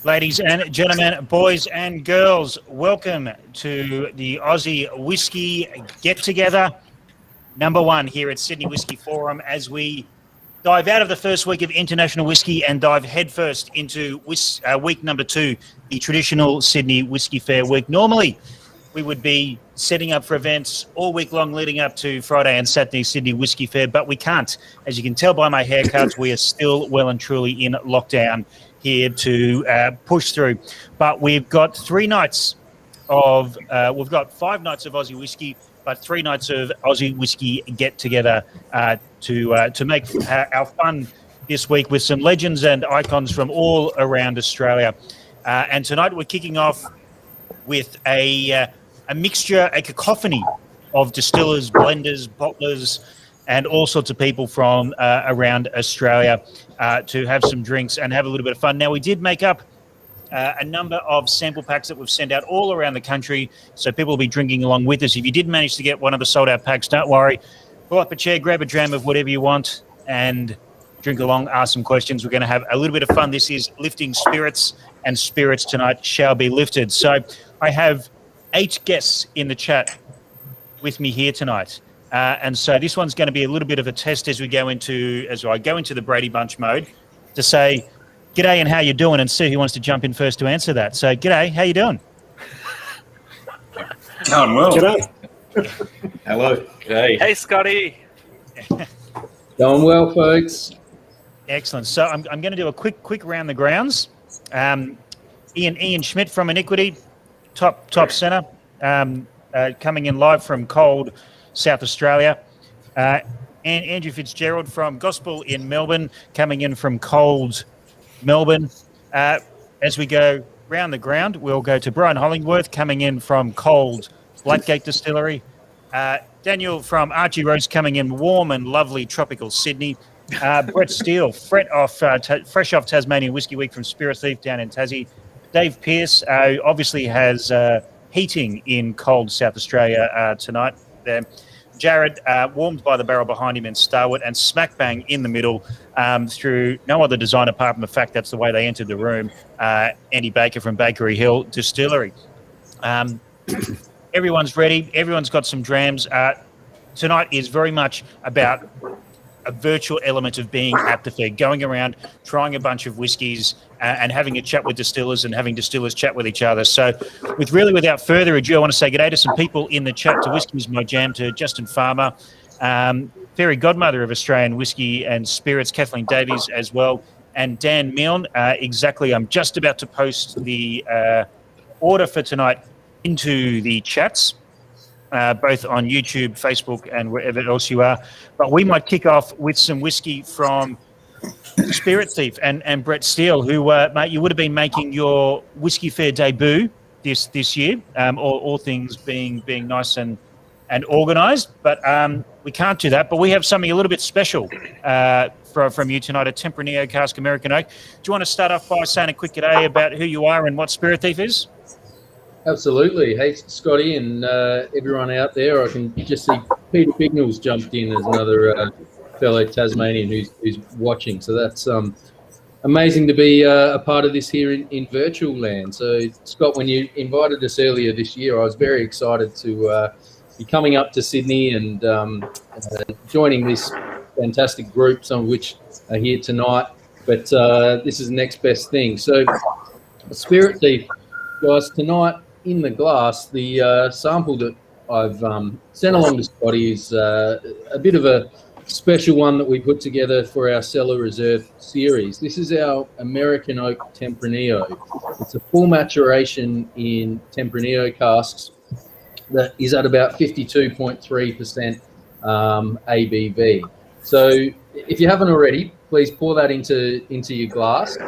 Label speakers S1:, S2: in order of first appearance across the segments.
S1: Ladies and gentlemen, boys and girls, welcome to the Aussie Whisky Get Together, #1 here at Sydney Whisky Forum, as we dive out of the first week of International Whisky and dive headfirst into week #2, the traditional Sydney Whisky Fair week. Normally, we would be setting up for events all week long leading up to Friday and Saturday Sydney Whisky Fair, but we can't. As you can tell by my haircuts, we are still well and truly in lockdown here to push through. But we've got 3 nights of, we've got 5 nights of Aussie Whisky, but 3 nights of Aussie Whisky Get Together to make our fun this week with some legends and icons from all around Australia. And tonight we're kicking off with a mixture, a cacophony of distillers, blenders, bottlers, and all sorts of people from around Australia to have some drinks and have a little bit of fun. Now, we did make up a number of sample packs that we've sent out all around the country, so people will be drinking along with us. If you did manage to get one of the sold-out packs, don't worry. Pull up a chair, grab a dram of whatever you want, and drink along, ask some questions. We're going to have a little bit of fun. This is lifting spirits, and spirits tonight shall be lifted. So I have 8 guests in the chat with me here tonight. And so this one's going to be a little bit of a test as I go into the Brady Bunch mode to say, g'day and how you doing, and see who wants to jump in first to answer that. So g'day, how you doing?
S2: Going well.
S3: G'day.
S2: Hello.
S4: G'day. Hey, Scotty.
S3: Going well, folks.
S1: Excellent. So I'm going to do a quick round the grounds. Ian Schmidt from Iniquity, top centre, coming in live from cold South Australia. And Andrew Fitzgerald from Gospel in Melbourne, coming in from cold Melbourne. As we go round the ground, we'll go to Brian Hollingworth, coming in from cold Blackgate Distillery. Daniel from Archie Roads, coming in warm and lovely tropical Sydney. Brett Steele, fresh off Tasmanian Whisky Week from Spirit Thief down in Tassie. Dave Pearce obviously has heating in cold South Australia tonight. There. Jared, warmed by the barrel behind him in Starward, and smack bang in the middle through no other design apart from the fact that's the way they entered the room, Andy Baker from Bakery Hill Distillery. Everyone's ready. Everyone's got some drams. Tonight is very much about a virtual element of being at the fair, going around, trying a bunch of whiskies and having a chat with distillers and having distillers chat with each other. So without further ado, I want to say g'day to some people in the chat, to Whiskey's My Jam, to Justin Farmer, fairy godmother of Australian whiskey and spirits, Kathleen Davies as well, and Dan Milne. Exactly, I'm just about to post the order for tonight into the chats, both on YouTube, Facebook, and wherever else you are. But we might kick off with some whiskey from Spirit Thief and Brett Steele, who, mate, you would have been making your Whisky Fair debut this year, all things being nice and organised. But we can't do that. But we have something a little bit special from you tonight, a Tempranillo Cask American Oak. Do you want to start off by saying a quick g'day about who you are and what Spirit Thief is?
S3: Absolutely. Hey, Scotty and everyone out there. I can just see Peter Bignell's jumped in as another fellow Tasmanian who's watching. So that's amazing to be a part of this here in virtual land. So, Scott, when you invited us earlier this year, I was very excited to be coming up to Sydney and joining this fantastic group, some of which are here tonight. But this is the next best thing. So, Spirit Thief, guys, tonight, in the glass, the sample that I've sent along to Scotty is a bit of a special one that we put together for our Cellar Reserve series. This is our American Oak Tempranillo. It's a full maturation in Tempranillo casks that is at about 52.3% ABV. So if you haven't already, please pour that into your glass.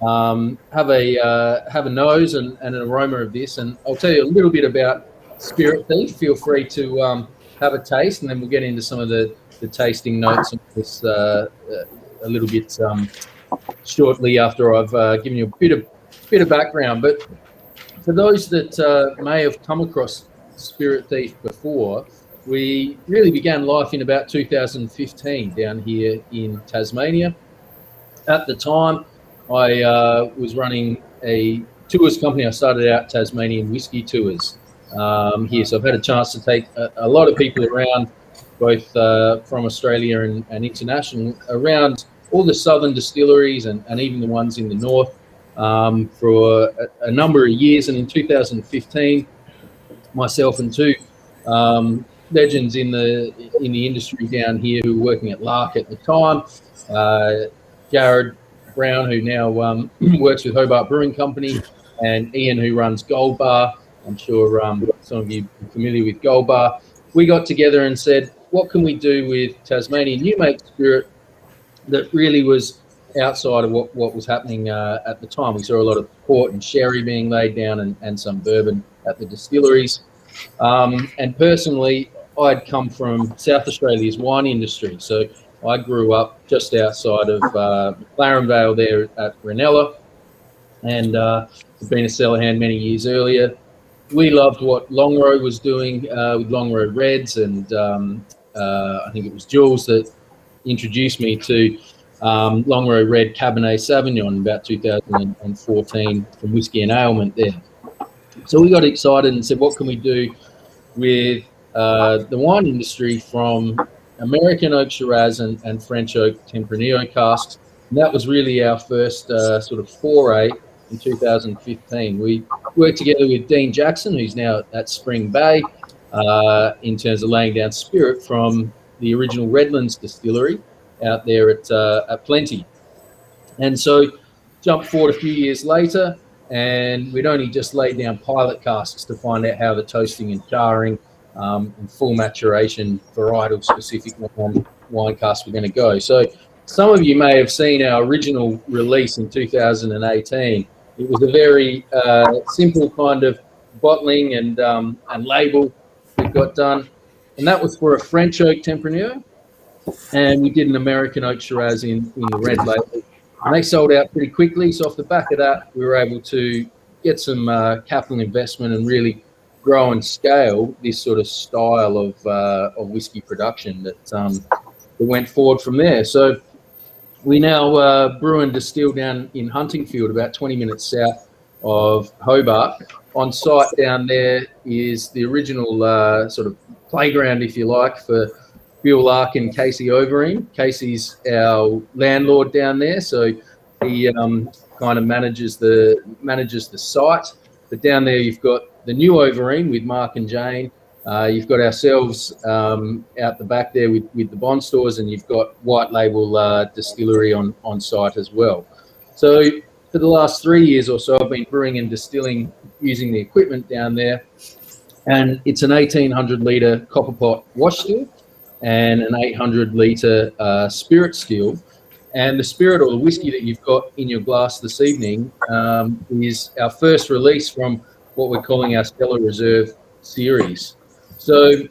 S3: Have a nose and an aroma of this, and I'll tell you a little bit about Spirit Thief. Feel free to have a taste, and then we'll get into some of the tasting notes of this a little bit shortly after I've given you a bit of background. But for those that may have come across Spirit Thief before, we really began life in about 2015 down here in Tasmania. At the time, I was running a tours company. I started out Tasmanian Whiskey Tours here. So I've had a chance to take a lot of people around, both from Australia and international, around all the southern distilleries and even the ones in the north for a number of years. And in 2015, myself and two legends in the industry down here who were working at Lark at the time, Jared Brown, who now works with Hobart Brewing Company, and Ian, who runs Gold Bar. I'm sure some of you are familiar with Gold Bar. We got together and said, what can we do with Tasmanian new make spirit that really was outside of what was happening at the time? We saw a lot of port and sherry being laid down and some bourbon at the distilleries. And personally, I'd come from South Australia's wine industry. So I grew up just outside of McLaren Vale there at Ranella, and had been a cellar hand many years earlier. We loved what Longrow was doing with Longrow Reds, and I think it was Jules that introduced me to Longrow Red Cabernet Sauvignon in about 2014 from Whiskey and Ailment there. So we got excited and said, what can we do with the wine industry from American Oak Shiraz and French Oak Tempranillo casks? And that was really our first sort of foray in 2015. We worked together with Dean Jackson, who's now at Spring Bay, in terms of laying down spirit from the original Redlands distillery out there at Plenty. And so jump forward a few years later, and we'd only just laid down pilot casks to find out how the toasting and charring and full maturation varietal specific wine casks were going to go. So some of you may have seen our original release in 2018. It was a very simple kind of bottling and label we got done, and that was for a French Oak Tempranillo, and we did an American Oak Shiraz in the red label. And they sold out pretty quickly. So off the back of that, we were able to get some capital investment and really grow and scale this sort of style of whiskey production that went forward from there. So we now brew and distill down in Huntingfield, about 20 minutes south of Hobart. On site down there is the original sort of playground, if you like, for Bill Lark and Casey Overeem. Casey's our landlord down there, so he kind of manages the site. But down there you've got the new Overeem with Mark and Jane. You've got ourselves out the back there with the Bond stores, and you've got White Label Distillery on site as well. So for the last 3 years or so, I've been brewing and distilling using the equipment down there, and it's an 1,800 litre copper pot wash still and an 800 litre spirit still. And the spirit, or the whiskey that you've got in your glass this evening, is our first release from what we're calling our Stellar Reserve series. So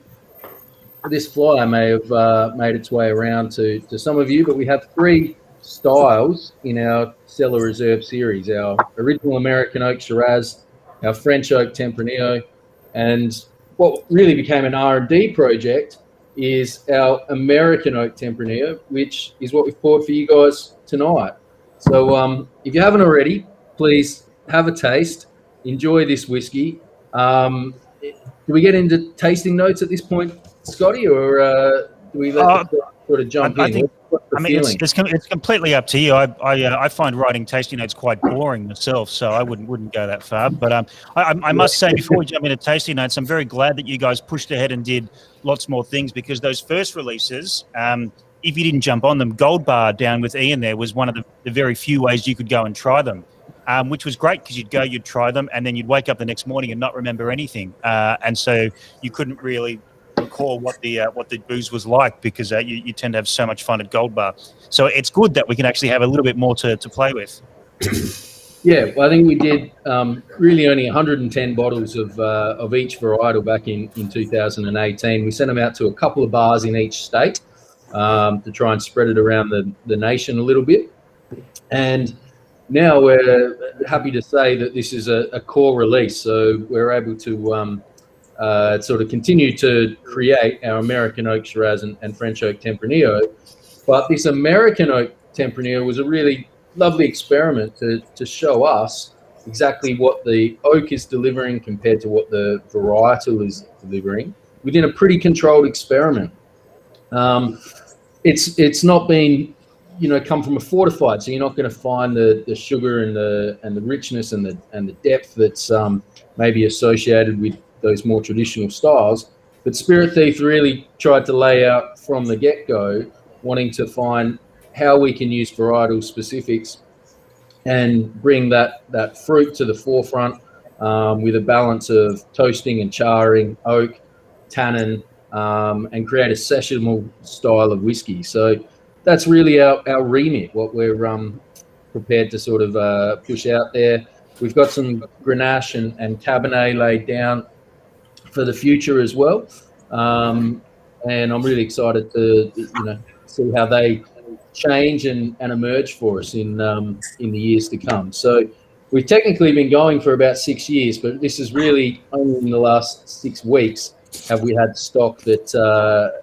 S3: this flyer may have made its way around to some of you, but we have 3 styles in our Stellar Reserve series: our original American Oak Shiraz, our French Oak Tempranillo, and what really became an R&D project is our American Oak Tempranillo, which is what we've poured for you guys tonight. So if you haven't already, please have a taste, enjoy this whiskey. Do we get into tasting notes at this point, Scotty, or do we let the sort of jump in?
S1: Think, it's completely up to you. I find writing tasting notes quite boring myself, so I wouldn't go that far. But I must say, before we jump into tasting notes, I'm very glad that you guys pushed ahead and did lots more things, because those first releases, if you didn't jump on them, Gold Bar down with Ian there was one of the very few ways you could go and try them, which was great, because you'd try them, and then you'd wake up the next morning and not remember anything, and so you couldn't really recall what the booze was like, because you tend to have so much fun at Gold Bar. So it's good that we can actually have a little bit more to play with.
S3: Yeah, well, I think we did really only 110 bottles of each varietal back in 2018. We sent them out to a couple of bars in each state to try and spread it around the nation a little bit. And now we're happy to say that this is a core release, so we're able to sort of continue to create our American Oak Shiraz and French Oak Tempranillo. But this American Oak Tempranillo was a really lovely experiment to show us exactly what the oak is delivering compared to what the varietal is delivering within a pretty controlled experiment. It's not been, come from a fortified, so you're not going to find the sugar and the richness and the depth that's maybe associated with those more traditional styles. But Spirit Thief really tried to lay out from the get-go, wanting to find how we can use varietal specifics and bring that fruit to the forefront with a balance of toasting and charring, oak, tannin, and create a sessionable style of whiskey. So that's really our remit, what we're prepared to sort of push out there. We've got some Grenache and Cabernet laid down for the future as well. And I'm really excited to see how they change and emerge for us in the years to come. So we've technically been going for about 6 years, but this is really only in the last 6 weeks have we had stock that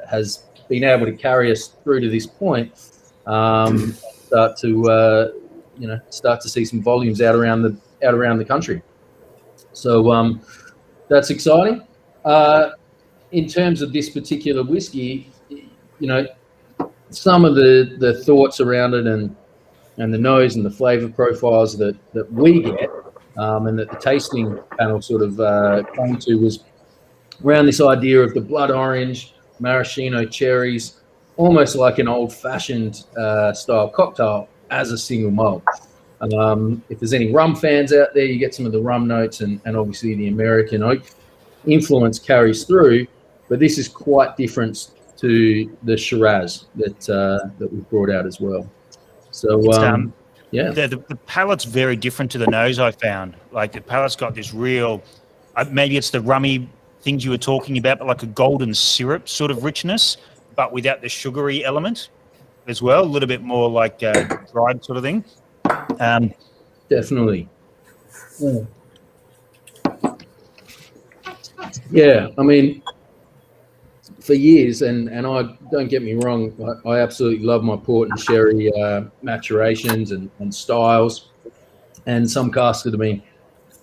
S3: has been able to carry us through to this point. Start to see some volumes out around the country. So that's exciting. In terms of this particular whiskey, some of the thoughts around it and the nose and the flavor profiles that we get and that the tasting panel sort of came to was around this idea of the blood orange, maraschino cherries, almost like an old-fashioned style cocktail as a single malt. If there's any rum fans out there, you get some of the rum notes and obviously the American oak influence carries through, but this is quite different to the Shiraz that we've brought out as well. So yeah,
S1: the palate's very different to the nose. I found like the palate's got this real, maybe it's the rummy things you were talking about, but like a golden syrup sort of richness, but without the sugary element as well. A little bit more like dried sort of thing.
S3: Definitely. Yeah, I mean, for years, and I don't get me wrong, I absolutely love my port and sherry maturations and styles, and some casks that have been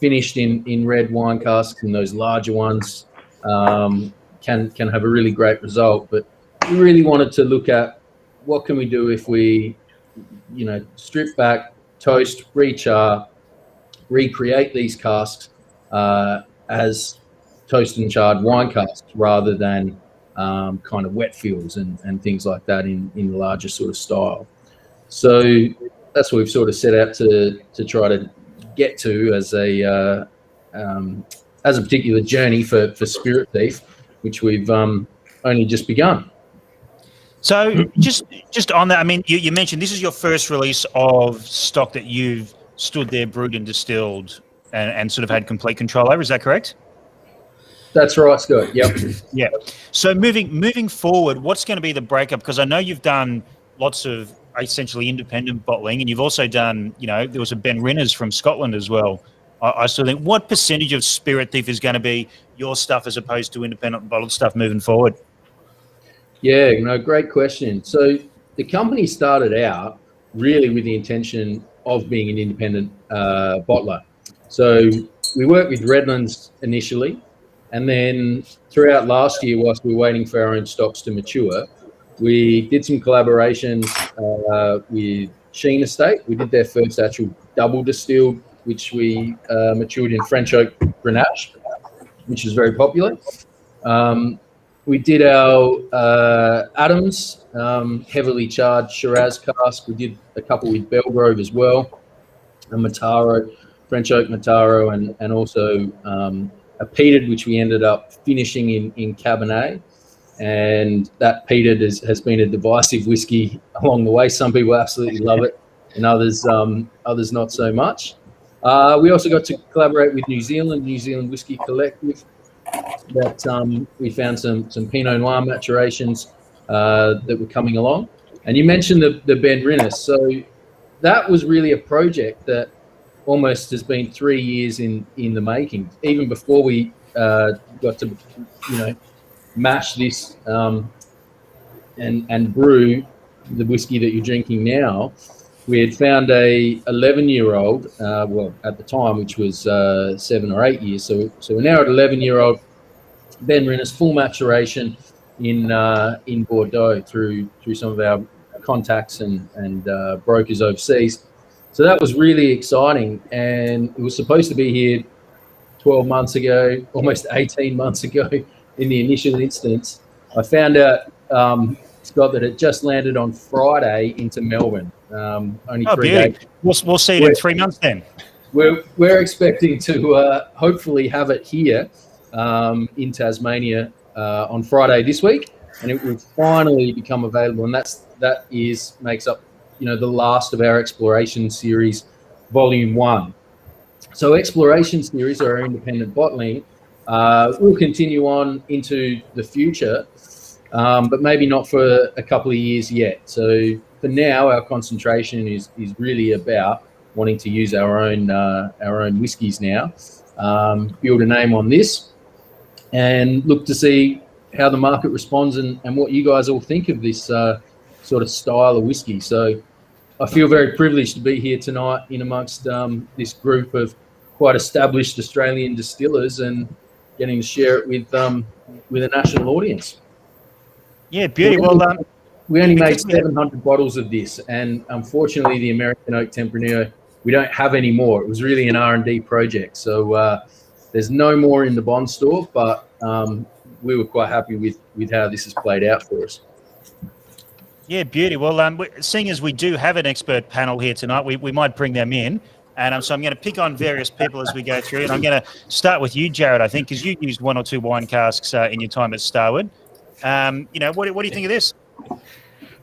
S3: finished in red wine casks, and those larger ones can have a really great result. But we really wanted to look at what can we do if we, strip back, toast, rechar, recreate these casks as toasted and charred wine casks rather than kind of wet fills and things like that in the larger sort of style. So that's what we've sort of set out to try to get to as a particular journey for Spirit Thief, which we've only just begun.
S1: So just on that, I mean, you mentioned this is your first release of stock that you've stood there, brewed and distilled and sort of had complete control over. Is that correct?
S3: That's right, Scott. Yep.
S1: Yeah. So moving forward, what's going to be the breakup? Because I know you've done lots of essentially independent bottling, and you've also done, there was a Ben Rinners from Scotland as well. I still think, what percentage of Spirit Thief is going to be your stuff as opposed to independent bottled stuff moving forward?
S3: Yeah, great question. So the company started out really with the intention of being an independent bottler. So we worked with Redlands initially, and then throughout last year, whilst we were waiting for our own stocks to mature, we did some collaborations with Sheen Estate. We did their first actual double distilled, which we matured in French oak Grenache, which is very popular. We did our Adams heavily charred Shiraz cask. We did a couple with Belgrove as well, a Mataro, French oak Mataro, and also a Peated, which we ended up finishing in Cabernet. And that Peated has been a divisive whiskey along the way. Some people absolutely love it, and others not so much. We also got to collaborate with New Zealand Whisky Collective. That we found some Pinot Noir maturations that were coming along. And you mentioned the Ben Rinners. So that was really a project that almost has been 3 years in the making. Even before we got to, mash this and brew the whiskey that you're drinking now, we had found a 11-year-old, well, at the time, which was 7 or 8 years. So we're now at 11-year-old Ben Rinus, full maturation in Bordeaux through some of our contacts and brokers overseas. So that was really exciting, and it was supposed to be here 12 months ago, almost 18 months ago in the initial instance. I found out, Scott, that it just landed on Friday into Melbourne. Only 3 days.
S1: We'll see it in 3 months then.
S3: We're expecting to hopefully have it here in Tasmania on Friday this week, and it will finally become available. And that makes up, the last of our exploration series, Volume 1. So exploration series, or our independent bottling, will continue on into the future, but maybe not for a couple of years yet. So for now, our concentration is really about wanting to use our own whiskies now, build a name on this, and look to see how the market responds and what you guys all think of this sort of style of whiskey. So I feel very privileged to be here tonight in amongst this group of quite established Australian distillers and getting to share it with a national audience.
S1: Yeah, beauty. Well,
S3: we only made 700 bottles of this, and unfortunately, the American Oak Tempranillo, we don't have any more. It was really an R&D project, so there's no more in the Bond store, but we were quite happy with how this has played out for us.
S1: Yeah, beauty. Well, seeing as we do have an expert panel here tonight, we might bring them in. And so I'm going to pick on various people as we go through. And I'm going to start with you, Jared, I think, because you used 1 or 2 wine casks in your time at Starward. What do you think of this?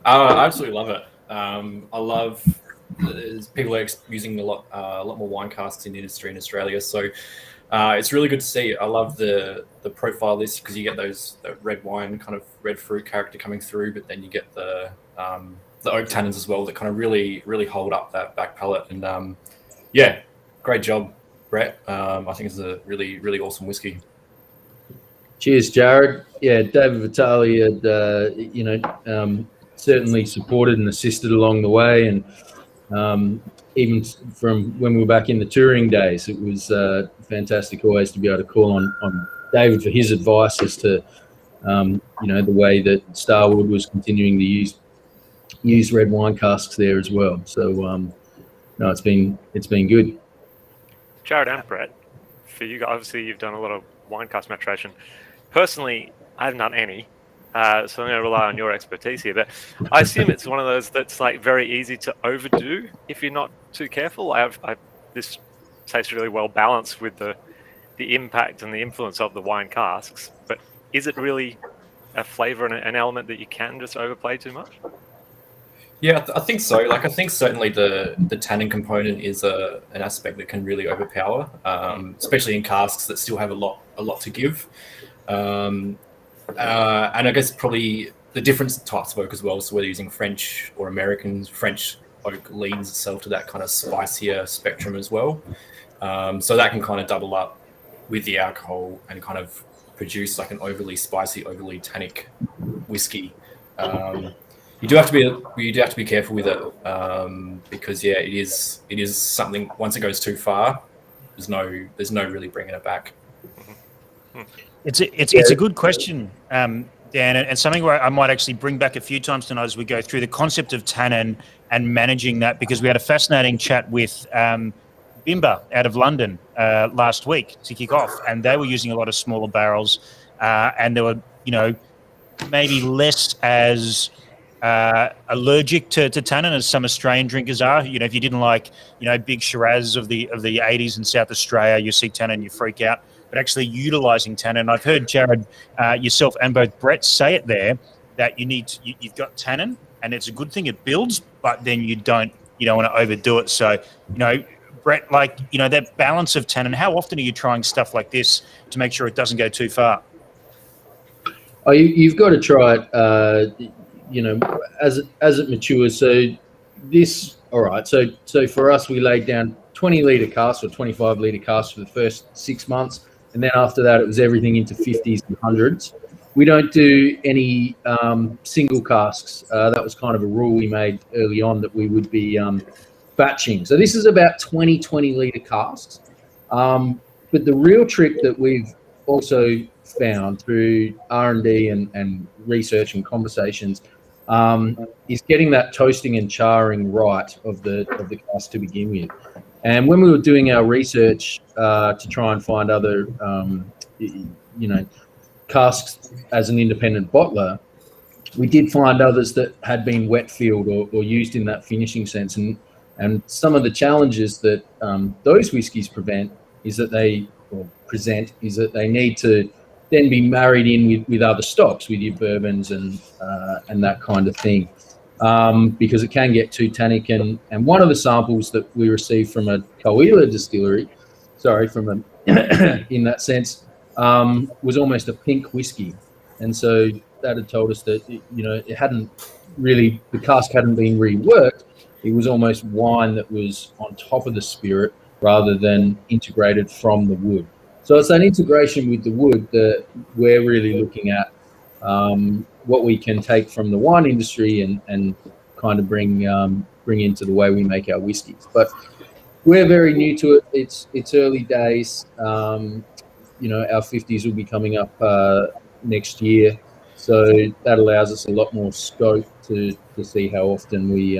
S2: I absolutely love it. I love people are using a lot more wine casks in the industry in Australia. So it's really good to see. I love the profile of this because you get the red wine kind of red fruit character coming through, but then you get the oak tannins as well that kind of really, really hold up that back palate. And yeah, great job, Brett. I think it's a really, really awesome whiskey.
S3: Cheers, Jared. Yeah, David Vitale had, certainly supported and assisted along the way. And even from when we were back in the touring days, it was fantastic always to be able to call on David for his advice as to, the way that Starward was continuing to use red wine casks there as well. So, no, it's been good.
S4: Jared and Brett, for you guys, obviously you've done a lot of wine cask maturation. Personally, I haven't done any, so I'm going to rely on your expertise here. But I assume it's one of those that's like very easy to overdo if you're not too careful. This tastes really well balanced with the impact and the influence of the wine casks. But is it really a flavour and an element that you can just overplay too much?
S2: Yeah, I think so. I think certainly the tannin component is an aspect that can really overpower, especially in casks that still have a lot to give. And I guess probably the different types of oak as well. So whether using French or American, French oak leans itself to that kind of spicier spectrum as well. So that can kind of double up with the alcohol and kind of produce like an overly spicy, overly tannic whiskey. You do have to be careful with it because it is something. Once it goes too far, there's no really bringing it back.
S1: It's a good question, Dan, and something where I might actually bring back a few times tonight as we go through the concept of tannin and managing that, because we had a fascinating chat with Bimba out of London last week to kick off, and they were using a lot of smaller barrels, and they were maybe less as allergic to tannin as some Australian drinkers are. If you didn't like big Shiraz of the 80s in South Australia, you see tannin, you freak out. But actually utilising tannin, I've heard Jared, yourself, and both Brett say it there that you've got tannin, and it's a good thing, it builds, but then you don't want to overdo it. So Brett, that balance of tannin. How often are you trying stuff like this to make sure it doesn't go too far?
S3: Oh, you've got to try it. As it matures. So this, all right. So for us, we laid down 20-litre casks or 25-litre casks for the first 6 months. And then after that, it was everything into 50s and 100s. we don't do any single casks. That was kind of a rule we made early on, that we would be batching. So this is about 20 litre casks. But the real trick that we've also found through R&D and research and conversations is getting that toasting and charring right of the cask to begin with. And when we were doing our research to try and find other, casks as an independent bottler, we did find others that had been wet filled or used in that finishing sense. And some of the challenges that those whiskies present is that they need to then be married in with other stocks, with your bourbons and that kind of thing, because it can get too tannic. And one of the samples that we received from a Coela distillery, in that sense, was almost a pink whiskey. And so that had told us that, it hadn't really, the cask hadn't been reworked. It was almost wine that was on top of the spirit rather than integrated from the wood. So it's that integration with the wood that we're really looking at, what we can take from the wine industry and kind of bring into the way we make our whiskies. But we're very new to it. It's early days. Our 50s will be coming up next year, so that allows us a lot more scope to see how often we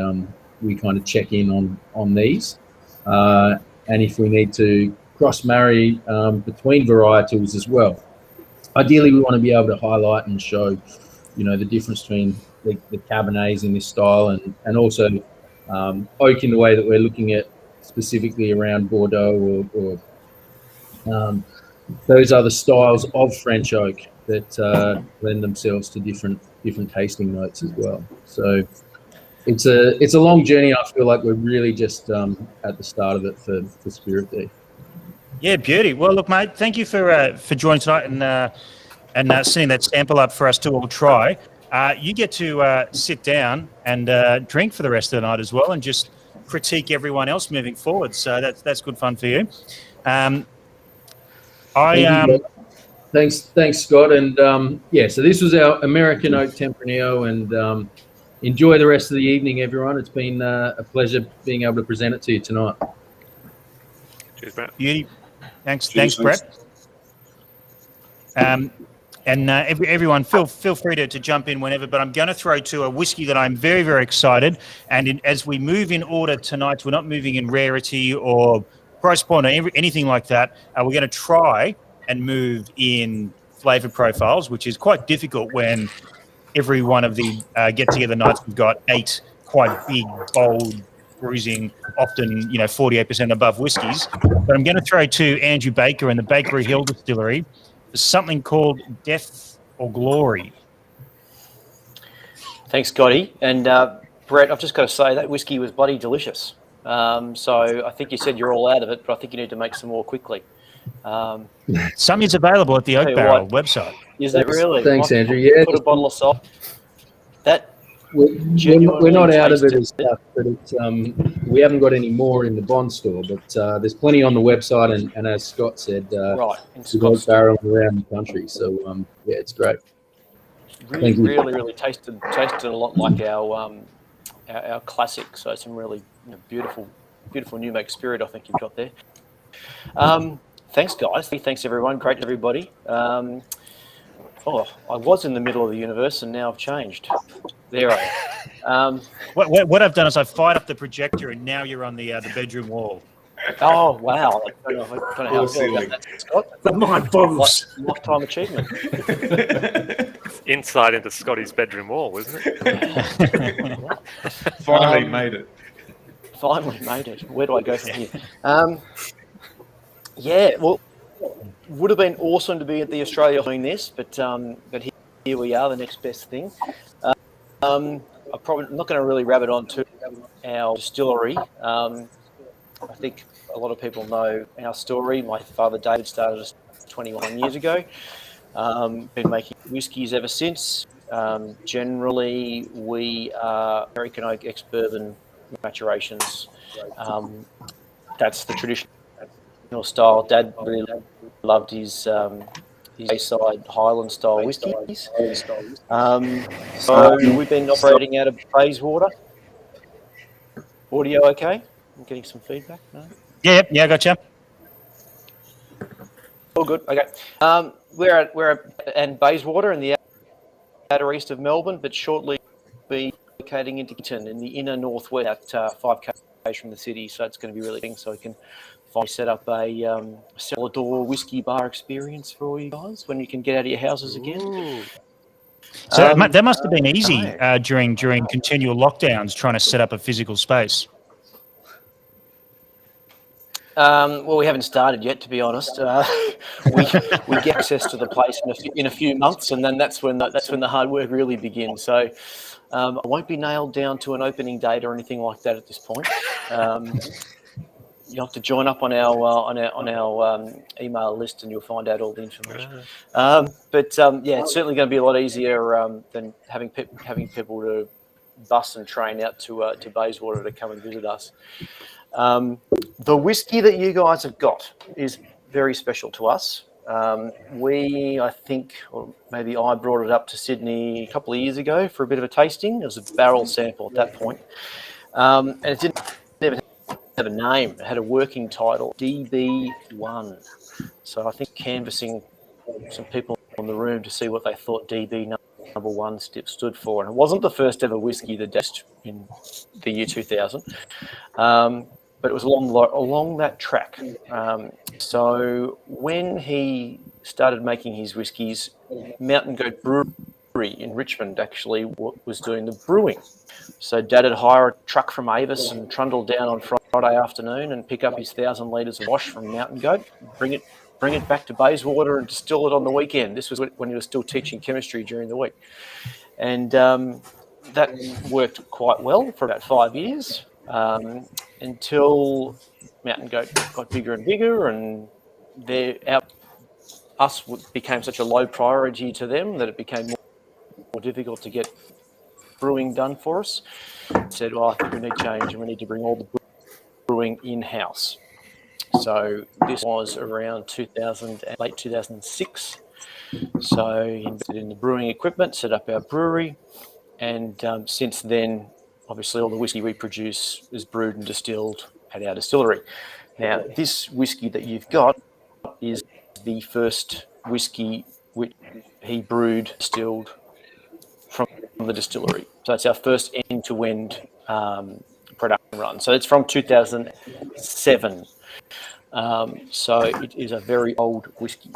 S3: kind of check in on these, and if we need to cross marry between varietals as well. Ideally, we want to be able to highlight and show, the difference between the Cabernets in this style and also oak in the way that we're looking at specifically around Bordeaux or those other styles of French oak that lend themselves to different tasting notes as well. So it's a long journey. I feel like we're really just at the start of it for Spirit there.
S1: Yeah, beauty. Well, look, mate, thank you for joining tonight and sending that sample up for us to all try. You get to sit down and drink for the rest of the night as well, and just critique everyone else moving forward. So that's good fun for you.
S3: Thanks, Scott. And so this was our American Oak Tempranillo, and enjoy the rest of the evening, everyone. It's been a pleasure being able to present it to you tonight.
S4: Cheers, Brett.
S1: Beauty. Thanks, Brett. Everyone, feel free to jump in whenever, but I'm going to throw to a whiskey that I'm very, very excited. And as we move in order tonight, we're not moving in rarity or price point or anything like that. We're going to try and move in flavour profiles, which is quite difficult when every one of the get-together nights we've got 8 quite big, bold, bruising, often 48% above whiskies. But I'm going to throw to Andrew Baker and the Bakery Hill Distillery for something called Death or Glory.
S5: Thanks, Scotty. And Brett, I've just got to say that whiskey was bloody delicious. So I think you said you're all out of it, but I think you need to make some more quickly.
S1: Some is available at the Oak Barrel website.
S5: Is it really?
S3: Thanks, Andrew. Yeah,
S5: put a bottle of salt. That
S3: we're not out of it as stuff, but it's, we haven't got any more in the Bond store, but there's plenty on the website, and as Scott said,
S5: right,
S3: we've Oak Barrel around the country. So it's great.
S5: Really tasted a lot like our classic. So some really beautiful new make spirit I think you've got there. Thanks, guys. Thanks, everyone. Great, everybody. I was in the middle of the universe, and now I've changed. There I am.
S1: What I've done is I've fired up the projector, and now you're on the bedroom wall.
S5: Oh, wow. I don't know how I feel about that, Scott.
S1: The mind boggles.
S5: Lifetime achievement.
S4: Insight into Scotty's bedroom wall, isn't it?
S2: Finally made it.
S5: Finally made it. Where do I go from here? Well, would have been awesome to be at the Australia doing this, but here we are, the next best thing. I'm not going to really rabbit on to our distillery. I think a lot of people know our story. My father David started us 21 years ago. Been making whiskies ever since. Generally, we are American oak ex-bourbon maturations. That's the traditional style. Dad really loved his his Bayside Highland style whiskies. So we've been operating out of Bayswater. Audio okay? I'm getting some feedback. No?
S1: Yeah, gotcha.
S5: All good. Okay. We're at Bayswater in the outer east of Melbourne, but shortly be locating into Kitten in the inner northwest, at 5 km from the city. So it's going to be really big. So we can finally set up a cellar door whiskey bar experience for all you guys when you can get out of your houses again.
S4: Ooh.
S1: So that must have been easy during continual lockdowns, trying to set up a physical space.
S5: Well, we haven't started yet, to be honest. We get access to the place in a few months, and then that's when the hard work really begins. So I won't be nailed down to an opening date or anything like that at this point. You'll have to join up on our email list, and you'll find out all the information. But it's certainly going to be a lot easier than having people to bus and train out to Bayswater to come and visit us. The whiskey that you guys have got is very special to us. I think, or maybe I brought it up to Sydney a couple of years ago for a bit of a tasting. It was a barrel sample at that point. And it didn't even have a name. It had a working title, DB1. So I think canvassing some people in the room to see what they thought DB number one stood for. And it wasn't the first ever whiskey that dashed in the year 2000. But it was along that track. So when he started making his whiskies, Mountain Goat Brewery in Richmond actually was doing the brewing. So Dad would hire a truck from Avis and trundle down on Friday afternoon and pick up his 1,000 litres of wash from Mountain Goat, bring it back to Bayswater and distill it on the weekend. This was when he was still teaching chemistry during the week. And that worked quite well for about 5 years. Until Mountain Goat got bigger and bigger, and us became such a low priority to them that it became more difficult to get brewing done for us. Said, well, I think we need change and we need to bring all the brewing in-house. So this was around late 2006. So he invested in the brewing equipment, set up our brewery, and since then, obviously, all the whiskey we produce is brewed and distilled at our distillery. Now, this whiskey that you've got is the first whiskey which he brewed, distilled from the distillery. So it's our first end-to-end production run. So it's from 2007. So it is a very old whiskey.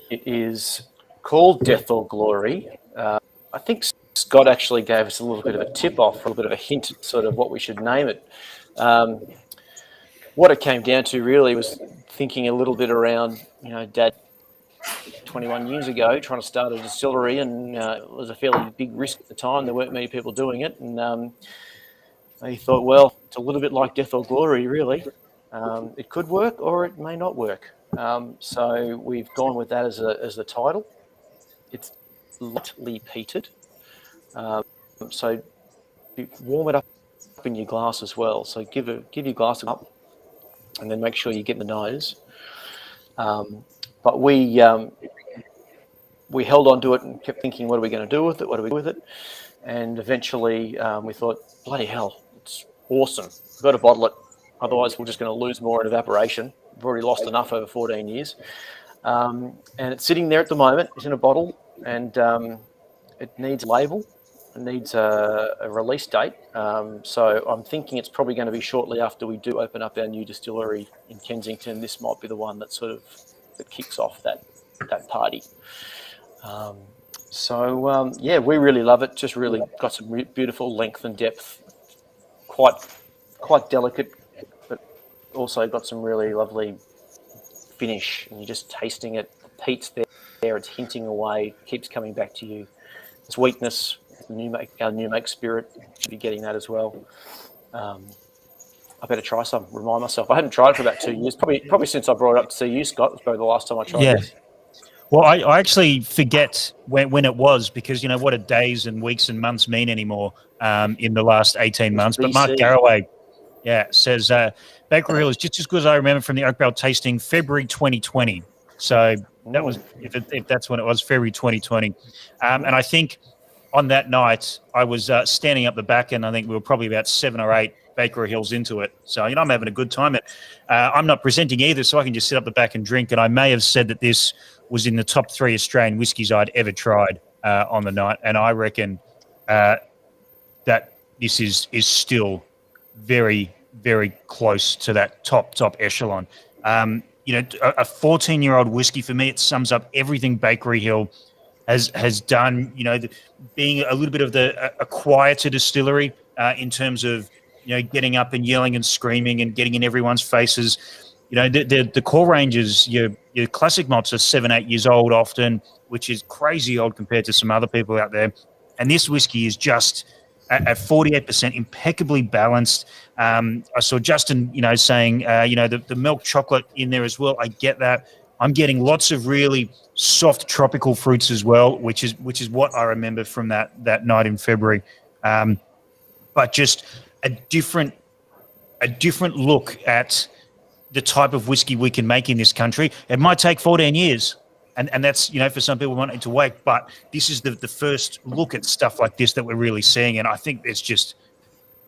S5: It is called Death or Glory. I think Scott actually gave us a little bit of a tip-off, a little bit of a hint at sort of what we should name it. What it came down to really was thinking a little bit around, Dad 21 years ago trying to start a distillery, and it was a fairly big risk at the time. There weren't many people doing it, and he thought, well, it's a little bit like Death or Glory, really. It could work or it may not work. So we've gone with that as the title. It's lightly peated. So warm it up in your glass as well. So give your glass a cup, and then make sure you get the nose. But we held on to it and kept thinking, what are we going to do with it? What do we do with it? And eventually we thought, bloody hell, it's awesome. We've got to bottle it. Otherwise, we're just going to lose more in evaporation. We've already lost enough over 14 years. And it's sitting there at the moment. It's in a bottle, and it needs a label. It needs a release date. So I'm thinking it's probably going to be shortly after we do open up our new distillery in Kensington. This might be the one that that kicks off that party. We really love it. Just really got some beautiful length and depth. Quite delicate, but also got some really lovely finish. And you're just tasting it. The peat's there. It's hinting away. Keeps coming back to you. Sweetness. Our new make spirit should be getting that as well. I better try some. Remind myself. I hadn't tried it for about 2 years. Probably since I brought it up to see you, Scott. It's probably the last time I tried this.
S1: Well, I actually forget when it was, because what do days and weeks and months mean anymore in the last 18 months. But Mark Garraway, Yeah, it says Bakery Hill is just as good as I remember from the Oak Barrel tasting, February 2020. So that was, if that's when it was, February 2020. And I think on that night, I was standing up the back, and I think we were probably about 7 or 8 Bakery Hills into it. So, I'm having a good time. I'm not presenting either, so I can just sit up the back and drink. And I may have said that this was in the top 3 Australian whiskies I'd ever tried on the night. And I reckon that this is still very, very close to that top echelon. A 14-year-old whiskey, for me, it sums up everything Bakery Hill has done. Being a little bit of a quieter distillery in terms of getting up and yelling and screaming and getting in everyone's faces. The core ranges, your classic malts are 7-8 years old often, which is crazy old compared to some other people out there. And this whiskey is just at 48%, impeccably balanced. I saw Justin, saying, the milk chocolate in there as well. I get that. I'm getting lots of really soft tropical fruits as well, which is what I remember from that night in February. But just a different look at the type of whiskey we can make in this country. It might take 14 years. And that's, for some people wanting to wait, but this is the first look at stuff like this that we're really seeing. And I think it's just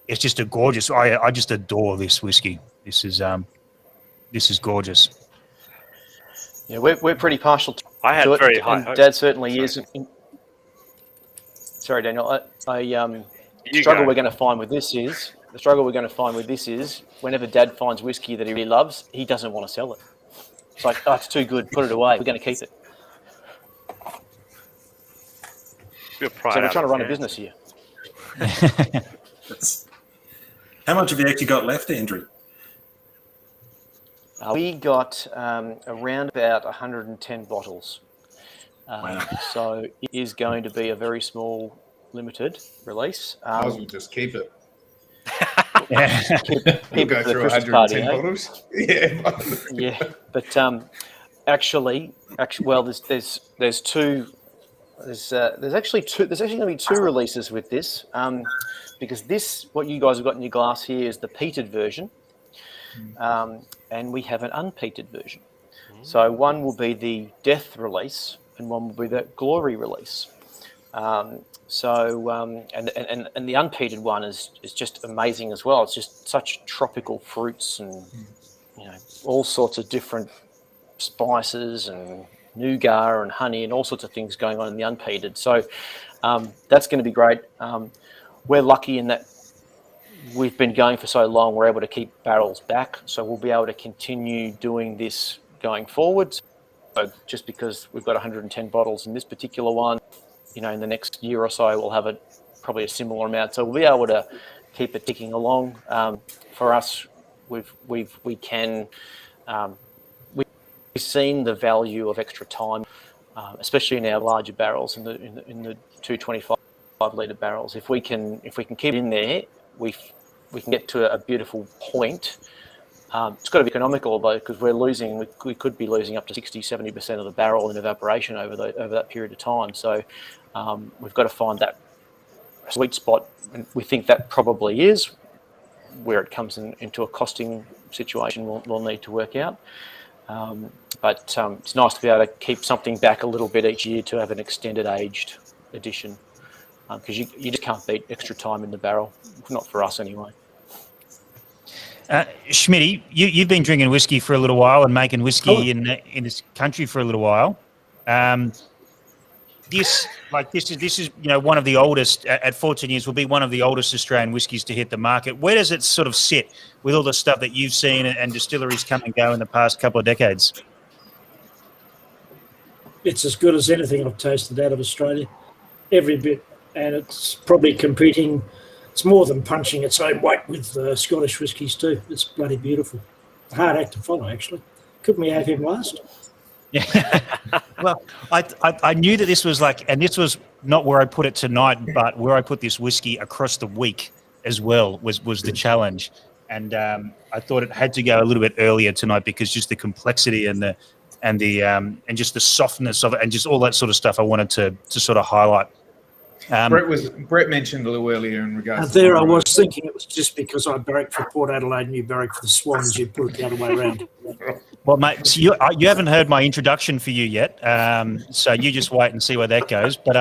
S1: a gorgeous, I just adore this whiskey. This is gorgeous.
S5: Yeah, we're pretty partial to
S4: I had
S5: it.
S4: very high
S5: And
S4: hopes.
S5: Dad certainly is. Sorry, Daniel. The struggle we're going to find with this is whenever Dad finds whiskey that he really loves, he doesn't want to sell it. It's like, it's too good, put it away. We're going to keep it. So we're trying to run a business here.
S6: How much have you actually got left, Andrew?
S5: We got around about 110 bottles.
S6: Wow.
S5: So it is going to be a very small, limited release.
S7: Might as well just keep it.
S5: We'll
S7: go through 110
S5: party,
S7: bottles. Yeah.
S5: Yeah, but actually, well, there's actually going to be 2 releases with this, because this, what you guys have got in your glass here, is the peated version, and we have an unpeated version. So one will be the death release, and one will be the glory release. And the unpeated one is just amazing as well. It's just such tropical fruits and all sorts of different spices and nougat and honey and all sorts of things going on in the unpeated. So that's going to be great. We're lucky in that we've been going for so long, we're able to keep barrels back. So we'll be able to continue doing this going forward. So just because we've got 110 bottles in this particular one, in the next year or so, we'll have probably a similar amount. So we'll be able to keep it ticking along. For us, we've seen the value of extra time, especially in our larger barrels, in the 225-litre barrels. If we can keep it in there, we can get to a beautiful point. It's got to be economical though, because we could be losing up to 60-70% of the barrel in evaporation over that period of time. So we've got to find that sweet spot, and we think that probably is where it comes into a costing situation. We'll need to work out. But it's nice to be able to keep something back a little bit each year to have an extended aged edition, because you just can't beat extra time in the barrel, not for us anyway.
S1: Schmitty, you've been drinking whiskey for a little while and making whiskey in this country for a little while. This is one of the oldest at 14 years will be one of the oldest Australian whiskies to hit the market. Where does it sort of sit with all the stuff that you've seen and distilleries come and go in the past couple of decades?
S8: It's as good as anything I've tasted out of Australia, every bit, and it's probably competing. It's more than punching its own weight with Scottish whiskies too. It's bloody beautiful. Hard act to follow, actually. Couldn't we have him last?
S1: Yeah. Well, I knew that this was and this was not where I put it tonight, but where I put this whiskey across the week as well was the challenge. And I thought it had to go a little bit earlier tonight because just the complexity and just the softness of it and just all that sort of stuff I wanted to sort of highlight.
S7: Brett mentioned a little earlier in regards.
S8: There I was thinking it was just because I barracked for Port Adelaide and you barracked for the Swans, you put it the other way around.
S1: Well, mate, so you haven't heard my introduction for you yet, so you just wait and see where that goes. But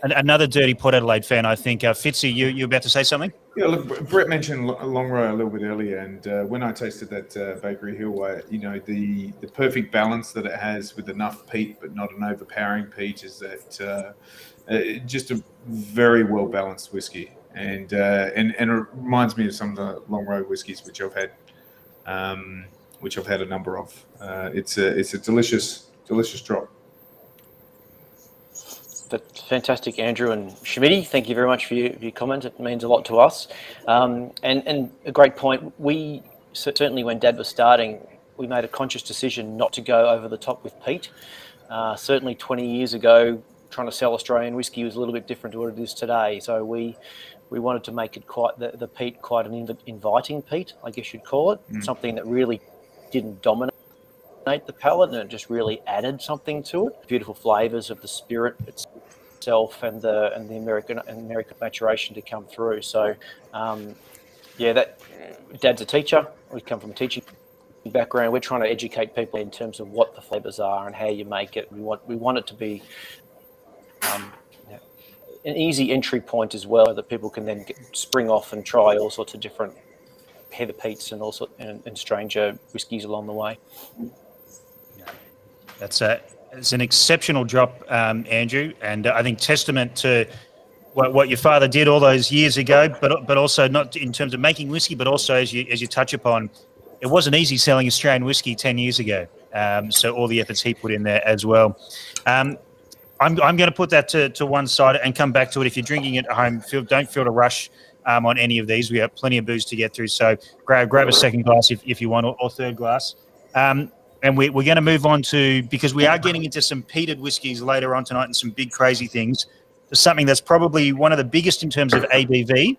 S1: another dirty Port Adelaide fan, I think. Fitzy, you about to say something?
S7: Yeah, look, Brett mentioned Longrow a little bit earlier, and when I tasted that Bakery Hill, the perfect balance that it has with enough peat but not an overpowering peat is that just a very well balanced whiskey, and it reminds me of some of the Longrow whiskies which I've had a number of. It's a delicious drop.
S5: That's fantastic, Andrew and Schmitty. Thank you very much for your comment. It means a lot to us. And a great point. We certainly, when Dad was starting, we made a conscious decision not to go over the top with peat. Certainly 20 years ago, trying to sell Australian whiskey was a little bit different to what it is today. So we wanted to make it quite the peat quite an inviting peat, I guess you'd call it. Something that really didn't dominate the palate, and it just really added something to it. Beautiful flavours of the spirit itself and the American maturation to come through. So, that Dad's a teacher. We come from a teaching background. We're trying to educate people in terms of what the flavours are and how you make it. We want it to be an easy entry point as well, that people can then spring off and try all sorts of different heather peats and also and stranger whiskies along the way.
S1: It's an exceptional drop, Andrew, and I think testament to what your father did all those years ago, but also not in terms of making whiskey, but also as you touch upon, it wasn't easy selling Australian whiskey 10 years ago. So all the efforts he put in there as well. I'm going to put that to one side and come back to it. If you're drinking at home, don't feel to rush on any of these. We have plenty of booze to get through, so grab a second glass if you want, or third glass. And we're going to move on to, because we are getting into some peated whiskies later on tonight and some big crazy things, to something that's probably one of the biggest in terms of ABV,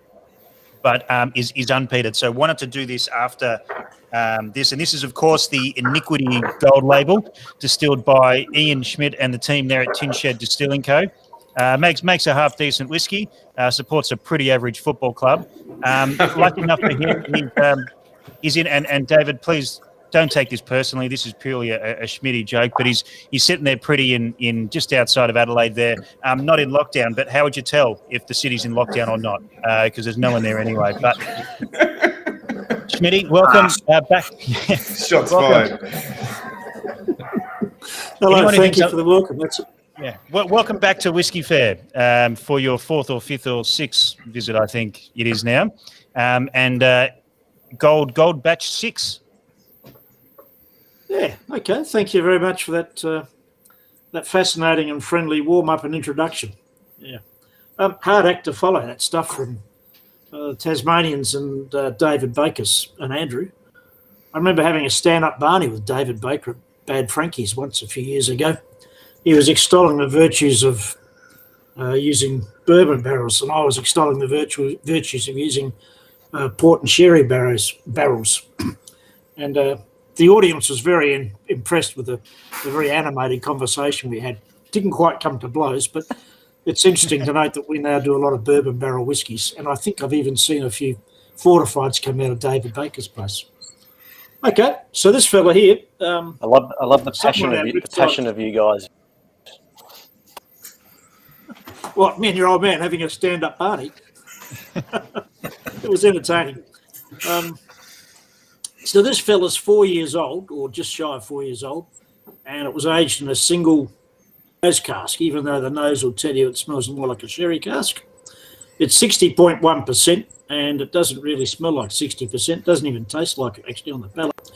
S1: but is unpeated. So wanted to do this after this. And this is, of course, the Iniquity Gold Label, distilled by Ian Schmidt and the team there at Tin Shed Distilling Co. Makes a half-decent whiskey, supports a pretty average football club. Lucky enough for him, he's in, and David, please, don't take this personally. This is purely a Schmitty joke, but he's sitting there pretty in just outside of Adelaide there, not in lockdown. But how would you tell if the city's in lockdown or not? Because there's no one there anyway. But Schmitty, welcome back.
S7: Shots fired.
S8: Hello, thank you for the welcome.
S1: Yeah, well, welcome back to Whisky Fair for your fourth or fifth or sixth visit, I think it is now, and gold batch 6.
S8: Yeah, okay. Thank you very much for that fascinating and friendly warm-up and introduction. Yeah. Hard act to follow, that stuff from Tasmanians and David Baker's and Andrew. I remember having a stand-up Barney with David Baker at Bad Frankie's once a few years ago. He was extolling the virtues of using bourbon barrels, and I was extolling the virtues of using port and sherry barrels. And the audience was very impressed with the very animated conversation we had. Didn't quite come to blows, but it's interesting to note that we now do a lot of bourbon barrel whiskies, and I think I've even seen a few fortifieds come out of David Baker's place. Okay, so this fella here.
S5: I love the passion of you guys.
S8: What, me and your old man having a stand-up party? It was entertaining. So this fella's 4 years old, or just shy of 4 years old, and it was aged in a single nose cask, even though the nose will tell you it smells more like a sherry cask. It's 60.1%, and it doesn't really smell like 60%. Doesn't even taste like it, actually, on the palate.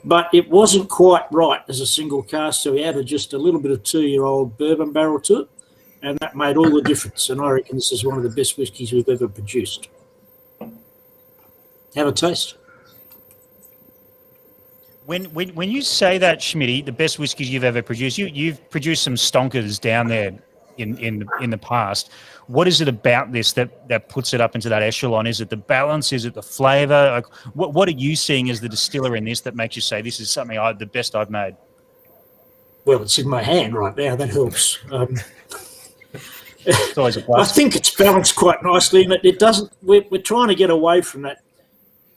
S8: But it wasn't quite right as a single cask, so we added just a little bit of 2-year-old bourbon barrel to it, and that made all the difference. And I reckon this is one of the best whiskies we've ever produced. Have a taste.
S1: When you say that, Schmitty, the best whiskies you've ever produced, you've produced some stonkers down there in the past. What is it about this that puts it up into that echelon? Is it the balance? Is it the flavour? Like, what are you seeing as the distiller in this that makes you say this is something the best I've made?
S8: Well, it's in my hand right now. That helps.
S1: It's always a
S8: I
S1: plus.
S8: think it's balanced quite nicely, and it doesn't. We're trying to get away from that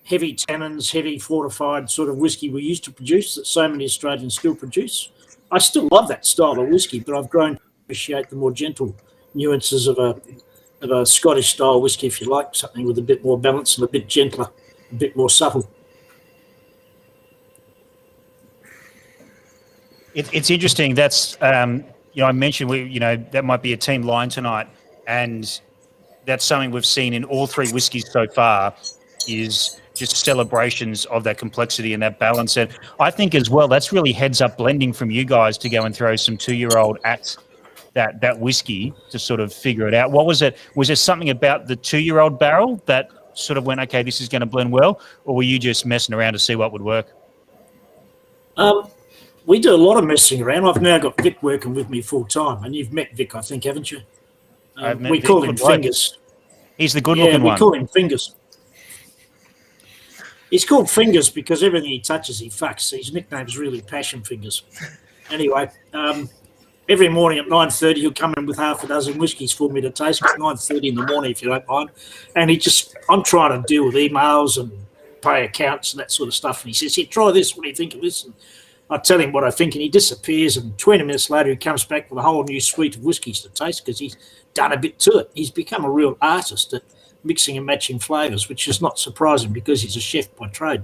S8: heavy tannins, heavy fortified sort of whiskey we used to produce that so many Australians still produce. I still love that style of whiskey, but I've grown to appreciate the more gentle nuances of a Scottish style whiskey, if you like, something with a bit more balance and a bit gentler, a bit more subtle.
S1: It's interesting. That's I mentioned that might be a team line tonight, and that's something we've seen in all three whiskies so far, is just celebrations of that complexity and that balance. And I think as well, that's really heads up blending from you guys to go and throw some 2-year-old at that whiskey to sort of figure it out. What was it? Was there something about the 2-year-old barrel that sort of went, okay, this is going to blend well, or were you just messing around to see what would work?
S8: We do a lot of messing around. I've now got Vic working with me full time, and you've met Vic, I think, haven't you?
S1: I've met
S8: we
S1: Vic,
S8: call him
S1: good bloke.
S8: Fingers.
S1: He's the good-looking one.
S8: We call him Fingers. He's called Fingers because everything he touches, he fucks. His nickname's really Passion Fingers. Anyway, every morning at 9:30, he'll come in with half a dozen whiskies for me to taste. It's 9:30 in the morning, if you don't mind. And I'm trying to deal with emails and pay accounts and that sort of stuff. And he says, here, try this. What do you think of this? And I tell him what I think, and he disappears. And 20 minutes later, he comes back with a whole new suite of whiskies to taste because he's done a bit to it. He's become a real artist at mixing and matching flavours, which is not surprising because he's a chef by trade.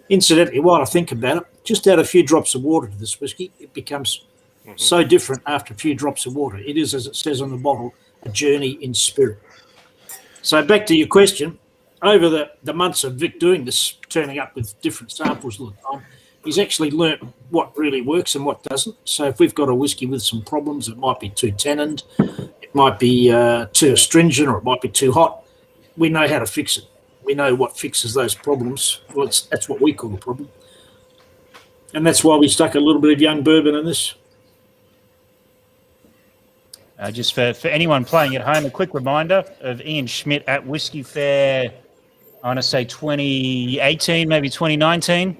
S8: Incidentally, while I think about it, just add a few drops of water to this whiskey. It becomes so different after a few drops of water. It is, as it says on the bottle, a journey in spirit. So back to your question, over the months of Vic doing this, turning up with different samples all the time, he's actually learnt what really works and what doesn't. So if we've got a whiskey with some problems, it might be too tannинed, it might be too astringent, or it might be too hot, we know how to fix it. We know what fixes those problems. Well, that's what we call a problem. And that's why we stuck a little bit of young bourbon in this.
S1: Just for anyone playing at home, a quick reminder of Ian Schmidt at Whisky Fair, I want to say 2018, maybe 2019.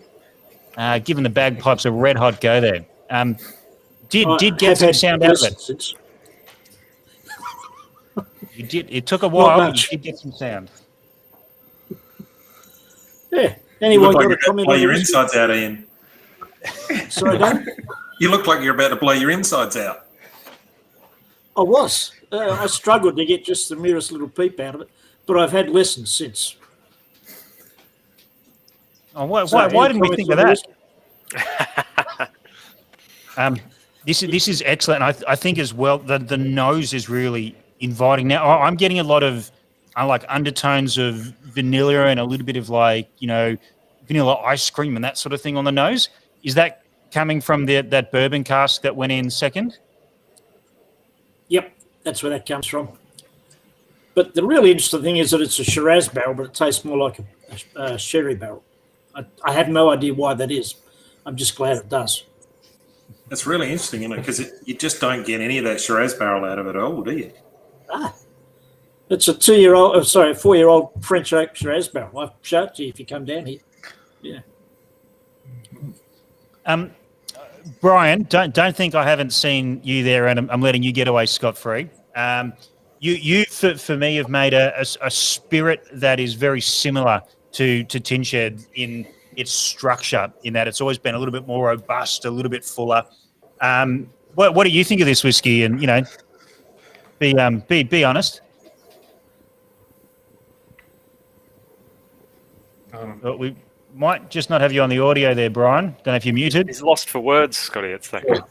S1: Given the bagpipes a red-hot go there. Did get some sound out of it.
S8: Since.
S1: You did. It took a while, but
S8: much.
S1: you did get some sound.
S8: Yeah.
S6: You
S8: Anyone
S6: look like
S8: got a
S6: you're about to
S8: comment
S6: blow
S8: on
S6: your
S8: this?
S6: insides out, Ian.
S8: Sorry, Dave?
S6: You look like you're about to blow your insides out.
S8: I was. I struggled to get just the merest little peep out of it, but I've had lessons since.
S1: Oh, why
S8: So,
S1: didn't we
S8: any
S1: think of
S8: comments
S1: that? This is excellent. I think as well the nose is really inviting. Now I'm getting a lot of like undertones of vanilla and a little bit of vanilla ice cream and that sort of thing on the nose. Is that coming from that bourbon cask that went in second?
S8: Yep, that's where that comes from. But the really interesting thing is that it's a Shiraz barrel, but it tastes more like a sherry barrel. I have no idea why that is. I'm just glad it does.
S6: That's really interesting, isn't it? Because you just don't get any of that Shiraz barrel out of it at all, do you?
S8: It's a 4-year-old French oak Shiraz barrel. I'll show it to you if you come down here. Yeah.
S1: Brian, don't think I haven't seen you there, and I'm letting you get away scot-free. You for me have made a spirit that is very similar to Tinshed in its structure, in that it's always been a little bit more robust, a little bit fuller. What do you think of this whiskey? And be honest. We might just not have you on the audio there, Brian. Don't know if you're muted.
S4: He's lost for words, Scotty. It's that good.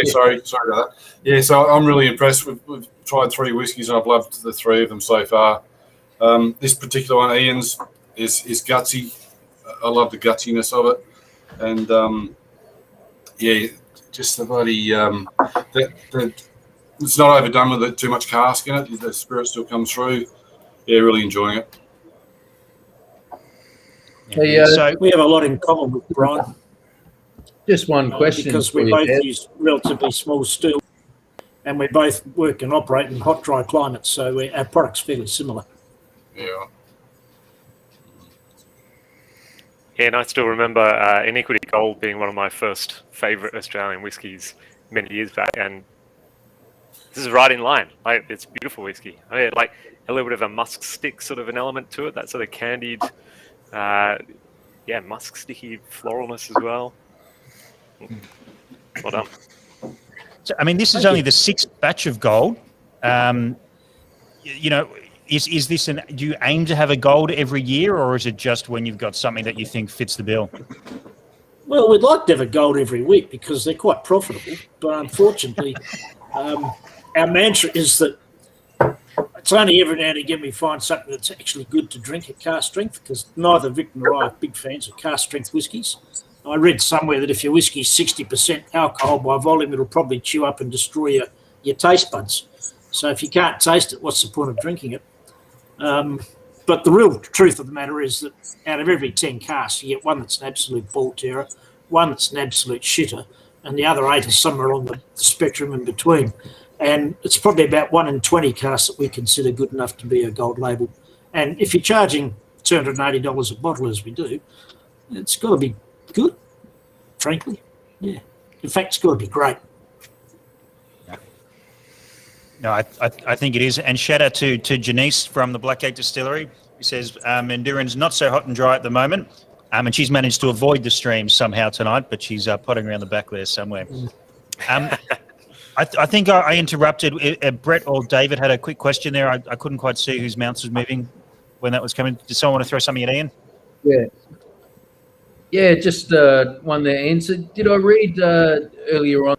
S9: Sorry about that. Yeah, so I'm really impressed. We've tried 3 whiskies and I've loved the 3 of them so far. This particular one, Ian's, is gutsy. I love the gutsiness of it, and just the bloody it's not overdone with it, too much cask in it. The spirit still comes through. Yeah, really enjoying it.
S8: So we have a lot in common with Brian.
S3: Just one question.
S8: Because we both use relatively small steel, and we both work and operate in hot, dry climates, so our product's fairly similar.
S9: Yeah.
S4: Yeah, and I still remember Iniquity Gold being one of my first favourite Australian whiskies many years back, and this is right in line. Like, it's beautiful whiskey. I mean, like a little bit of a musk stick sort of an element to it. That sort of candied, musk sticky floralness as well. Well done.
S1: So, I mean, this is only the 6th batch of gold. You know, is this do you aim to have a gold every year, or is it just when you've got something that you think fits the bill?
S8: Well, we'd like to have a gold every week because they're quite profitable, but unfortunately, our mantra is that it's only every now and again we find something that's actually good to drink at cask strength, because neither Vic nor I are big fans of cask strength whiskies. I read somewhere that if your whiskey is 60% alcohol by volume, it'll probably chew up and destroy your taste buds. So if you can't taste it, what's the point of drinking it? But the real truth of the matter is that out of every 10 casks, you get one that's an absolute ball terror, one that's an absolute shitter, and the other 8 are somewhere on the spectrum in between. And it's probably about 1 in 20 casks that we consider good enough to be a gold label. And if you're charging $280 a bottle, as we do, it's got to be good, frankly. Yeah. In fact, it's got to be great.
S1: No, I think it is. And shout out to Janice from the Blackgate Distillery, who says Mandurin's not so hot and dry at the moment, and she's managed to avoid the stream somehow tonight, but she's potting around the back there somewhere. I think I interrupted. Brett or David had a quick question there. I couldn't quite see whose mouse was moving when that was coming. Did someone want to throw something at Ian?
S3: Yeah, just one there. And so did I read earlier on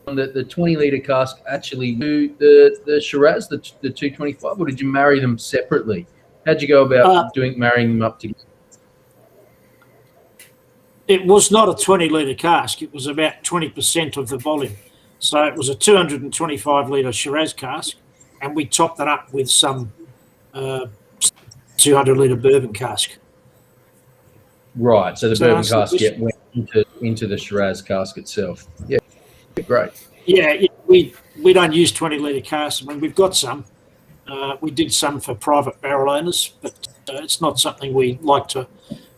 S3: that the 20-litre cask actually do the Shiraz, the 225, or did you marry them separately? How'd you go about marrying them up together?
S8: It was not a 20-litre cask. It was about 20% of the volume. So it was a 225-litre Shiraz cask, and we topped that up with some 200-litre bourbon cask.
S3: Right, so the bourbon cask went into the Shiraz cask itself. Yeah, great.
S8: Yeah, we don't use 20-litre casks. I mean, we've got some. We did some for private barrel owners, but it's not something we like to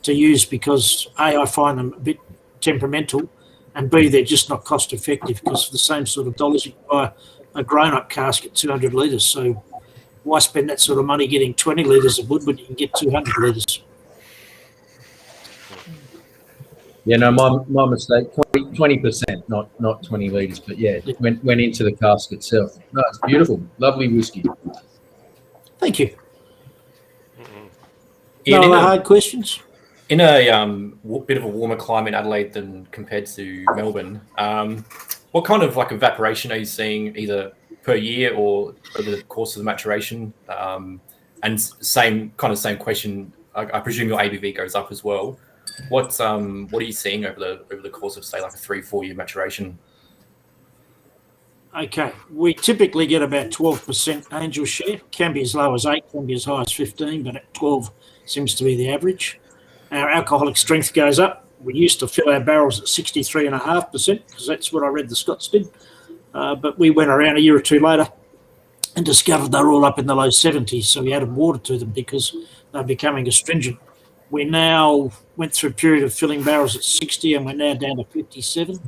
S8: use because, A, I find them a bit temperamental, and B, they're just not cost effective because for the same sort of dollars you can buy a grown-up cask at 200 litres. So why spend that sort of money getting 20 litres of wood when you can get 200 litres?
S3: Yeah, no, my mistake. 20%, not 20 litres, but yeah, it went into the cask itself. No, it's beautiful, lovely whiskey.
S8: Thank you.
S2: Ian,
S8: no other hard questions?
S2: In a bit of a warmer climate in Adelaide than compared to Melbourne, what kind of like evaporation are you seeing either per year or over the course of the maturation? And same question. I presume your ABV goes up as well. What are you seeing over the course of say like a 3-4 year maturation?
S8: Okay, we typically get about 12% angel share. Can be as low as 8, can be as high as 15, but at 12 seems to be the average. Our alcoholic strength goes up. We used to fill our barrels at 63.5% because that's what I read the Scots did. But we went around a year or two later and discovered they were all up in the low 70s, so we added water to them because they're becoming astringent. We now went through a period of filling barrels at 60 and we're now down to 57.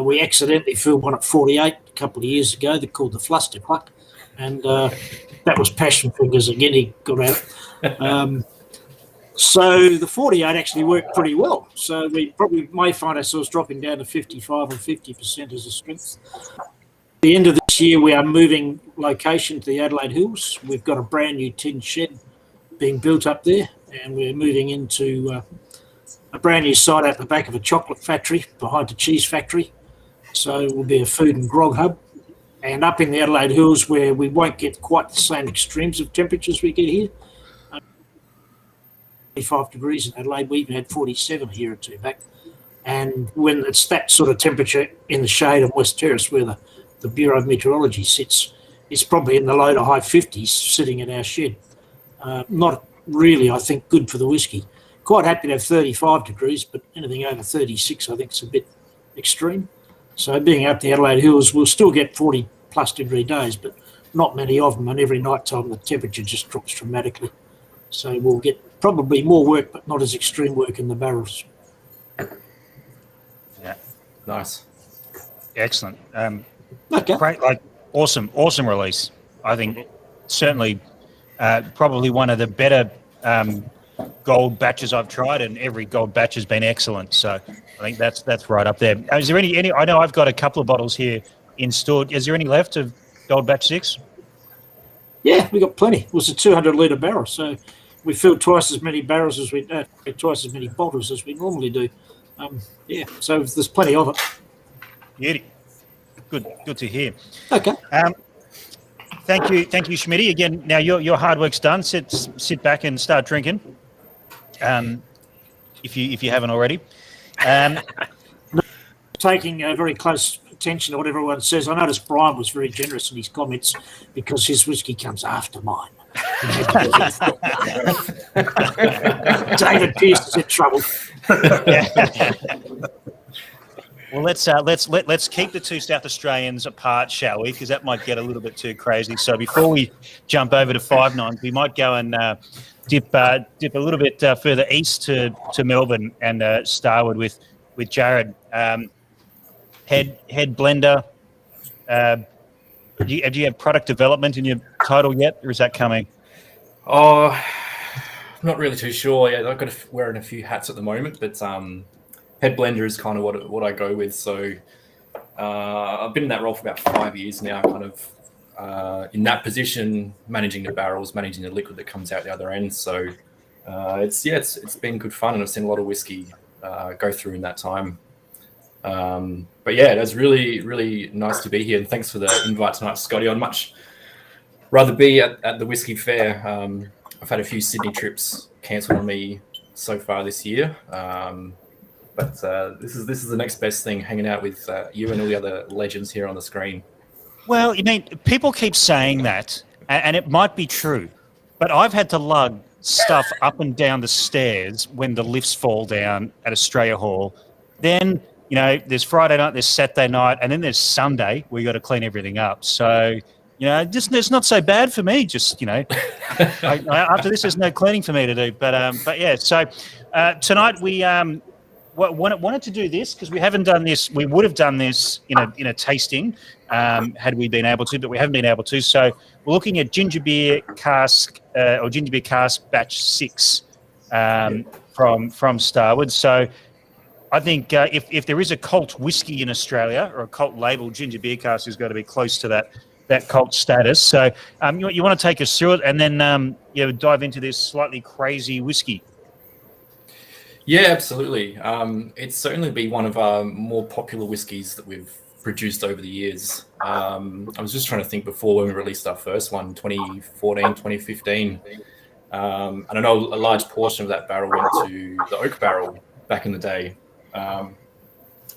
S8: We accidentally filled one at 48 a couple of years ago. They're called the Fluster Cluck. And that was passion fingers again. He got out. So the 48 actually worked pretty well. So we probably may find ourselves dropping down to 55 or 50% as a strength. At the end of this year, we are moving location to the Adelaide Hills. We've got a brand new tin shed being built up there, and we're moving into a brand new site at the back of a chocolate factory behind a cheese factory. So it will be a food and grog hub. And up in the Adelaide Hills, where we won't get quite the same extremes of temperatures we get here. 25 degrees in Adelaide. We even had 47 a year or two back. And when it's that sort of temperature in the shade of West Terrace, where the Bureau of Meteorology sits, it's probably in the low to high 50s sitting in our shed. Not really, I think, good for the whiskey. Quite happy to have 35 degrees, but anything over 36 I think is a bit extreme. So being up the Adelaide Hills, we'll still get 40 plus degree days, but not many of them, and every night time the temperature just drops dramatically. So we'll get probably more work, but not as extreme work in the barrels.
S2: Yeah, nice.
S1: Excellent.
S8: Okay.
S1: Great. Like awesome release. I think certainly probably one of the better gold batches I've tried, and every gold batch has been excellent. So I think that's right up there. Is there any? I know I've got a couple of bottles here in store. Is there any left of Gold Batch 6?
S8: Yeah, we got plenty. It was a 200-litre barrel, so we filled twice as many bottles as we normally do. Yeah, so there's plenty of it.
S1: Beauty. Good to hear.
S8: Okay.
S1: Thank you, Schmitty. Again, now your hard work's done. Sit back and start drinking. If you haven't already.
S8: Taking very close attention to what everyone says. I noticed Brian was very generous in his comments because his whiskey comes after mine. David Pearce is in trouble.
S1: Well, let's keep the two South Australians apart, shall we? Because that might get a little bit too crazy. So before we jump over to 5.9, we might go and dip a little bit further east to Melbourne and Starward with Jared. Head blender. Do you have product development in your title yet, or is that coming?
S2: Oh, I'm not really too sure. Yeah, I've got wearing a few hats at the moment, but head blender is kind of what I go with. So I've been in that role for about 5 years now, kind of in that position, managing the barrels, managing the liquid that comes out the other end. So it's been good fun, and I've seen a lot of whiskey go through in that time. But yeah, it was really, really nice to be here, and thanks for the invite tonight, Scotty. I'd much rather be at the Whisky Fair. I've had a few Sydney trips cancelled on me so far this year, but this is the next best thing, hanging out with you and all the other legends here on the screen.
S1: Well, you mean, people keep saying that, and it might be true, but I've had to lug stuff up and down the stairs when the lifts fall down at Australia Hall. Then, you know, there's Friday night, there's Saturday night, and then there's Sunday where you got to clean everything up. So, you know, just it's not so bad for me. Just, you know, after this, there's no cleaning for me to do. But yeah. So tonight we wanted to do this because we haven't done this. We would have done this in a tasting had we been able to, but we haven't been able to. So we're looking at ginger beer cask batch 6 from Starward. So I think if there is a cult whiskey in Australia, or a cult label, ginger beer cask has got to be close to that cult status. So you want to take us through it, and then dive into this slightly crazy whiskey.
S2: Yeah, absolutely. It's certainly been one of our more popular whiskies that we've produced over the years. I was just trying to think before when we released our first one, 2014, 2015. And I know a large portion of that barrel went to the oak barrel back in the day.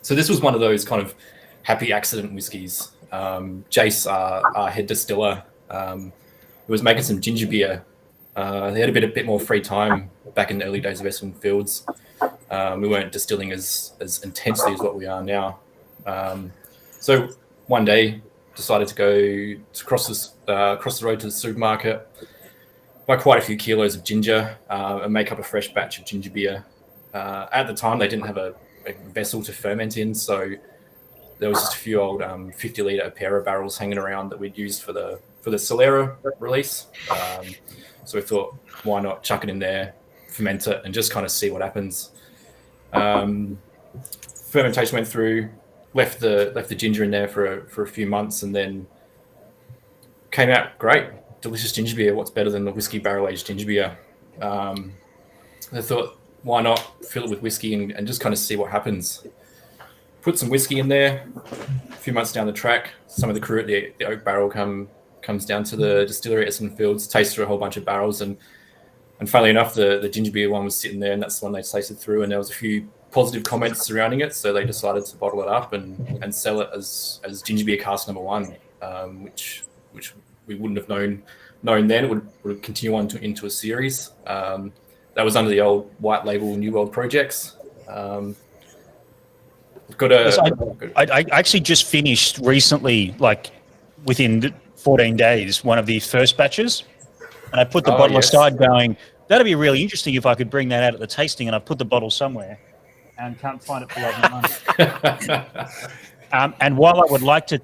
S2: So this was one of those kind of happy accident whiskies. Jace, our head distiller, was making some ginger beer. They had a bit more free time back in the early days of Essendon Fields. We weren't distilling as intensely as what we are now. So one day decided to go to cross the road to the supermarket, buy quite a few kilos of ginger, and make up a fresh batch of ginger beer. At the time, they didn't have a vessel to ferment in, so there was just a few old 50-litre Apera barrels hanging around that we'd used for the Solera release. So we thought, why not chuck it in there, ferment it, and just kind of see what happens. Fermentation went through, left the ginger in there for a few months, and then came out great, delicious ginger beer. What's better than the whiskey barrel-aged ginger beer? I thought, why not fill it with whiskey and just kind of see what happens. Put some whiskey in there. A few months down the track, some of the crew at the oak barrel comes down to the distillery at Essendon Fields, tastes through a whole bunch of barrels, and funnily enough, the ginger beer one was sitting there, and that's the one they tasted through, and there was a few positive comments surrounding it, so they decided to bottle it up and sell it as ginger beer cask number 1, which we wouldn't have known then. It would continue on into a series. That was under the old white label New World projects. I
S1: actually just finished recently, like within 14 days, one of the first batches, and I put the bottle aside going, that'd be really interesting if I could bring that out at the tasting, and I put the bottle somewhere and can't find it for love nor money. And while I would like to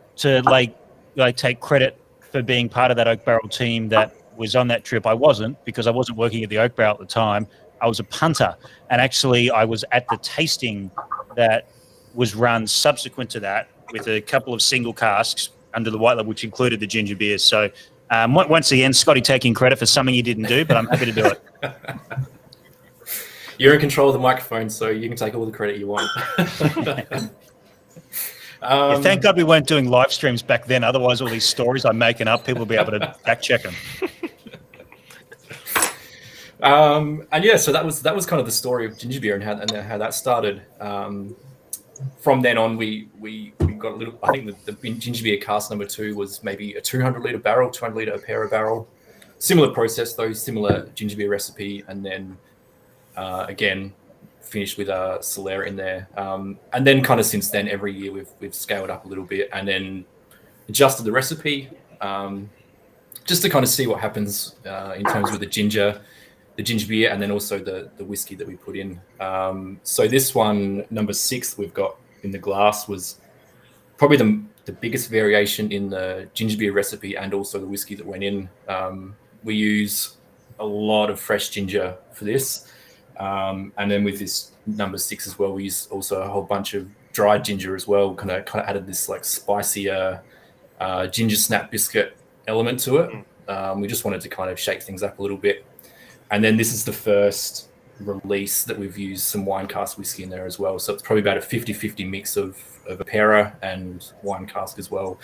S1: I take credit for being part of that oak barrel team that was on that trip. I wasn't, because I wasn't working at the oak barrel at the time. I was a punter, and actually I was at the tasting that was run subsequent to that with a couple of single casks under the white label, which included the ginger beers. So once again, Scotty taking credit for something he didn't do, but I'm happy to do it.
S2: You're in control of the microphone, so you can take all the credit you want.
S1: Yeah, thank God we weren't doing live streams back then. Otherwise, all these stories I'm making up, people will be able to fact check them.
S2: And yeah, so that was kind of the story of ginger beer and how that started. From then on, we got a little. I think the ginger beer cask number 2 was maybe a 200-liter barrel, 200-liter Apera barrel. Similar process though, similar ginger beer recipe, and then again finished with a Solera in there. And then kind of since then, every year we've scaled up a little bit and then adjusted the recipe just to kind of see what happens in terms of the ginger beer, and then also the whiskey that we put in. So this one, number 6, we've got in the glass, was probably the biggest variation in the ginger beer recipe and also the whiskey that went in. We use a lot of fresh ginger for this. And then with this number 6 as well, we use also a whole bunch of dried ginger as well, kind of added this like spicier ginger snap biscuit element to it. We just wanted to kind of shake things up a little bit. And then this is the first release that we've used some wine cask whiskey in there as well. So it's probably about a 50-50 mix of Apera and wine cask as well.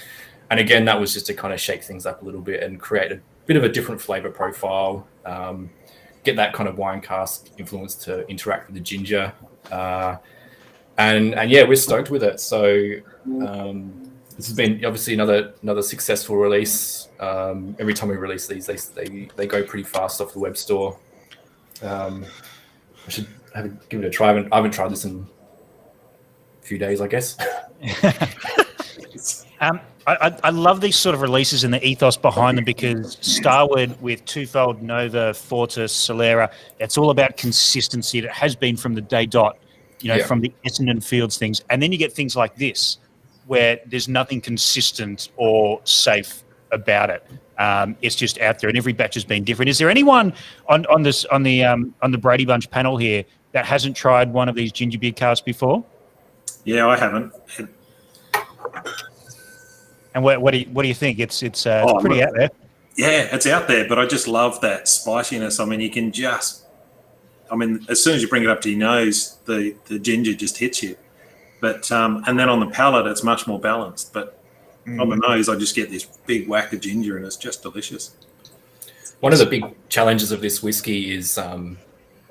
S2: And again, that was just to kind of shake things up a little bit and create a bit of a different flavor profile, get that kind of wine cask influence to interact with the ginger. And yeah, we're stoked with it. So this has been obviously another successful release. Every time we release these, they go pretty fast off the web store. I should give it a try. I haven't tried this in a few days, I guess.
S1: I love these sort of releases and the ethos behind them, because Starward with Twofold, Nova, Fortis, Solera, it's all about consistency. It has been from the day dot, from the Essendon Fields things. And then you get things like this, where there's nothing consistent or safe about it. It's just out there, and every batch has been different. Is there anyone on the Brady Bunch panel here that hasn't tried one of these ginger beer casks before?
S6: Yeah, I haven't.
S1: And what do you think? It's pretty out there.
S6: Yeah, it's out there, but I just love that spiciness. I mean, you can as soon as you bring it up to your nose, the ginger just hits you. But and then on the palate, it's much more balanced. But on the nose, I just get this big whack of ginger, and it's just delicious.
S2: One of the big challenges of this whiskey is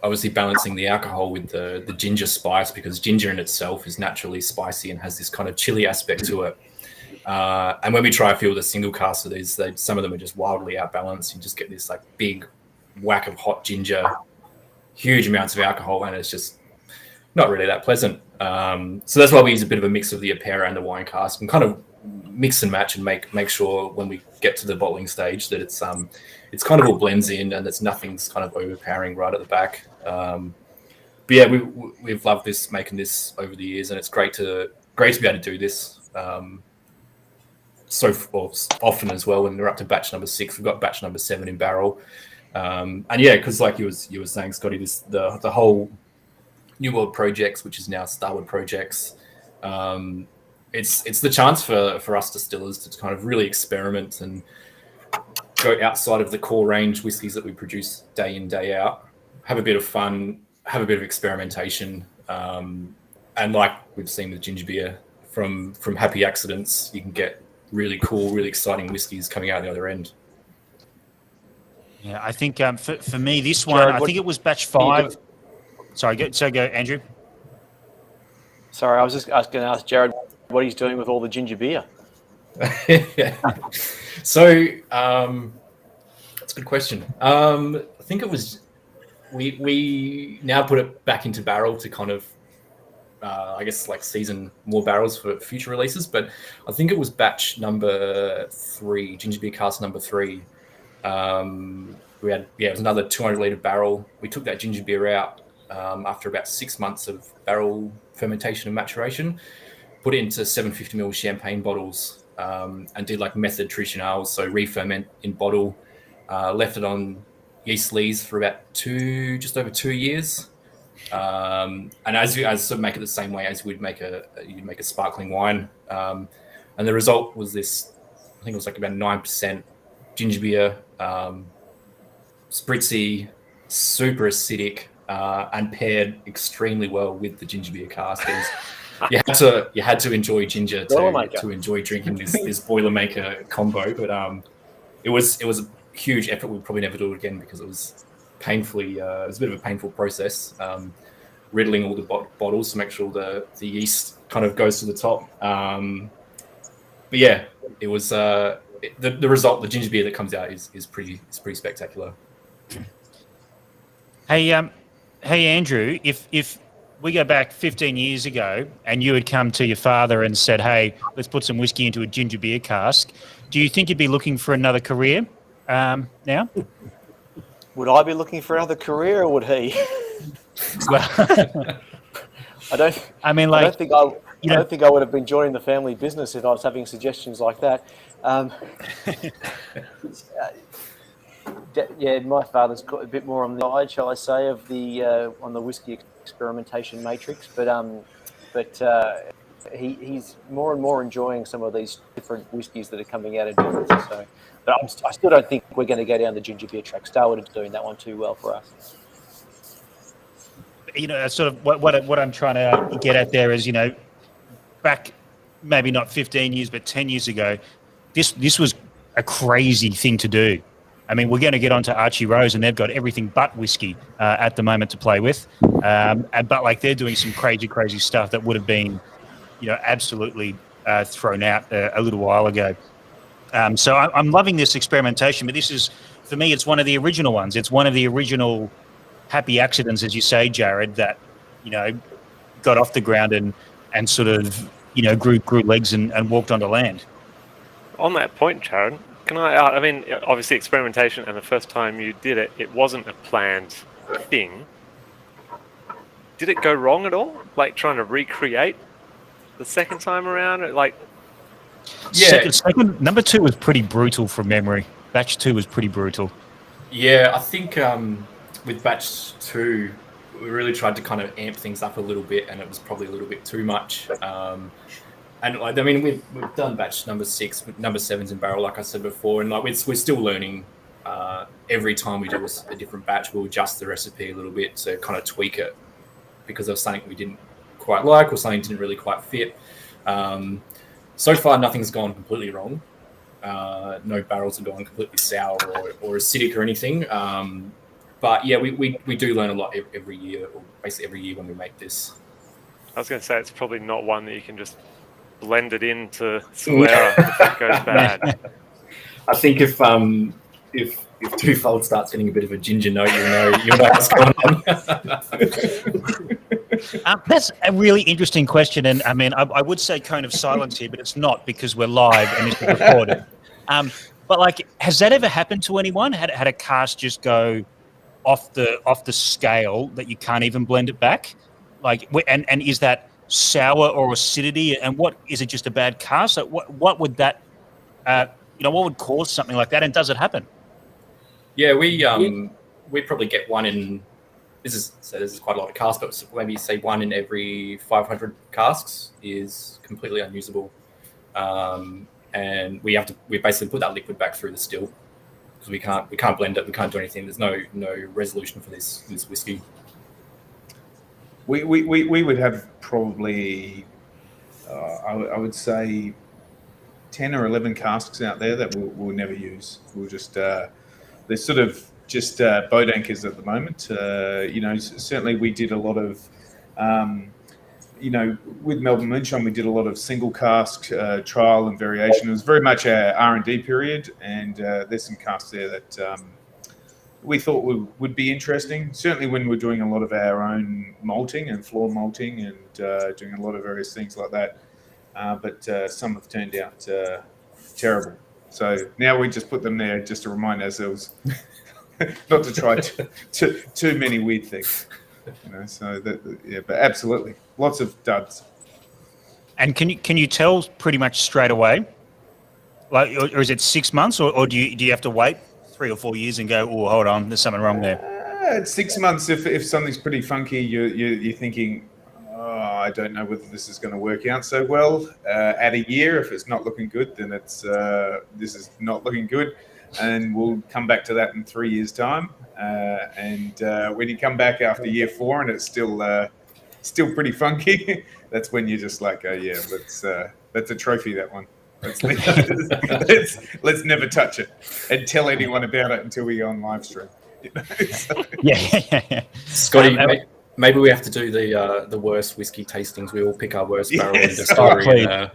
S2: obviously balancing the alcohol with the ginger spice, because ginger in itself is naturally spicy and has this kind of chili aspect to it. And when we try a few of the single casks of these, some of them are just wildly outbalanced. You just get this like big whack of hot ginger, huge amounts of alcohol, and it's just not really that pleasant. So that's why we use a bit of a mix of the Apera and the wine cask, and kind of mix and match and make sure when we get to the bottling stage that it's kind of all blends in and nothing's kind of overpowering right at the back. But yeah, we've loved making this over the years, and it's great to be able to do this so often as well. When we're up to batch number 6, we've got batch number 7 in barrel. And yeah, because like you were saying, Scotty, the whole New World projects, which is now Starward projects, it's the chance for us distillers to kind of really experiment and go outside of the core range whiskies that we produce day in, day out, have a bit of fun, have a bit of experimentation, and like we've seen with ginger beer, from happy accidents, you can get really cool, really exciting whiskies coming out the other end.
S1: Yeah, I think for me, this one, Jared, I think it was batch 5. Sorry, go, Andrew.
S5: Sorry, I was going to ask Jared what he's doing with all the ginger beer.
S2: Yeah. So that's a good question. I think it was we now put it back into barrel to kind of I guess like season more barrels for future releases. But I think it was batch number 3, ginger beer cask number 3. We had it was another 200-liter barrel. We took that ginger beer out after about 6 months of barrel fermentation and maturation, put it into 750ml champagne bottles, and did like method traditionals, so re-ferment in bottle. Left it on yeast lees for about just over 2 years. And as sort of make it the same way as you'd make a sparkling wine. And the result was this, I think it was like about 9% ginger beer, spritzy, super acidic, and paired extremely well with the ginger beer cask. You had to enjoy ginger to enjoy drinking this Boilermaker combo. But it was a huge effort. We'll probably never do it again because it was painfully. It was a bit of a painful process, riddling all the bottles to make sure the yeast kind of goes to the top. But yeah, it was the result. The ginger beer that comes out is pretty spectacular.
S1: Hey, Andrew, if we go back 15 years ago and you had come to your father and said, "Hey, let's put some whiskey into a ginger beer cask," do you think you'd be looking for another career now?
S5: Would I be looking for another career, or would he?
S1: Well,
S5: I don't think I would have been joining the family business if I was having suggestions like that. Yeah, my father's got a bit more on the side, shall I say, of the on the whiskey experimentation matrix, but he's more and more enjoying some of these different whiskies that are coming out of different. So, but I still don't think we're going to go down the ginger beer track. Starward is doing that one too well for us.
S1: Sort of what I'm trying to get at there is, back maybe not 15 years, but 10 years ago, this was a crazy thing to do. I mean, we're going to get onto Archie Rose, and they've got everything but whiskey at the moment to play with. But like they're doing some crazy stuff that would have been, absolutely thrown out a little while ago. So I'm loving this experimentation, but this is, for me, it's one of the original ones. It's one of the original happy accidents, as you say, Jared, that, got off the ground and sort of, grew legs and walked onto land.
S4: On that point, Jared, can I mean, obviously experimentation, and the first time you did it, it wasn't a planned thing. Did it go wrong at all? Like trying to recreate the second time around? Like,
S1: yeah. Second, number 2 was pretty brutal from memory. Batch 2 was pretty brutal.
S2: Yeah, I think with batch 2, we really tried to kind of amp things up a little bit, and it was probably a little bit too much. And I mean, we've done batch number 6, number 7's in barrel, like I said before, and like we're still learning. Every time we do a different batch, we'll adjust the recipe a little bit to kind of tweak it because of something we didn't quite like or something didn't really quite fit. So far, nothing's gone completely wrong. No barrels have gone completely sour or acidic or anything. But yeah, we do learn a lot every year, or basically every year when we make this.
S4: I was going to say it's probably not one that you can just blend it into Solera if it goes bad.
S2: I think if Twofold starts getting a bit of a ginger note, you'll know what's going on.
S1: That's a really interesting question, and I mean, I would say cone of silence here, but it's not because we're live and it's recorded. But like, has that ever happened to anyone? Had a cask just go off the scale that you can't even blend it back? Like, and is that sour or acidity? And what is it? Just a bad cask? So what would that? What would cause something like that? And does it happen?
S2: Yeah, we probably get one in. This is quite a lot of casks, but maybe say one in every 500 casks is completely unusable, and we basically put that liquid back through the still because we can't blend it, we can't do anything. There's no resolution for this whiskey.
S7: We would have probably I would say 10 or 11 casks out there that we'll never use. We'll just they're sort of just boat anchors at the moment. Certainly we did a lot of, with Melbourne Moonshine, we did a lot of single cask trial and variation. It was very much our R&D period, and there's some casks there that we thought would be interesting. Certainly when we're doing a lot of our own malting and floor malting and doing a lot of various things like that. But some have turned out terrible. So now we just put them there just to remind ourselves not to try too many weird things. But absolutely, lots of duds.
S1: And can you tell pretty much straight away Like, or is it 6 months, or do you have to wait 3 or 4 years and go, oh, hold on, there's something wrong there?
S7: It's 6 months if something's pretty funky. You're thinking, oh, I don't know whether this is going to work out so well. At a year, if it's not looking good, then it's this is not looking good, and we'll come back to that in 3 years' time. And when you come back after year 4 and it's still pretty funky, that's when you're just like, oh yeah, that's a trophy, that one. Let's never touch it and tell anyone about it until we go on live stream. You know? So,
S1: Yeah.
S2: Scotty, maybe we have to do the worst whiskey tastings. We all pick our worst barrel and distillery,
S1: please.
S2: and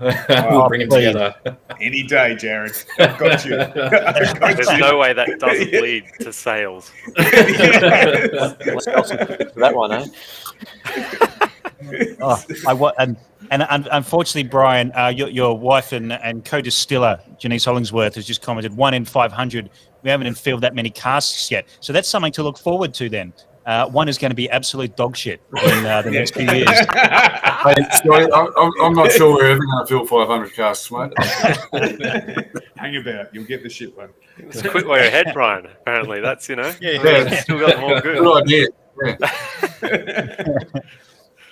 S2: we'll bring them
S1: please.
S2: together.
S7: any day, Jared. I've got you.
S4: There's no way that doesn't lead to sales.
S5: Let's go for that one, eh?
S1: And unfortunately, Brian, your wife and co-distiller Janice Hollingsworth has just commented 1 in 500. We haven't filled that many casks yet, so that's something to look forward to. Then one is going to be absolute dog shit in the next few years.
S9: I'm not sure we're ever going to fill 500 casks, mate.
S7: Hang about, you'll get the shit one.
S4: It's a quick way ahead, Brian. Apparently, that's
S9: Yeah.
S4: still got more good.
S9: Good idea.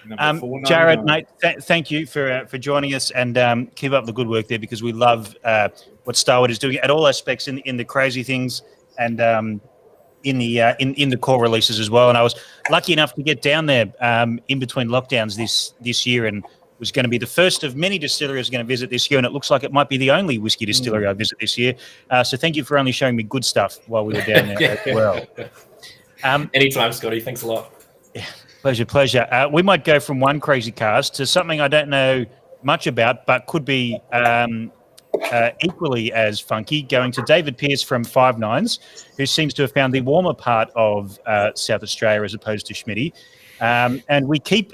S7: Number 499.
S1: Jared, mate, thank you for joining us, and keep up the good work there, because we love what Starward is doing at all aspects in the crazy things, and in the core releases as well. And I was lucky enough to get down there in between lockdowns this year, and was going to be the first of many distilleries going to visit this year, and it looks like it might be the only whiskey distillery I visit this year. So thank you for only showing me good stuff while we were down there as well.
S2: Anytime, Scotty. Thanks a lot.
S1: Pleasure. We might go from one crazy cast to something I don't know much about, but could be equally as funky, going to David Pearce from Five Nines, who seems to have found the warmer part of South Australia as opposed to Schmitty. And we keep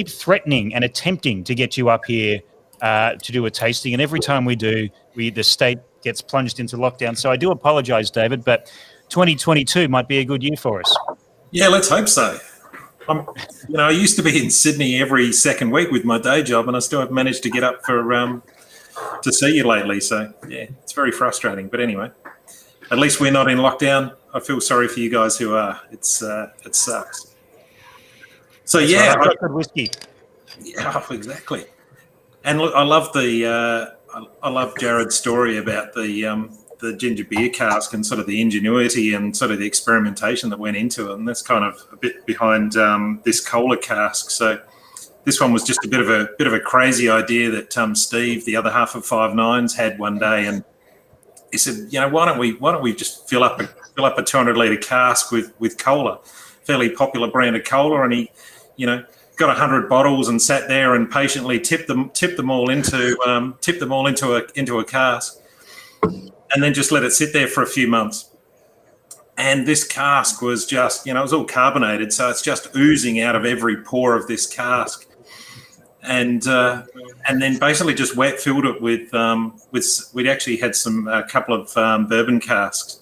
S1: threatening and attempting to get you up here to do a tasting, and every time we do, the state gets plunged into lockdown. So I do apologise, David, but 2022 might be a good year for us.
S6: Yeah, let's hope so. I used to be in Sydney every second week with my day job, and I still haven't managed to get up to see you lately. So yeah, it's very frustrating. But anyway, at least we're not in lockdown. I feel sorry for you guys who are. It sucks. So yeah,
S1: I've got good whiskey.
S6: Yeah, exactly. And look, I love I love Jared's story about the ginger beer cask and sort of the ingenuity and sort of the experimentation that went into it. And that's kind of a bit behind this cola cask. So this one was just a bit of a crazy idea that Steve, the other half of Five Nines, had one day, and he said, why don't we just fill up a 200-litre cask with cola, fairly popular brand of cola, and he, got 100 bottles and sat there and patiently tipped them all into a cask, and then just let it sit there for a few months. And this cask was just, it was all carbonated, so it's just oozing out of every pore of this cask. And then basically just wet filled it with we'd actually had a couple of bourbon casks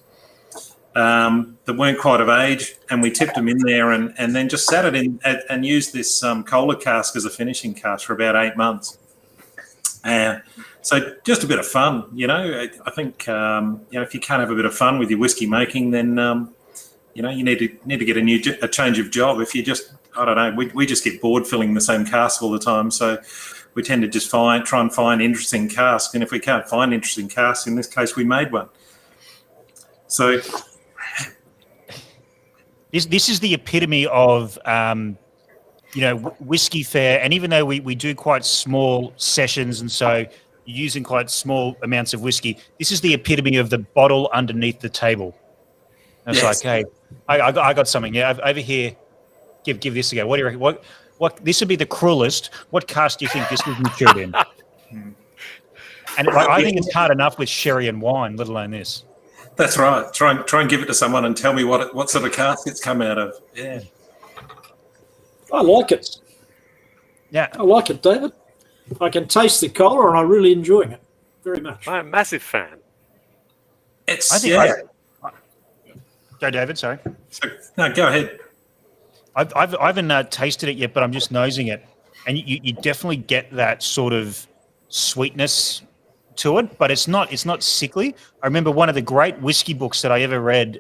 S6: that weren't quite of age, and we tipped them in there and then just sat it in and used this cola cask as a finishing cask for about 8 months. So just a bit of fun, I think, if you can't have a bit of fun with your whiskey making, then, you need to get a change of job. If you just, I don't know, we just get bored filling the same cask all the time. So we tend to just try and find interesting casks. And if we can't find interesting casks, in this case, we made one. So
S1: this is the epitome of, Whisky Fair. And even though we do quite small sessions, and so using quite small amounts of whiskey, this is the epitome of the bottle underneath the table. And it's like, hey, I got something. Yeah, over here. Give this a go. What do you reckon? What? This would be the cruelest. What cask do you think this was matured in? And I think it's hard enough with sherry and wine, let alone this.
S6: That's right. Try and give it to someone and tell me what sort of cask it's come out of. Yeah.
S8: I like it.
S1: Yeah.
S8: I like it, David. I can taste the cola, and I'm really enjoying it very much.
S4: I'm a massive fan.
S1: Go, David. Sorry.
S6: No, go ahead.
S1: I haven't tasted it yet, but I'm just nosing it, and you definitely get that sort of sweetness to it, but it's not sickly. I remember one of the great whiskey books that I ever read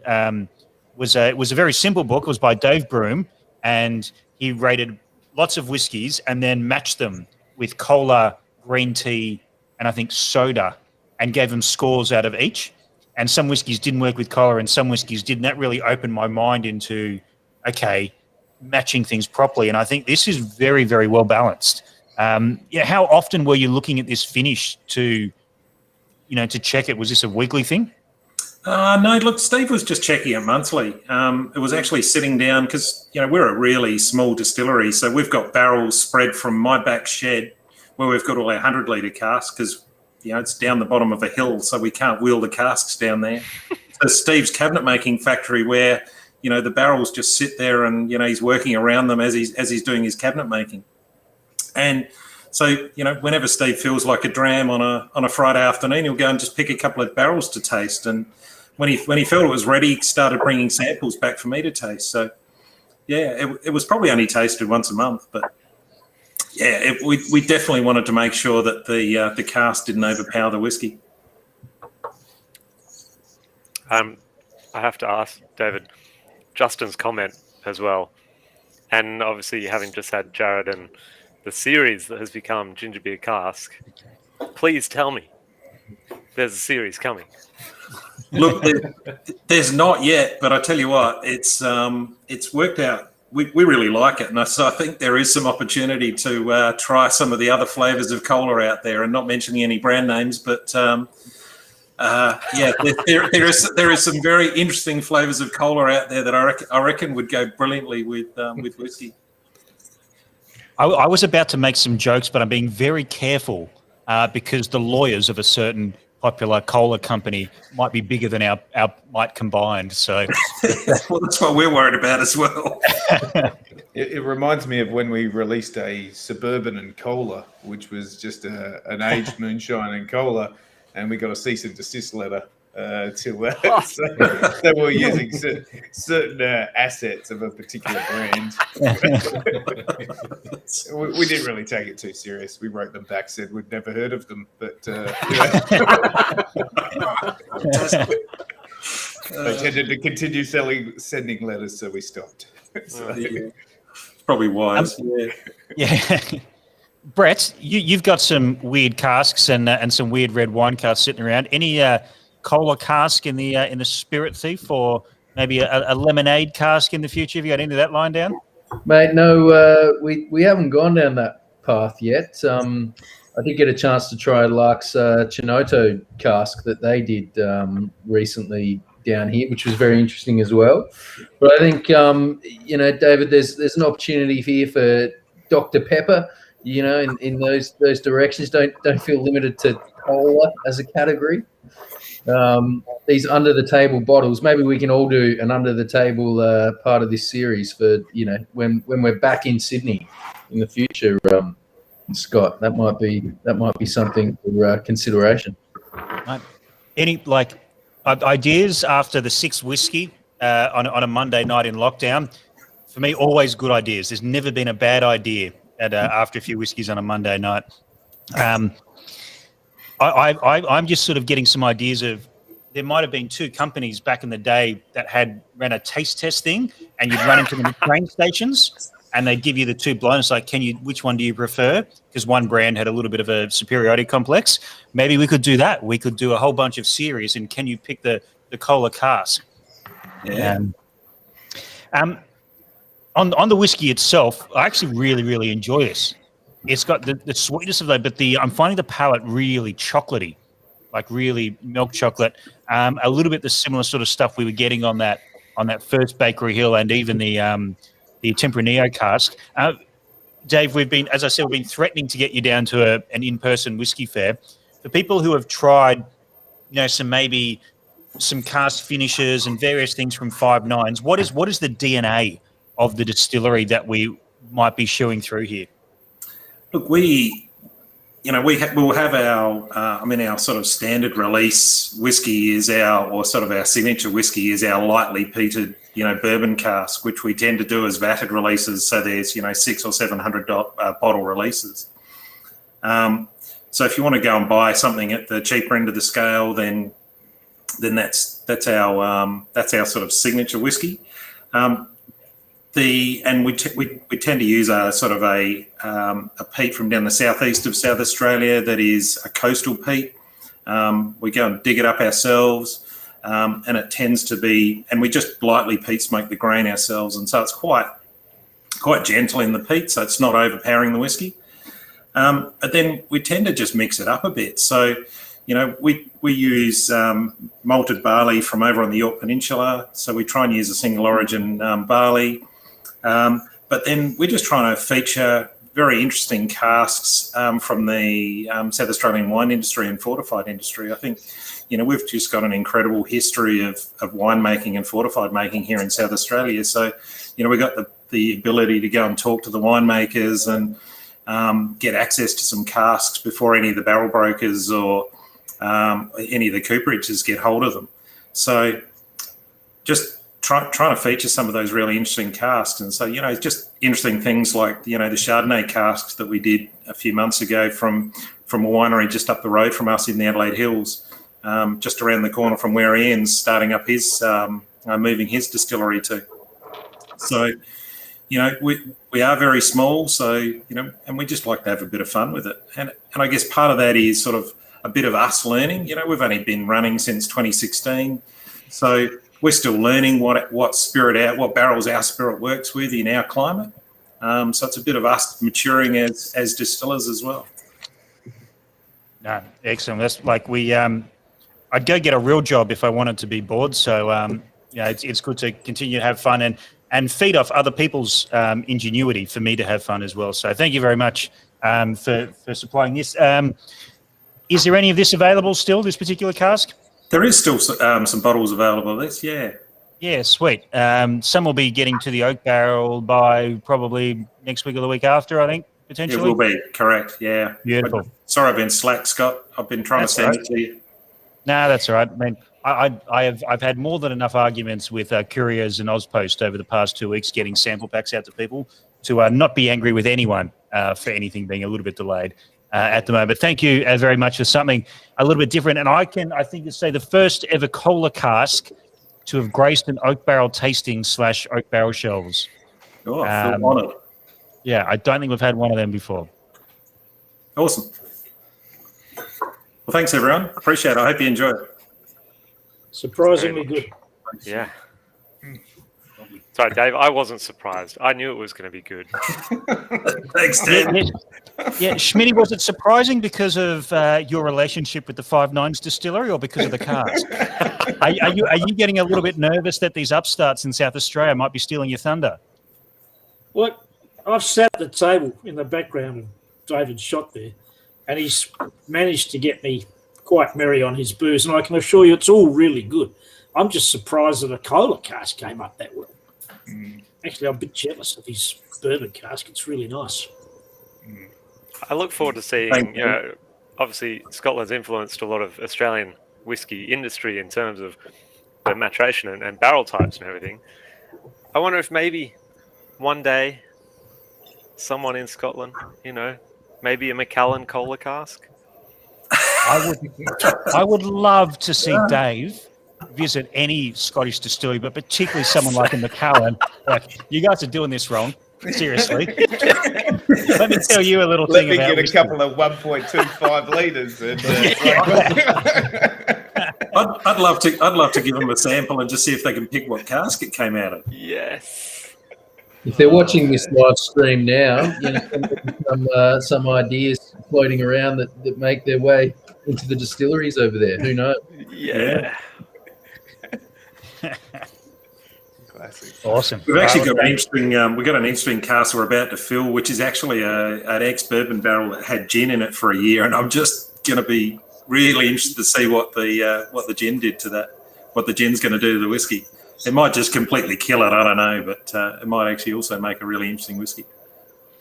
S1: was a very simple book. It was by Dave Broom, and he rated lots of whiskeys and then matched them with cola, green tea, and I think soda, and gave them scores out of each. And some whiskeys didn't work with cola and some whiskeys didn't. That really opened my mind into, okay, matching things properly. And I think this is very, very well balanced. How often were you looking at this finish to check it? Was this a weekly thing?
S6: No, look, Steve was just checking it monthly. It was actually sitting down because, we're a really small distillery. So we've got barrels spread from my back shed where we've got all our 100-litre casks because, it's down the bottom of a hill, so we can't wheel the casks down there. So Steve's cabinet-making factory where, the barrels just sit there and, he's working around them as he's doing his cabinet making. And so, whenever Steve feels like a dram on a Friday afternoon, he'll go and just pick a couple of barrels to taste. And when he felt it was ready, he started bringing samples back for me to taste. So, it was probably only tasted once a month, but we definitely wanted to make sure that the cask didn't overpower the whiskey.
S4: I have to ask, David, Justin's comment as well, and obviously having just had Jared and the series that has become Ginger Beer Cask, please tell me there's a series coming.
S6: Look, there's not yet, but I tell you what, it's worked out. We really like it, and so I think there is some opportunity to try some of the other flavours of cola out there, and not mentioning any brand names, but there is some very interesting flavours of cola out there that I reckon would go brilliantly with whiskey.
S1: I was about to make some jokes, but I'm being very careful because the lawyers of a certain popular cola company might be bigger than our might combined. So
S6: well, that's what we're worried about as well.
S7: It reminds me of when we released a Suburban and Cola, which was just an aged moonshine and cola, and we got a cease and desist letter so we're using certain assets of a particular brand. We didn't really take it too serious. We wrote them back, said we'd never heard of them, but they tended to continue sending letters, so we stopped.
S6: Probably wise.
S1: Yeah. Brett, you've got some weird casks and some weird red wine casks sitting around. Any cola cask in the Spirit Thief, or maybe a lemonade cask in the future? Have you got any of that lying down?
S3: Mate, no, we haven't gone down that path yet. I did get a chance to try Lark's Chinoto cask that they did recently down here, which was very interesting as well. But I think, David, there's an opportunity here for Dr. Pepper, in those directions. Don't feel limited to cola as a category. These under-the-table bottles, maybe we can all do an under-the-table part of this series for, when we're back in Sydney in the future, Scott. That might be something for consideration.
S1: Any ideas after the sixth whiskey on a Monday night in lockdown? For me, always good ideas. There's never been a bad idea after a few whiskeys on a Monday night. I'm just sort of getting some ideas of, there might have been two companies back in the day that ran a taste test thing, and you'd run into them at train stations and they'd give you the two blinders, like, which one do you prefer? Because one brand had a little bit of a superiority complex. Maybe we could do that. We could do a whole bunch of series, and can you pick the cola cask?
S6: Yeah.
S1: On the whiskey itself, I actually really, really enjoy this. It's got the sweetness of that, but I'm finding the palate really chocolatey, like really milk chocolate. A little bit the similar sort of stuff we were getting on that first Bakery Hill, and even the Tempranillo cask. Dave, we've been threatening to get you down to an in-person whiskey fair. For people who have tried, some cask finishes and various things from 5.9s, what is the DNA of the distillery that we might be showing through here?
S6: Look, we'll have our sort of standard release whiskey is our signature whiskey is our lightly peated, bourbon cask, which we tend to do as vatted releases. So there's, 600 or 700 bottle releases. So if you want to go and buy something at the cheaper end of the scale, then that's our sort of signature whiskey. We tend to use a sort of a peat from down the southeast of South Australia that is a coastal peat. We go and dig it up ourselves, and it tends to be, and we just lightly peat smoke the grain ourselves, and so it's quite gentle in the peat, so it's not overpowering the whiskey. But then we tend to just mix it up a bit. So, we use malted barley from over on the York Peninsula, so we try and use a single origin barley. But then we're just trying to feature very interesting casks from the South Australian wine industry and fortified industry. I think, we've just got an incredible history of winemaking and fortified making here in South Australia. So, we've got the ability to go and talk to the winemakers and get access to some casks before any of the barrel brokers or any of the cooperages get hold of them. So just trying to feature some of those really interesting casks. And so, just interesting things like, the Chardonnay casks that we did a few months ago from a winery just up the road from us in the Adelaide Hills, just around the corner from where Ian's starting up his, moving his distillery to. So, we are very small, so, and we just like to have a bit of fun with it. And I guess part of that is sort of a bit of us learning. We've only been running since 2016. So we're still learning what barrels our spirit works with in our climate. So it's a bit of us maturing as distillers as well.
S1: No, excellent. That's like I'd go get a real job if I wanted to be bored. So, it's good to continue to have fun and feed off other people's ingenuity for me to have fun as well. So thank you very much for supplying this. Is there any of this available still, this particular cask?
S6: There is still some bottles available of this, yeah.
S1: Yeah, sweet. Some will be getting to the oak barrel by probably next week or the week after, I think, potentially.
S6: It will be, correct, yeah.
S1: Beautiful.
S6: Sorry I've been slack, Scott. I've been trying to send it to you.
S1: No, that's all right. I mean, I've had more than enough arguments with couriers and Ozpost over the past 2 weeks getting sample packs out to people to not be angry with anyone for anything being a little bit delayed at the moment. But thank you very much for something a little bit different. And I think to say the first ever cola cask to have graced an oak barrel tasting / oak barrel shelves.
S6: Oh, I feel honoured.
S1: Yeah, I don't think we've had one of them before.
S6: Awesome. Well, thanks, everyone. Appreciate it. I hope you enjoy it.
S8: Surprisingly good.
S4: Yeah. Sorry, Dave, I wasn't surprised. I knew it was going to be good.
S6: Thanks, Ted.
S1: Yeah, Schmitty, was it surprising because of your relationship with the 5 Nines distillery or because of the cask? Are you getting a little bit nervous that these upstarts in South Australia might be stealing your thunder?
S8: Well, I've sat at the table in the background and David's shot there, and he's managed to get me quite merry on his booze, and I can assure you it's all really good. I'm just surprised that a cola cask came up that well. Actually, I'm a bit jealous of his bourbon cask. It's really nice.
S4: I look forward to seeing, obviously Scotland's influenced a lot of Australian whiskey industry in terms of the maturation and barrel types and everything. I wonder if maybe one day someone in Scotland, maybe a Macallan cola cask.
S1: I would love to see Dave visit any Scottish distillery, but particularly someone like a Macallan. Like, you guys are doing this wrong. Seriously. Let me tell you a little thing about
S7: Let me get
S1: whiskey.
S7: a couple of 1.25 litres. And,
S6: I'd love to give them a sample and just see if they can pick what cask it came out of.
S4: Yes.
S3: If they're watching this live stream now, some ideas floating around that make their way into the distilleries over there. Who knows?
S4: Yeah.
S7: Classic.
S1: Awesome.
S6: We've actually got an interesting cask we're about to fill, which is actually an ex-bourbon barrel that had gin in it for a year, and I'm just going to be really interested to see what the gin did to that, what the gin's going to do to the whiskey. It might just completely kill it, I don't know, but it might actually also make a really interesting whiskey.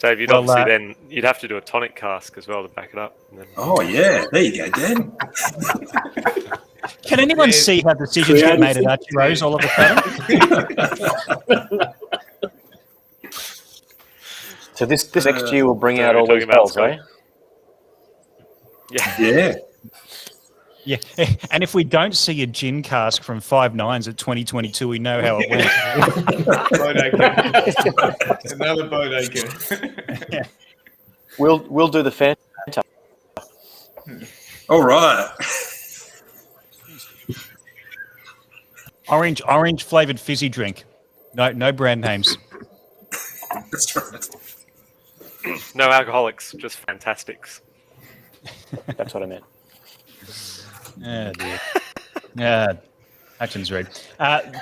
S4: Dave, you'd obviously then you'd have to do a tonic cask as well to back it up. And then...
S6: Oh yeah, there you go, Dan.
S1: Can anyone see how decisions get made at Archie Rose all of a sudden?
S5: So this next year will bring out all
S4: talking
S5: these
S4: about
S5: bottles,
S4: Scott.
S5: eh?
S6: Yeah.
S1: Yeah, and if we don't see a gin cask from 5 Nines at 2022, we know how it went.
S7: Bodaker. Another Bodaker.
S5: We'll do the Fanta.
S6: All right.
S1: Orange flavored fizzy drink. No brand names.
S6: That's right.
S4: No alcoholics, just fantastics.
S5: That's what I meant.
S1: Oh dear. Hutchins read.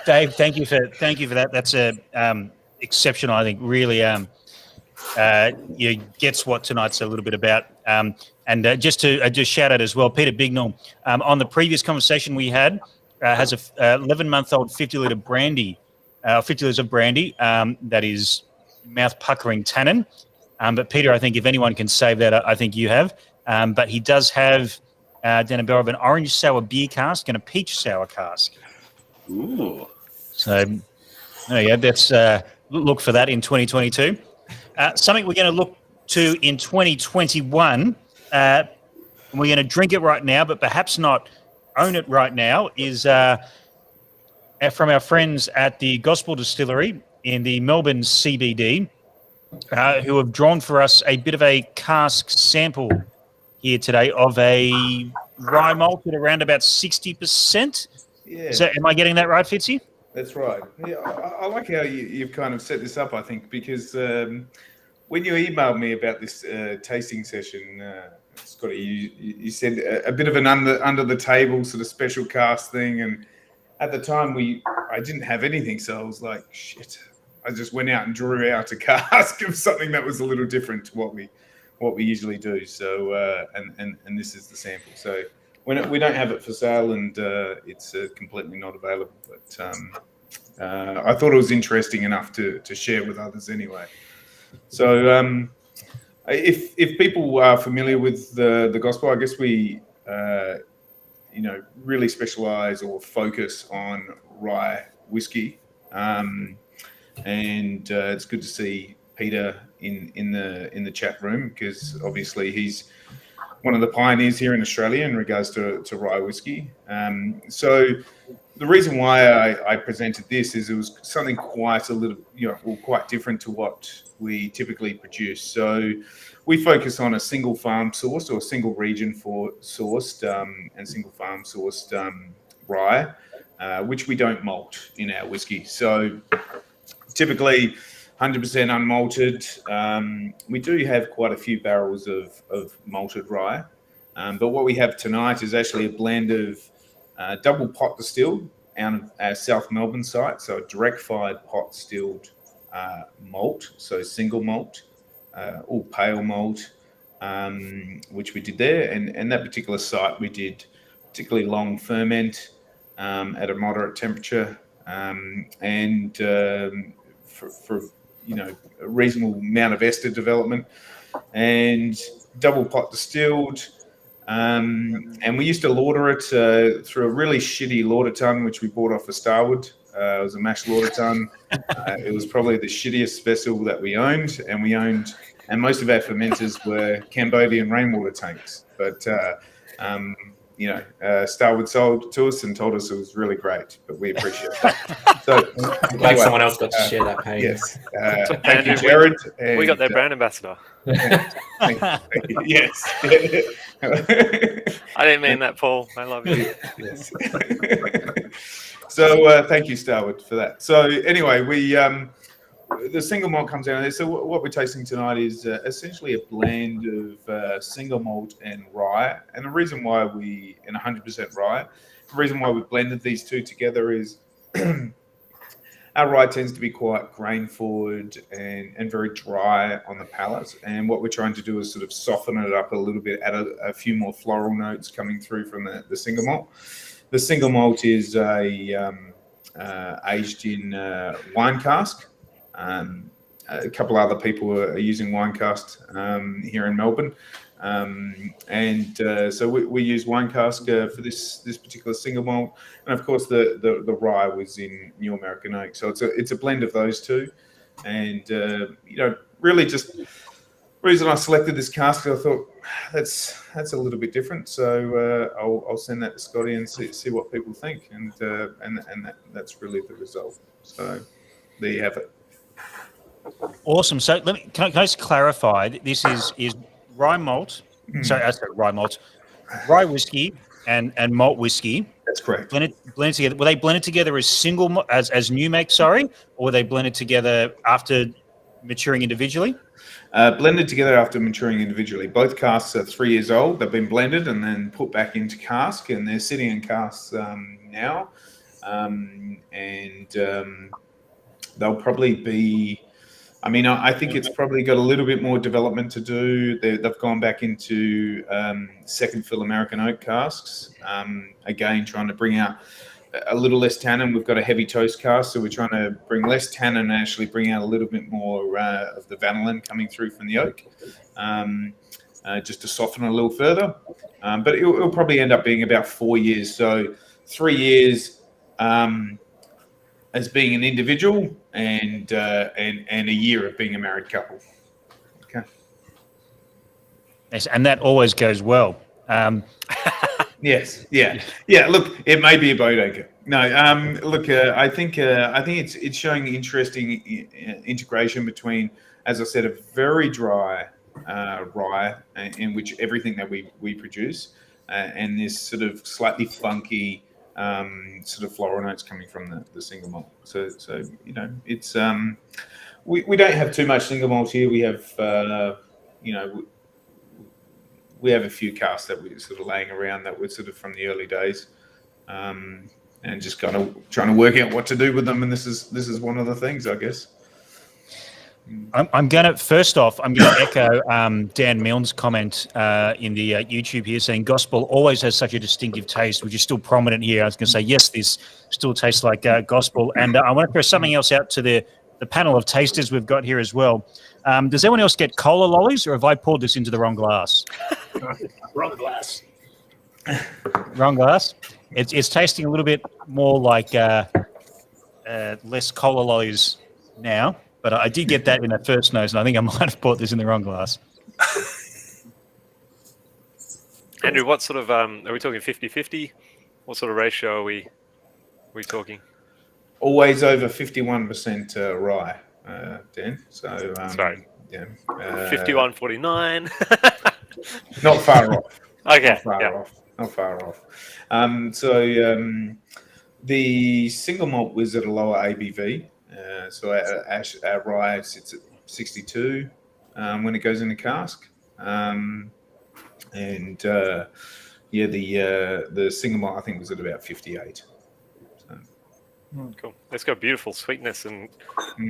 S1: Dave, thank you for that. That's exceptional. I think really gets what tonight's a little bit about. And just shout out as well, Peter Bignell on the previous conversation we had has a 11-month-old 50-litre brandy, 50 litres of brandy that is mouth puckering tannin. But Peter, I think if anyone can save that, I think you have. But he does have down a barrel of an orange sour beer cask and a peach sour cask.
S6: Ooh.
S1: So, that's look for that in 2022. Something we're going to look to in 2021, and we're going to drink it right now, but perhaps not own it right now, is from our friends at the Gospel Distillery in the Melbourne CBD, who have drawn for us a bit of a cask sample here today of a rye malt at around about 60%.
S7: Yeah.
S1: Am I getting that right, Fitzy?
S7: That's right. Yeah, I like how you've kind of set this up, I think, because when you emailed me about this tasting session, Scotty, you said a bit of an under the table sort of special cask thing, and at the time I didn't have anything, so I was like, shit. I just went out and drew out a cask of something that was a little different to what we usually do. So and this is the sample. So we don't have it for sale, and it's completely not available. But I thought it was interesting enough to share with others anyway. So if people are familiar with the Gospel, I guess we really specialize or focus on rye whiskey. And it's good to see Peter in the chat room, because obviously he's one of the pioneers here in Australia in regards to rye whiskey. So the reason why I presented this is it was something quite different to what we typically produce. So we focus on a single farm sourced or a single region sourced and single farm sourced rye, which we don't malt in our whiskey. So typically 100% unmalted. We do have quite a few barrels of malted rye, but what we have tonight is actually a blend of double pot distilled out of our South Melbourne site, so a direct fired pot distilled malt, so single malt, all pale malt, which we did there, and that particular site we did particularly long ferment at a moderate temperature, and for a reasonable amount of ester development, and double pot distilled, and we used to lauder it through a really shitty lauder tun which we bought off of Starward. It was a mash lauder tun. It was probably the shittiest vessel that we owned, and most of our fermenters were Cambodian rainwater tanks, but Starwood sold to us and told us it was really great, but we appreciate that. So
S2: glad someone else got to share that pain.
S7: Yes. Thank you, Jared.
S4: We got their brand ambassador.
S7: Thank you. Yes.
S4: I didn't mean that, Paul. I love you.
S7: Yes. So thank you, Starwood, for that. So anyway, the single malt comes out of there. So what we're tasting tonight is essentially a blend of single malt and rye. And the reason why and 100% rye, the reason why we blended these two together is our rye tends to be quite grain forward and very dry on the palate. And what we're trying to do is sort of soften it up a little bit, add a few more floral notes coming through from the single malt. The single malt is aged in wine cask. A couple other people are using wine cask here in Melbourne, so we use wine cask for this particular single malt, and of course the rye was in New American oak. So it's a blend of those two, and really reason I selected this cask, I thought that's a little bit different. So I'll send that to Scotty and see what people think, and that's really the result. So there you have it.
S1: Awesome. So can I just clarify? This is rye malt. Sorry, rye malt, rye whiskey, and malt whiskey.
S7: That's correct.
S1: Blended together. Were they blended together as new make? Sorry, or were they blended together after maturing individually?
S7: Blended together after maturing individually. Both casks are 3 years old. They've been blended and then put back into cask, and they're sitting in casks now. They'll probably be. I mean, I think it's probably got a little bit more development to do. They've gone back into second fill American oak casks. Again, trying to bring out a little less tannin. We've got a heavy toast cask, so we're trying to bring less tannin and actually bring out a little bit more of the vanillin coming through from the oak, just to soften it a little further. But it'll probably end up being about 4 years. So 3 years as being an individual, and a year of being a married couple. Okay.
S1: Yes, and that always goes well.
S7: Yes. Yeah. Look, it may be a boat anchor. No. Look, I think it's showing interesting integration between, as I said, a very dry rye in which everything that we produce, and this sort of slightly funky sort of floral notes coming from the single malt. So it's we don't have too much single malt here. We have we have a few casks that we're sort of laying around that were sort of from the early days, and just kind of trying to work out what to do with them. And this is one of the things, I guess.
S1: I'm going to echo Dan Milne's comment in the YouTube here, saying gospel always has such a distinctive taste, which is still prominent here. I was going to say, yes, this still tastes like gospel. And I want to throw something else out to the panel of tasters we've got here as well. Does anyone else get cola lollies, or have I poured this into the wrong glass?
S8: Wrong glass.
S1: Wrong glass? It's tasting a little bit more like less cola lollies now. But I did get that in that first nose, and I think I might have bought this in the wrong glass.
S4: Andrew, what sort of, are we talking 50-50? What sort of ratio are we talking?
S7: Always over 51% rye, Dan. So,
S4: sorry.
S7: Yeah.
S4: 51-49.
S7: Not far off.
S4: Okay.
S7: Not far off. The single malt was at a lower ABV. So our rye sits at 62 when it goes in the cask, the single malt I think was at about 58. So.
S4: Cool. It's got beautiful sweetness and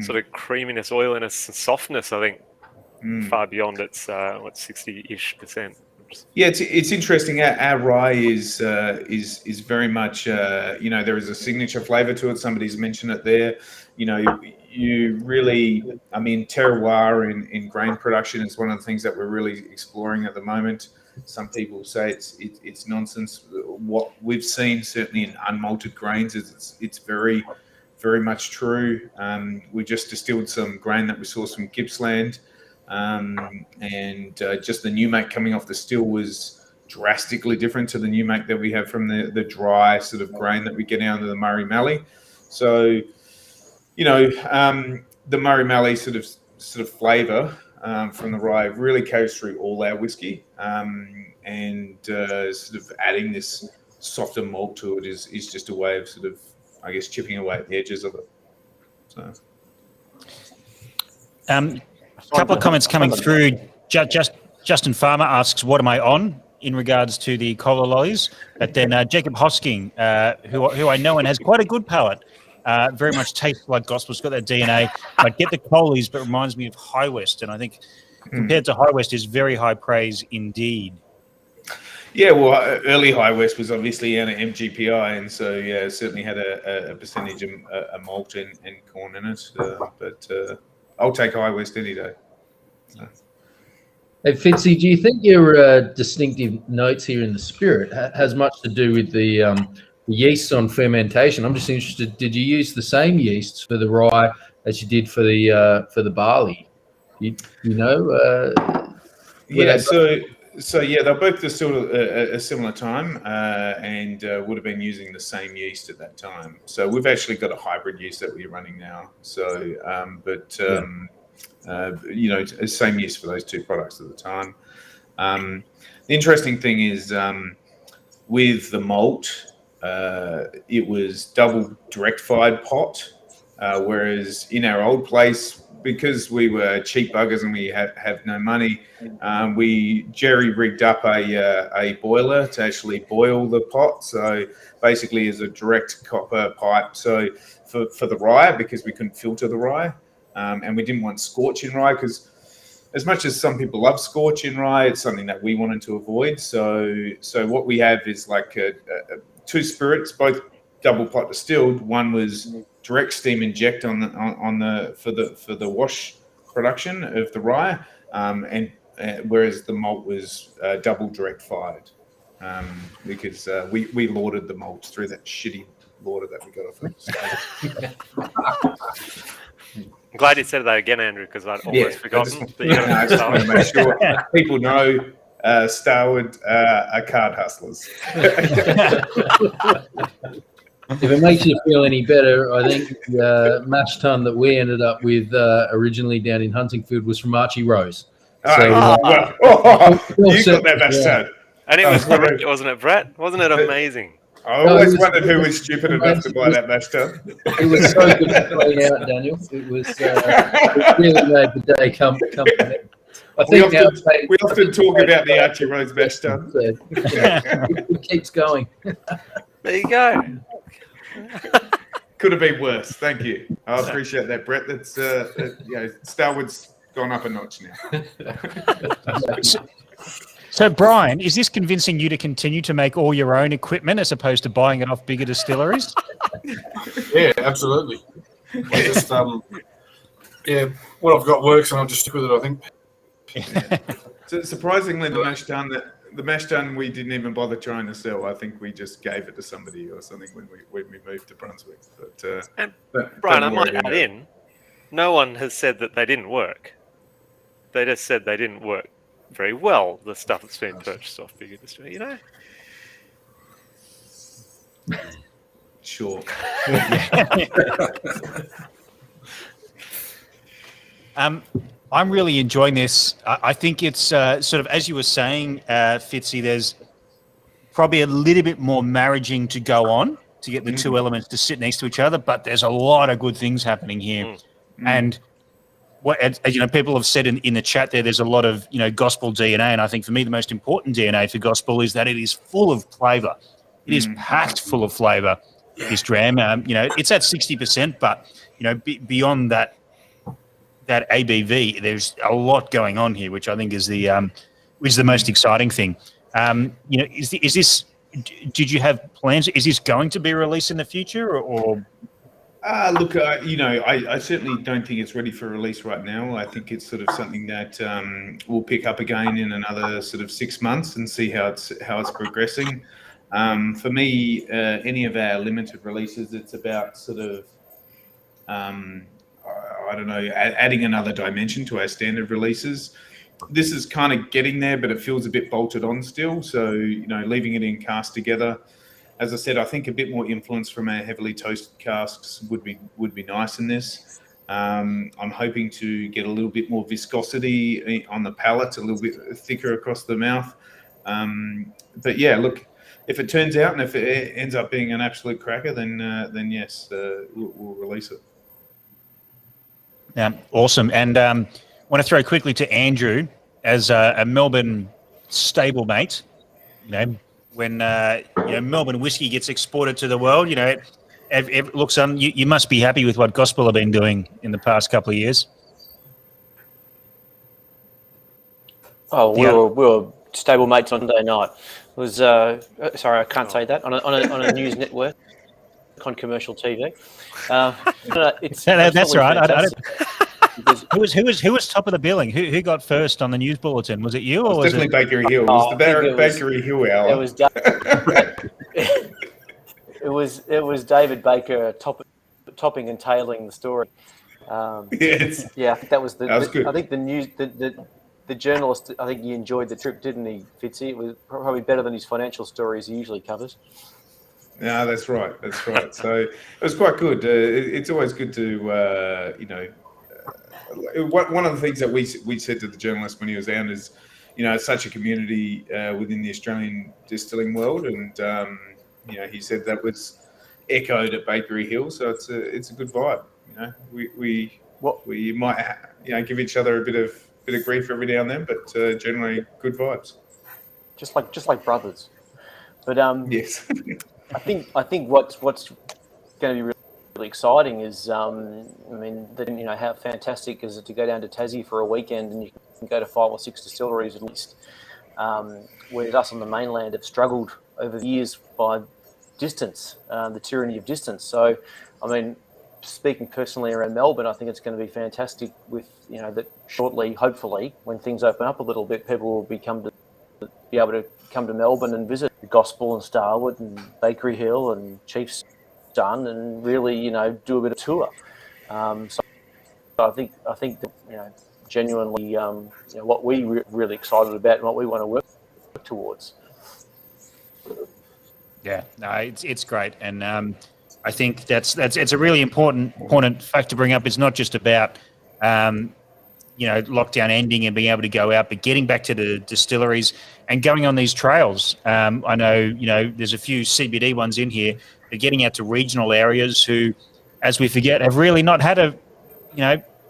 S4: sort of creaminess, oiliness, and softness. I think far beyond its 60-ish%.
S7: Yeah, it's interesting. Our rye is very much there is a signature flavour to it. Somebody's mentioned it there. You really, I mean, terroir in grain production is one of the things that we're really exploring at the moment. Some people say it's nonsense. What we've seen, certainly in unmalted grains, is it's very, very much true. We just distilled some grain that we sourced from Gippsland, and just the new make coming off the still was drastically different to the new make that we have from the dry sort of grain that we get out of the Murray Mallee. So, the Murray Mallee sort of flavour from the rye really carries through all our whiskey, and sort of adding this softer malt to it is just a way of sort of, I guess, chipping away at the edges of it. So,
S1: a couple of comments coming through. Justin Farmer asks, "What am I on?" in regards to the cola lollies, but then Jacob Hosking, who I know and has quite a good palate. Very much tastes like gospel. It's got that DNA. I get the colies, but it reminds me of High West. And I think compared to High West is very high praise indeed.
S7: Yeah, well, early High West was obviously out of MGPI. And so, yeah, it certainly had a percentage of malt and corn in it. But I'll take High West any day. So.
S3: Hey, Fitzy, do you think your distinctive notes here in the spirit has much to do with the yeasts on fermentation? I'm just interested, did you use the same yeasts for the rye as you did for the barley?
S7: Yeah, so yeah, they're both distilled at a similar time, and would have been using the same yeast at that time. So we've actually got a hybrid yeast that we're running now. So, you know, same yeast for those two products at the time. The interesting thing is with the malt, it was double direct fired pot, whereas in our old place, because we were cheap buggers and we have no money, we jerry rigged up a boiler to actually boil the pot. So basically, is a direct copper pipe. So for the rye, because we couldn't filter the rye, and we didn't want scorch in rye, because as much as some people love scorch in rye, it's something that we wanted to avoid. So what we have is like two spirits, both double pot distilled. One was direct steam inject for the wash production of the rye, and whereas the malt was double direct fired, because we lauded the malt through that shitty lauder that we got off it.
S4: I'm glad you said that again, Andrew, because I'd almost forgotten.
S7: I just want to make sure people know Starward are card hustlers.
S3: If it makes you feel any better, I think the mash tun that we ended up with originally down in Huntingford was from Archie Rose. So,
S7: you got that mash tun.
S4: And it was great, wasn't it, Brett? Wasn't it amazing?
S7: I always wondered who was stupid enough to buy that mash tun.
S3: It was so good to play out, Daniel. It was it really made the day come. I think
S7: we often talk about the Archie Rose mash tun.
S3: It keeps going.
S4: There you go.
S7: Could have been worse. Thank you. I appreciate that, Brett. That's Starwood's gone up a notch now.
S1: So, Brian, is this convincing you to continue to make all your own equipment as opposed to buying it off bigger distilleries?
S9: Yeah, absolutely. I just, what I've got works, and I'll just stick with it, I think.
S7: So surprisingly, the mash tun we didn't even bother trying to sell. I think we just gave it to somebody or something when we moved to Brunswick. But
S4: Brian, I might add in, no one has said that they didn't work. They just said they didn't work very well, the stuff that's been purchased off bigger distilleries, you know?
S7: Sure.
S1: I'm really enjoying this. I think it's sort of, as you were saying, Fitzy, there's probably a little bit more marriaging to go on to get the two elements to sit next to each other, but there's a lot of good things happening here. And what, as you know, people have said in the chat there's a lot of, you know, gospel DNA, and I think for me the most important DNA for gospel is that it is full of flavour. It is packed full of flavour, this dram. You know, it's at 60%, but, you know, beyond that ABV, there's a lot going on here, which I think is the most exciting thing. You know, is this? Did you have plans? Is this going to be released in the future, or?
S7: Look, you know, I certainly don't think it's ready for release right now. I think it's sort of something that we'll pick up again in another sort of 6 months and see how it's progressing. For me, any of our limited releases, it's about sort of. I don't know, adding another dimension to our standard releases. This is kind of getting there, but it feels a bit bolted on still. So, you know, leaving it in cask together. As I said, I think a bit more influence from our heavily toasted casks would be nice in this. I'm hoping to get a little bit more viscosity on the palate, a little bit thicker across the mouth. But yeah, look, if it turns out and if it ends up being an absolute cracker, then yes, we'll release it.
S1: Awesome. And I want to throw quickly to Andrew as a Melbourne stablemate. You know, when you know, Melbourne whiskey gets exported to the world, you know, it looks on. You must be happy with what Gospel have been doing in the past couple of years.
S5: Oh, we were stablemates on Sunday night. It was sorry, I can't say that on a news network. On commercial TV.
S1: That's right. Who was top of the billing? Who got first on the news bulletin? Was it you or was
S7: definitely
S1: it
S7: Bakery Hill? It was the Bakery Hill hour.
S5: It was David Baker topping and tailing the story.
S7: Yes.
S5: Yeah, I think that was
S7: That was good.
S5: I think the news the journalist, I think he enjoyed the trip, didn't he, Fitzy? It was probably better than his financial stories he usually covers.
S7: No, that's right. That's right. So it was quite good. It's always good to, one of the things that we said to the journalist when he was down is, it's such a community within the Australian distilling world, and he said that was echoed at Bakery Hill. So it's a good vibe. We might give each other a bit of grief every now and then, but generally good vibes.
S5: Just like brothers. But
S7: yes.
S5: I think what's going to be really exciting is, how fantastic is it to go down to Tassie for a weekend and you can go to 5 or 6 distilleries at least, whereas us on the mainland have struggled over the years by distance, the tyranny of distance. So, speaking personally around Melbourne, I think it's going to be fantastic with, that shortly, hopefully, when things open up a little bit, people will be able to come to Melbourne and visit the Gospel and Starward and Bakery Hill and Chief's Son and really, do a bit of tour. So I think that, genuinely, what we're really excited about and what we want to work towards.
S1: Yeah, no, it's great, and I think it's a really important fact to bring up. It's not just about lockdown ending and being able to go out, but getting back to the distilleries and going on these trails. I know, there's a few CBD ones in here, but getting out to regional areas who, as we forget, have really not had a,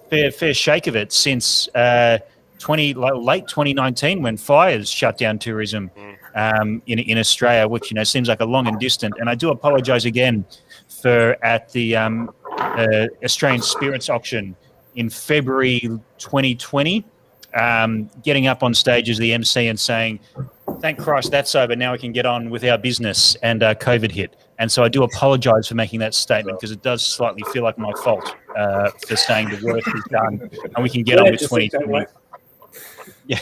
S1: fair shake of it since late 2019 when fires shut down tourism in Australia, which, seems like a long and distant. And I do apologise again for at the Australian Spirits Auction in February 2020, getting up on stage as the MC and saying, "Thank Christ that's over, now we can get on with our business," and COVID hit. And so I do apologise for making that statement because it does slightly feel like my fault for saying the work is done and we can get on with 2020. Yeah.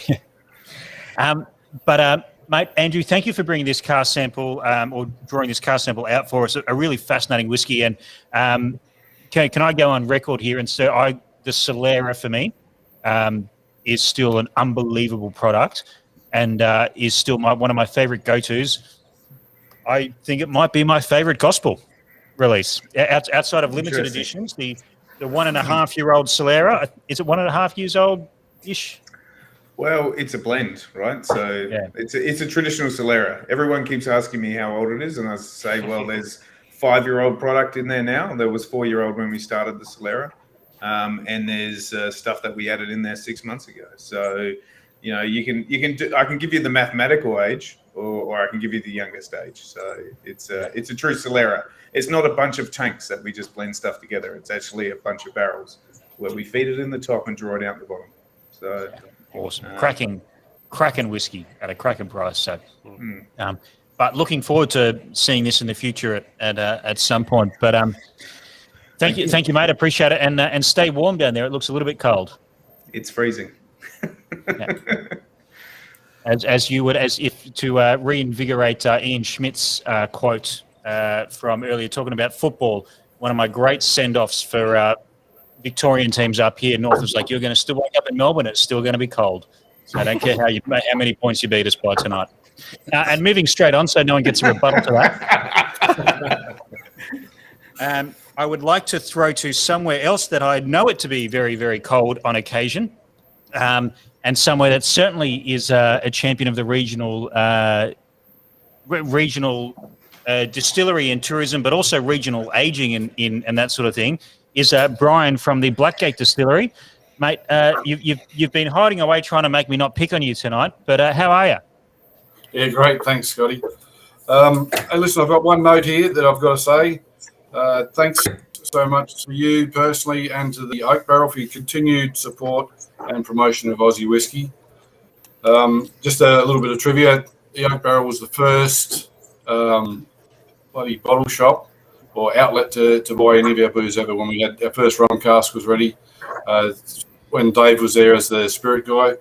S1: Mate, Andrew, thank you for bringing this cask sample or drawing this cask sample out for us. A really fascinating whiskey. And can I go on record here and say the Solera for me is still an unbelievable product and is still one of my favourite go-tos. I think it might be my favourite gospel release outside of limited editions. The 1.5-year-old Solera, is it 1.5 years old-ish?
S7: Well, it's a blend, right? So it's a traditional Solera. Everyone keeps asking me how old it is, and I say, well, there's 5-year-old product in there now. There was 4-year-old when we started the Solera, and there's stuff that we added in there 6 months ago. So, you can I can give you the mathematical age, or I can give you the youngest age. So it's a true Solera. It's not a bunch of tanks that we just blend stuff together. It's actually a bunch of barrels where we feed it in the top and draw it out the bottom. So.
S1: Awesome. Cracking whiskey at a cracking price. So, but looking forward to seeing this in the future at some point. But thank you, mate. Appreciate it. And stay warm down there. It looks a little bit cold.
S7: It's freezing.
S1: Yeah. As if to reinvigorate Ian Schmidt's quote from earlier, talking about football. One of my great send-offs for Victorian teams up here north is like, you're going to still wake up in Melbourne, it's still going to be cold. So I don't care how many points you beat us by tonight. And moving straight on, so no one gets a rebuttal to that. I would like to throw to somewhere else that I know it to be very, very cold on occasion, and somewhere that certainly is a champion of the regional distillery and tourism, but also regional aging and that sort of thing. Is Brian from the Blackgate Distillery. Mate, you've been hiding away trying to make me not pick on you tonight, but how are you?
S9: Yeah, great. Thanks, Scotty. Hey, listen, I've got one note here that I've got to say. Thanks so much to you personally and to the Oak Barrel for your continued support and promotion of Aussie whiskey. Just a little bit of trivia. The Oak Barrel was the first bloody bottle shop or outlet to buy any of our booze ever when we had our first rum cask was ready. When Dave was there as the spirit guy,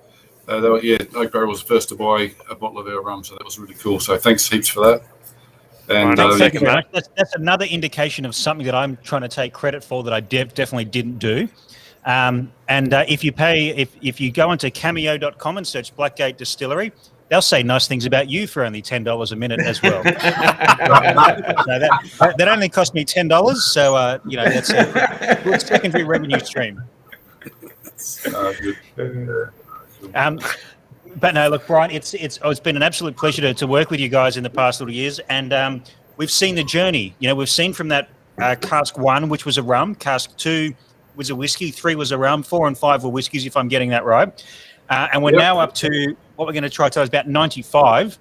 S9: Oak Barrel was the first to buy a bottle of our rum, so that was really cool. So thanks heaps for that. And
S1: thank you, Mark. That's another indication of something that I'm trying to take credit for that I definitely didn't do. And if you go onto cameo.com and search Blackgate Distillery, they'll say nice things about you for only $10 a minute as well. So that only cost me $10, so that's a good secondary revenue stream. But no, look, Brian, it's been an absolute pleasure to work with you guys in the past little years, and we've seen the journey. We've seen from that cask 1, which was a rum, cask 2 was a whiskey, 3 was a rum, 4 and 5 were whiskies, if I'm getting that right. And we're now up to what we're going to try to is about 95,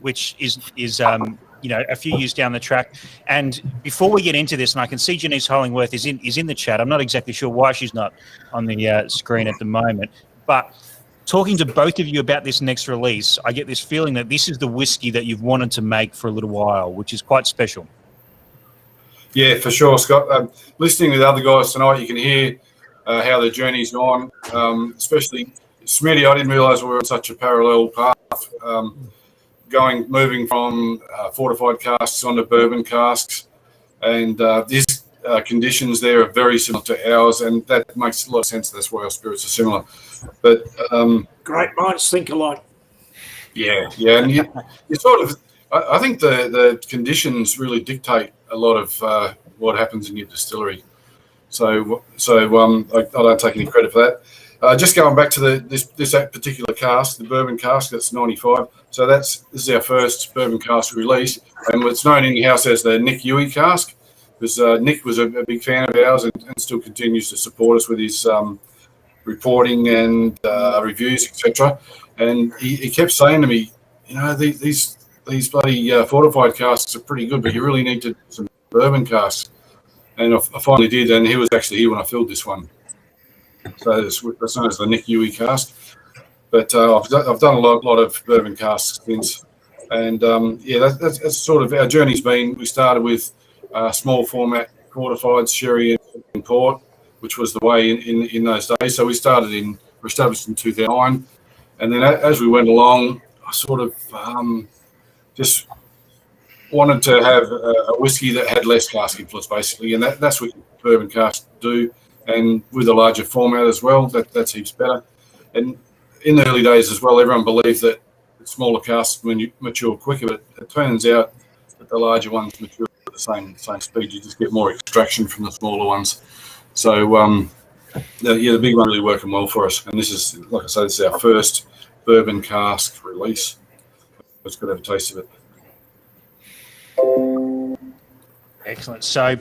S1: which is a few years down the track. And before we get into this, and I can see Janice Hollingworth is in the chat. I'm not exactly sure why she's not on the screen at the moment, but talking to both of you about this next release, I get this feeling that this is the whiskey that you've wanted to make for a little while, which is quite special.
S9: Yeah, for sure, Scott. Listening to the other guys tonight, you can hear how the journey's gone, especially Smitty. I didn't realise we were on such a parallel path, moving from fortified casks onto bourbon casks, and these conditions there are very similar to ours, and that makes a lot of sense. That's why our spirits are similar. But
S8: great minds think alike.
S9: Yeah, and you sort of. I think the conditions really dictate a lot of what happens in your distillery. So I don't take any credit for that. Just going back to this particular cask, the bourbon cask, that's 95. So this is our first bourbon cask release, and it's known in the house as the Nick Huey cask, because Nick was a big fan of ours and still continues to support us with his reporting and reviews, etc. And he kept saying to me, these bloody fortified casks are pretty good, but you really need to do some bourbon casks. And I finally did, and he was actually here when I filled this one. So that's known as the Nick Huey cask. But I've done a lot of bourbon casks since. And that's sort of our journey's been. We started with small format fortified sherry and port, which was the way in those days. So we were established in 2009. And then as we went along, I sort of just wanted to have a whiskey that had less cask influence, basically, and that's what bourbon casks do, and with a larger format as well, that's heaps better. And in the early days as well, everyone believed that smaller casks mature quicker, but it turns out that the larger ones mature at the same speed. You just get more extraction from the smaller ones. So the big one really working well for us, and this is, like I say, this is our first bourbon cask release. It's good to have a taste of it.
S1: Excellent. So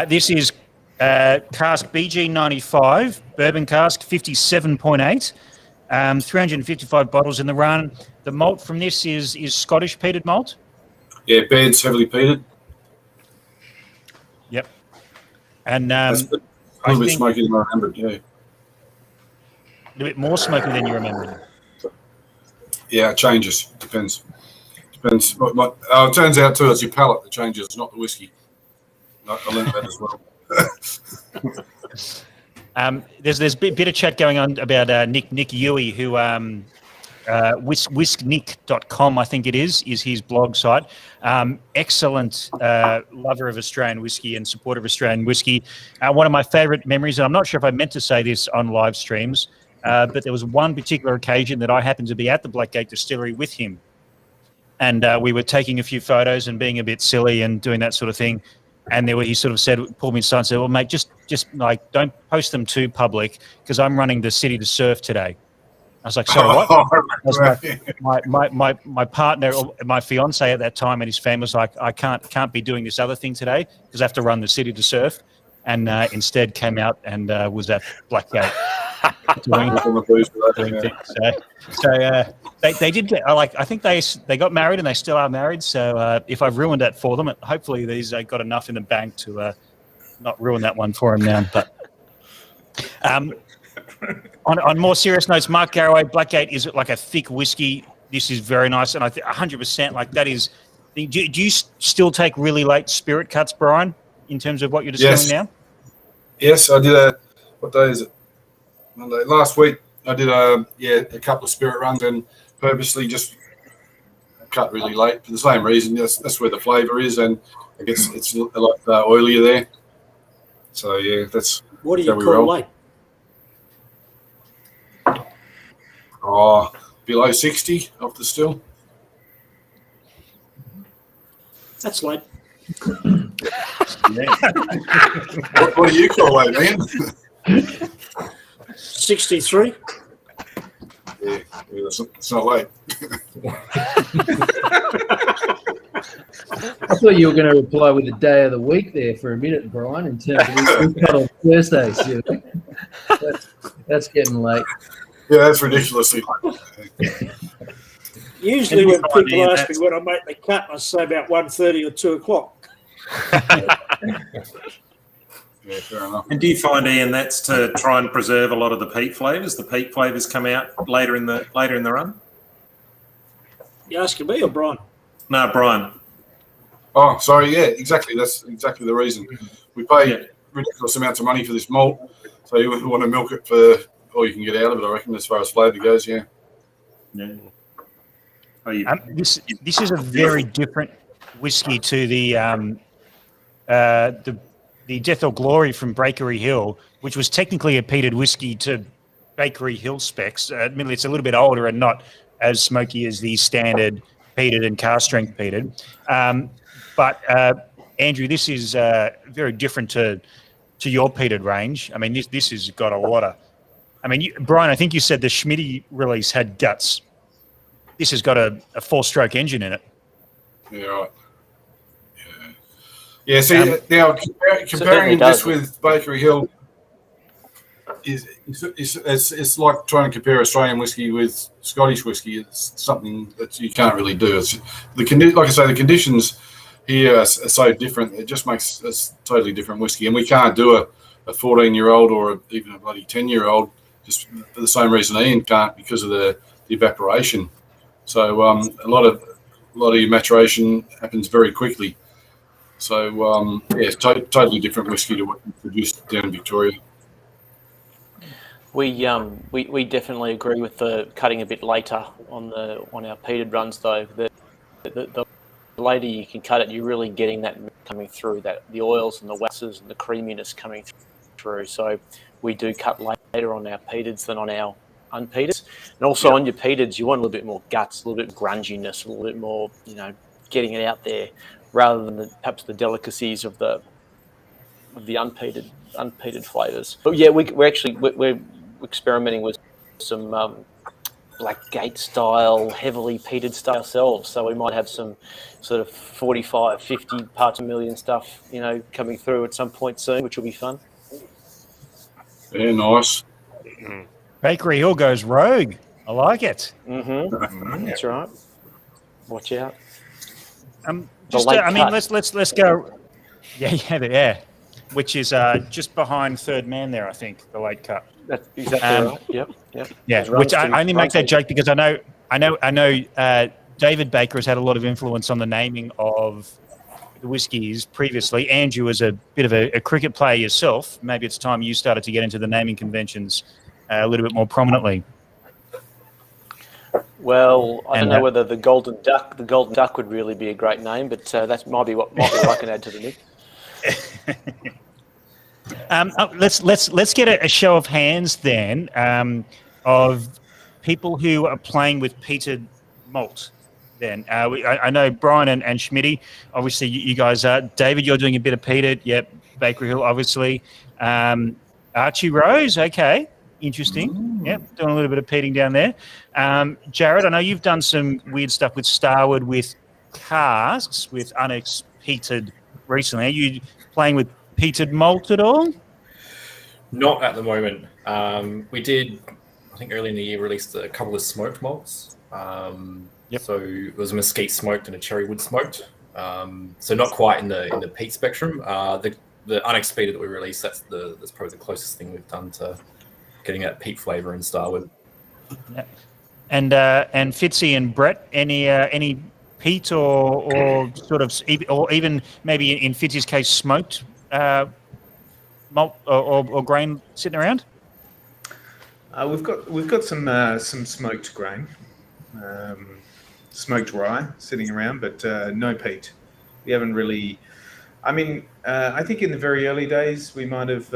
S1: this is cask BG95, bourbon cask 57.8, 355 bottles in the run. The malt from this is Scottish peated malt?
S9: Yeah, Baird's heavily peated.
S1: Yep. And
S9: a little bit smoky than I remembered, yeah.
S1: A little bit more smoky than you remembered.
S9: Yeah, it changes. Depends. It turns out too, it's your palate that changes, not the whiskey. I learned that as well.
S1: There's a bit of chat going on about Nick Huey, who whisknick.com, I think it is his blog site. Excellent lover of Australian whiskey and supporter of Australian whiskey. One of my favourite memories, and I'm not sure if I meant to say this on live streams, but there was one particular occasion that I happened to be at the Blackgate Distillery with him. And we were taking a few photos and being a bit silly and doing that sort of thing. And he sort of pulled me aside and said, "Well, mate, just like don't post them too public because I'm running the City to Surf today." I was like, "Sorry, what?" My partner, or my fiance at that time, and his family was like, "I can't be doing this other thing today because I have to run the City to Surf," and instead came out and was at Blackgate. doing things. So they did get, I think they got married and they still are married. So if I've ruined that for them, hopefully these got enough in the bank to not ruin that one for them now. But on more serious notes, Mark Garraway, Blackgate is like a thick whiskey. This is very nice, and I think 100% like that is. Do you still take really late spirit cuts, Brian, in terms of what you're distilling now?
S9: Yes, I did what day is it? Monday. Last week I did a couple of spirit runs and purposely just cut really late for the same reason. That's where the flavour is, and I guess it's a lot oilier there. So yeah, that's
S8: What do you
S9: Shall we
S8: call
S9: roll?
S8: late?
S9: Oh, below 60 off the still.
S8: That's late.
S9: What do you call late, man?
S8: 63.
S9: Yeah, it's not late.
S3: I thought you were going to reply with the day of the week there for a minute, Brian, in terms of we cut on Thursdays. You know? That's getting late.
S9: Yeah, that's ridiculous.
S8: Usually
S6: And you
S8: when
S6: find
S8: people
S6: Ian,
S8: ask me when I make the cut, I say about 1:30 or 2 o'clock.
S9: Yeah, fair enough.
S6: And do you find, Ian, that's to try and preserve a lot of the peat flavours? The peat flavours come out later in the run.
S8: You asking me or Brian?
S6: No, Brian.
S9: Oh, sorry. Yeah, exactly. That's exactly the reason. We pay ridiculous amounts of money for this malt, so you want to milk it for all you can get out of it, I reckon, as far as flavour goes, yeah.
S6: Yeah. Oh, you,
S1: This is a very different whiskey to the Death or Glory from Bakery Hill, which was technically a peated whiskey to Bakery Hill specs. Admittedly, it's a little bit older and not as smoky as the standard peated and cask strength peated. But Andrew, this is very different to your peated range. I mean, this has got a lot of. I mean, Brian, I think you said the Schmitty release had guts. This has got a 4-stroke engine in it.
S9: Yeah, right. Yeah, see, now comparing this with Bakery Hill it's like trying to compare Australian whiskey with Scottish whiskey. It's something that you can't really do. It's like I say, the conditions here are so different. It just makes a totally different whiskey, and we can't do a 14-year-old or even a bloody 10-year-old just for the same reason Ian can't, because of the evaporation. So a lot of your maturation happens very quickly. So yeah, it's totally different whiskey to what we produced down in Victoria.
S5: We definitely agree with the cutting a bit later on our peated runs, though. The later you can cut it, you're really getting that coming through, that the oils and the waxes and the creaminess coming through. So we do cut later on our peateds than on our unpeated. And also on your peateds, you want a little bit more guts, a little bit of grunginess, a little bit more, getting it out there, rather than perhaps the delicacies of the unpeated flavors. But yeah, we're experimenting with some Black Gate style, heavily peated style ourselves. So we might have some sort of 45, 50 parts per million stuff, coming through at some point soon, which will be fun.
S9: Yeah, nice.
S1: Bakery Hill goes rogue. I like it.
S5: Mm-hmm. That's right. Watch out.
S1: Let's go. Yeah. Which is just behind Third Man there, I think, the late cut.
S5: That's exactly right. Yep.
S1: Yeah, which I only make that joke because I know David Baker has had a lot of influence on the naming of the whiskies previously. Andrew was a bit of a cricket player yourself. Maybe it's time you started to get into the naming conventions a little bit more prominently.
S5: Well, I don't know whether the Golden Duck would really be a great name, but that might be what I can add to the mix.
S1: Let's get a show of hands then of people who are playing with peated malt. Then I know Brian and Schmitty, obviously you guys are. David, you're doing a bit of peated. Yep. Bakery Hill, obviously. Archie Rose, okay. Interesting. Yep, doing a little bit of peating down there. Jared, I know you've done some weird stuff with Starward with casks, with unpeated recently. Are you playing with peated malt at all?
S2: Not at the moment. We did, I think early in the year, released a couple of smoked malts.
S1: Yep.
S2: So it was a mesquite smoked and a cherry wood smoked. So not quite in the peat spectrum. The unexpeated that we released, that's probably the closest thing we've done to getting that peat flavour in Starward.
S1: Yeah. And Fitzy and Brett, any peat or sort of, or even maybe in Fitzy's case, smoked malt or grain sitting around?
S7: We've got some smoked grain, smoked rye sitting around, but no peat. We haven't really I mean, I think in the very early days we might have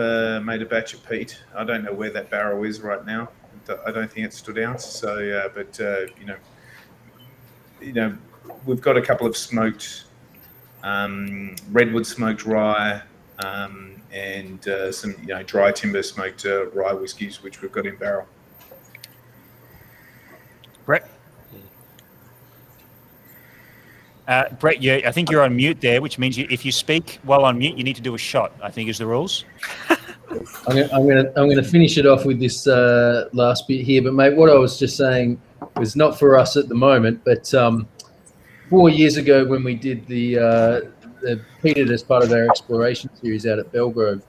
S7: made a batch of peat. I don't know where that barrel is right now. I don't think it stood out. So, but we've got a couple of smoked redwood smoked rye and some dry timber smoked rye whiskies, which we've got in barrel.
S1: Brett? Brett, I think you're on mute there, which means if you speak while on mute, you need to do a shot, I think is the rules.
S3: I'm going to finish it off with this last bit here. But, mate, what I was just saying was not for us at the moment, but 4 years ago when we did the Peated as part of our exploration series out at Belgrove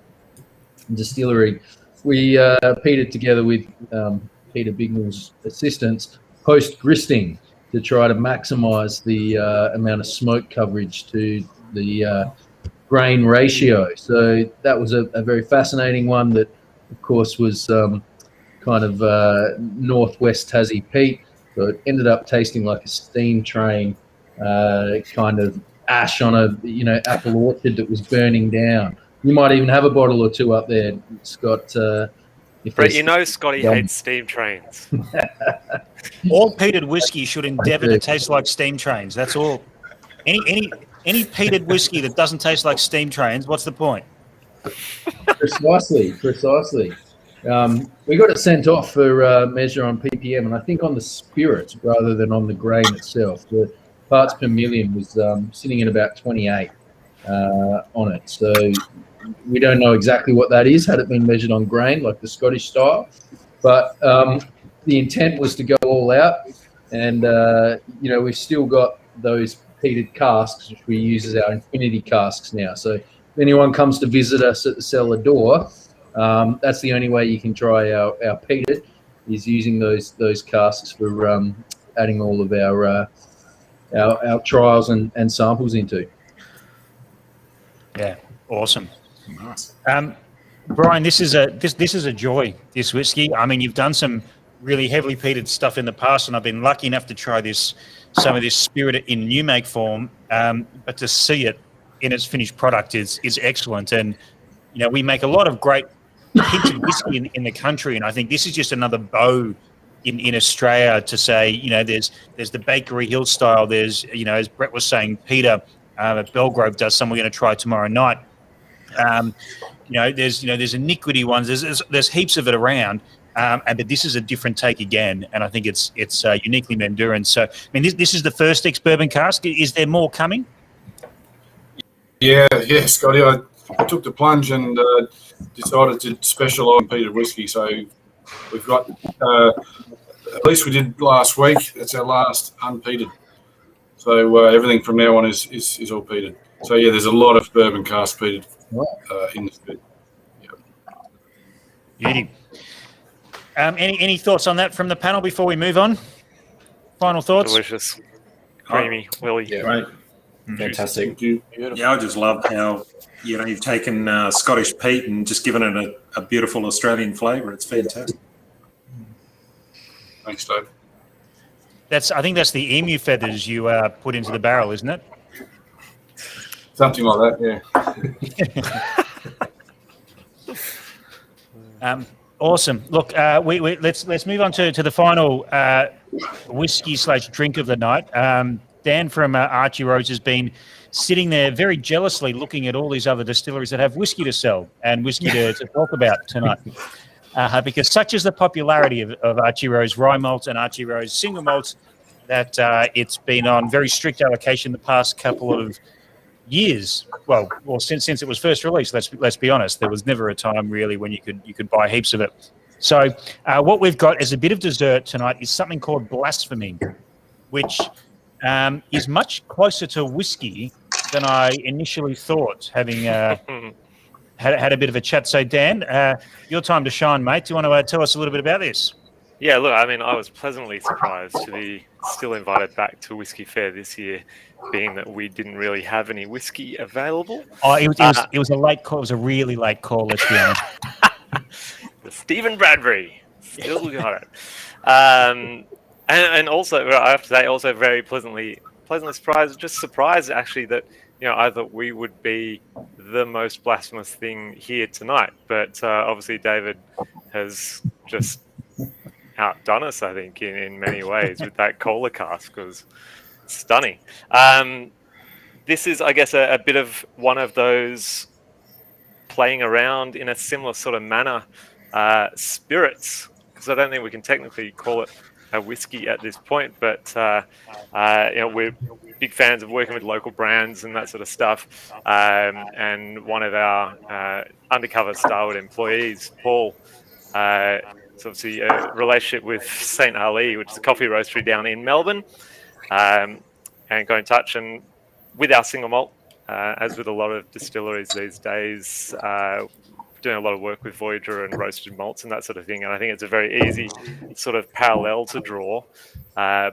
S3: Distillery, we peated together with Peter Bignell's assistants post-gristing to try to maximise the amount of smoke coverage to the grain ratio. So that was a very fascinating one that, of course, was kind of northwest Tassie peat. So it ended up tasting like a steam train, kind of ash on a apple orchard that was burning down. You might even have a bottle or two up there, Scott.
S4: Brett, Scotty hates steam trains.
S1: All peated whiskey should endeavour to taste like steam trains. That's all. Any peated whiskey that doesn't taste like steam trains, what's the point?
S3: Precisely. We got it sent off for measure on ppm, and I think on the spirit rather than on the grain itself. The parts per million was sitting at about 28 on it. So we don't know exactly what that is, had it been measured on grain, like the Scottish style. But the intent was to go all out. And, we've still got those peated casks, which we use as our Infinity casks now. So if anyone comes to visit us at the cellar door, that's the only way you can try our peated, is using those casks for adding all of our trials and samples into.
S1: Yeah, awesome.
S6: Nice.
S1: Brian, this is a joy, this whiskey. I mean, you've done some really heavily peated stuff in the past, and I've been lucky enough to try some of this spirit in new make form. But to see it in its finished product is excellent. And we make a lot of great peated whiskey in the country, and I think this is just another bow in Australia to say, there's the Bakery Hill style. There's as Brett was saying, Peter at Belgrove does some we're going to try tomorrow night. There's Iniquity ones. There's heaps of it around, but this is a different take again, and I think it's uniquely Manduran. So, I mean, this is the first ex-bourbon cask. Is there more coming?
S9: Yeah, Scotty. I took the plunge and decided to specialise in peated whiskey. So we've got, at least we did last week. That's our last unpeated. So everything from now on is all peated. So yeah, there's a lot of bourbon cask peated in this bit.
S1: Beauty. Any thoughts on that from the panel before we move on? Final thoughts?
S4: Delicious. Creamy, Willie.
S2: Yeah,
S6: Right.
S2: fantastic.
S6: Yeah, I just love how you've taken Scottish peat and just given it a beautiful Australian flavour. It's fantastic.
S9: Thanks, Dave.
S1: I think that's the emu feathers you put into the barrel, isn't it?
S9: Something like that, yeah.
S1: Awesome. Look, let's move on to the final whiskey / drink of the night. Dan from Archie Rose has been sitting there very jealously looking at all these other distilleries that have whiskey to sell and whiskey to talk about tonight. Because such is the popularity of Archie Rose Rye Malt and Archie Rose Single Malts that it's been on very strict allocation the past couple of years. Well, since it was first released, let's be honest, there was never a time really when you could buy heaps of it. So what we've got as a bit of dessert tonight is something called Blasphemy, which is much closer to whiskey than I initially thought, having had a bit of a chat. So Dan, your time to shine, mate. Do you want to tell us a little bit about this?
S4: Yeah, look, I mean, I was pleasantly surprised to be still invited back to Whisky Fair this year, being that we didn't really have any whiskey available.
S1: Oh, it was a late call. It was a really late call, let's be honest.
S4: The Stephen Bradbury still got it. And also, I have to say, also very pleasantly surprised, just surprised actually that I thought we would be the most blasphemous thing here tonight, but obviously David has just outdone us, I think, in many ways with that cola cask. It was stunning. This is, I guess, a bit of one of those playing around in a similar sort of manner spirits, because I don't think we can technically call it a whiskey at this point, but we're big fans of working with local brands and that sort of stuff. And one of our undercover Starward employees, Paul, it's obviously a relationship with St. Ali, which is a coffee roastery down in Melbourne, and got in touch and with our single malt, as with a lot of distilleries these days, doing a lot of work with Voyager and roasted malts and that sort of thing. And I think it's a very easy sort of parallel to draw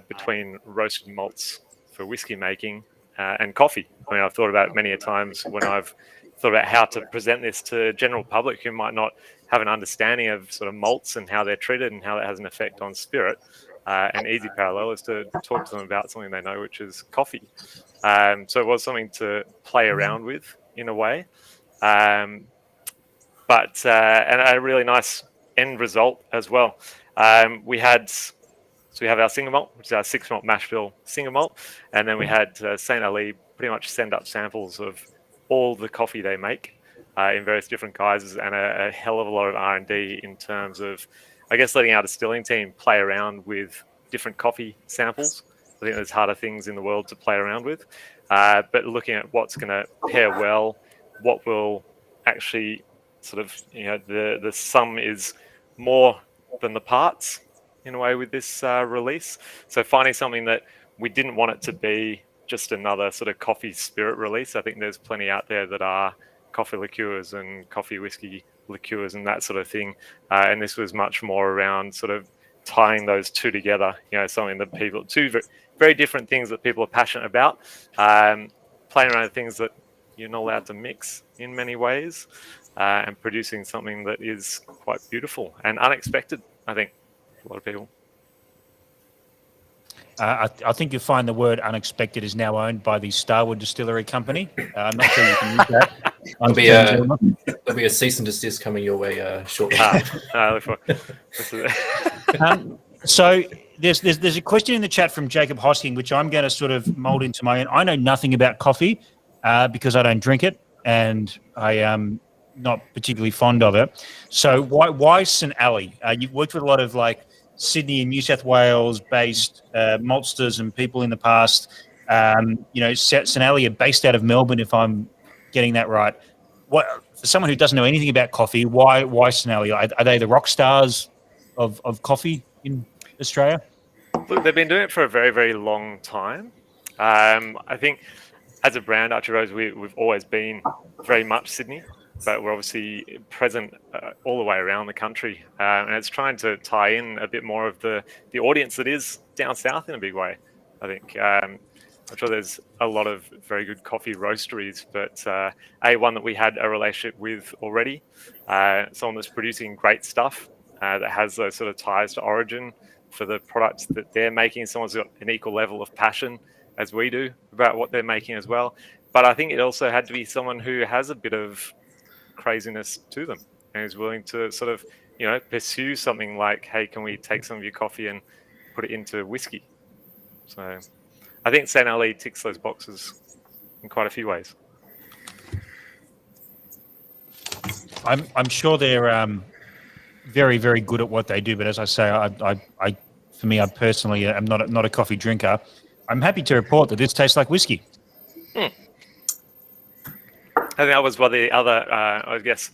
S4: between roasted malts for whiskey making and coffee. I mean, I've thought about it many a times when I've thought about how to present this to general public who might not have an understanding of sort of malts and how they're treated and how that has an effect on spirit. An easy parallel is to talk to them about something they know, which is coffee. So it was something to play around with in a way. But a really nice end result as well. We have our single malt, which is our 6 malt mash bill single malt, and then we had St. Ali pretty much send up samples of all the coffee they make in various different guises, and a hell of a lot of R&D in terms of, I guess, letting our distilling team play around with different coffee samples. I think there's harder things in the world to play around with, but looking at what's going to pair well, what will actually sort of, the sum is more than the parts in a way with this release. So finding something that we didn't want it to be just another sort of coffee spirit release. I think there's plenty out there that are coffee liqueurs and coffee whiskey liqueurs and that sort of thing. And this was much more around sort of tying those two together, something that people, two very different things that people are passionate about, playing around with things that you're not allowed to mix in many ways, and producing something that is quite beautiful and unexpected, I think, for a lot of people.
S1: I think you'll find the word unexpected is now owned by the Starward Distillery Company. I'm not sure you can use that.
S2: There'll be a cease and desist coming your way shortly.
S1: So there's a question in the chat from Jacob Hosking, which I'm going to sort of mold into my own. I know nothing about coffee because I don't drink it, and I am not particularly fond of it. So why St. Ali? You've worked with a lot of Sydney and New South Wales based maltsters and people in the past. St. Ali are based out of Melbourne, if I'm getting that right. For someone who doesn't know anything about coffee, why St. Ali? Are they the rock stars of coffee in Australia?
S4: Look, they've been doing it for a very, very long time. I think as a brand, Archie Rose, we've always been very much Sydney, but we're obviously present all the way around the country. And it's trying to tie in a bit more of the audience that is down south in a big way, I think. I'm sure there's a lot of very good coffee roasteries, but one that we had a relationship with already, someone that's producing great stuff that has those sort of ties to origin for the products that they're making. Someone's got an equal level of passion as we do about what they're making as well. But I think it also had to be someone who has a bit of craziness to them and is willing to sort of, pursue something like, hey, can we take some of your coffee and put it into whiskey? So I think St. Ali ticks those boxes in quite a few ways.
S1: I'm sure they're very, very good at what they do. But as I say, I personally am not a coffee drinker. I'm happy to report that this tastes like whiskey.
S4: I think that was one of the other, I guess,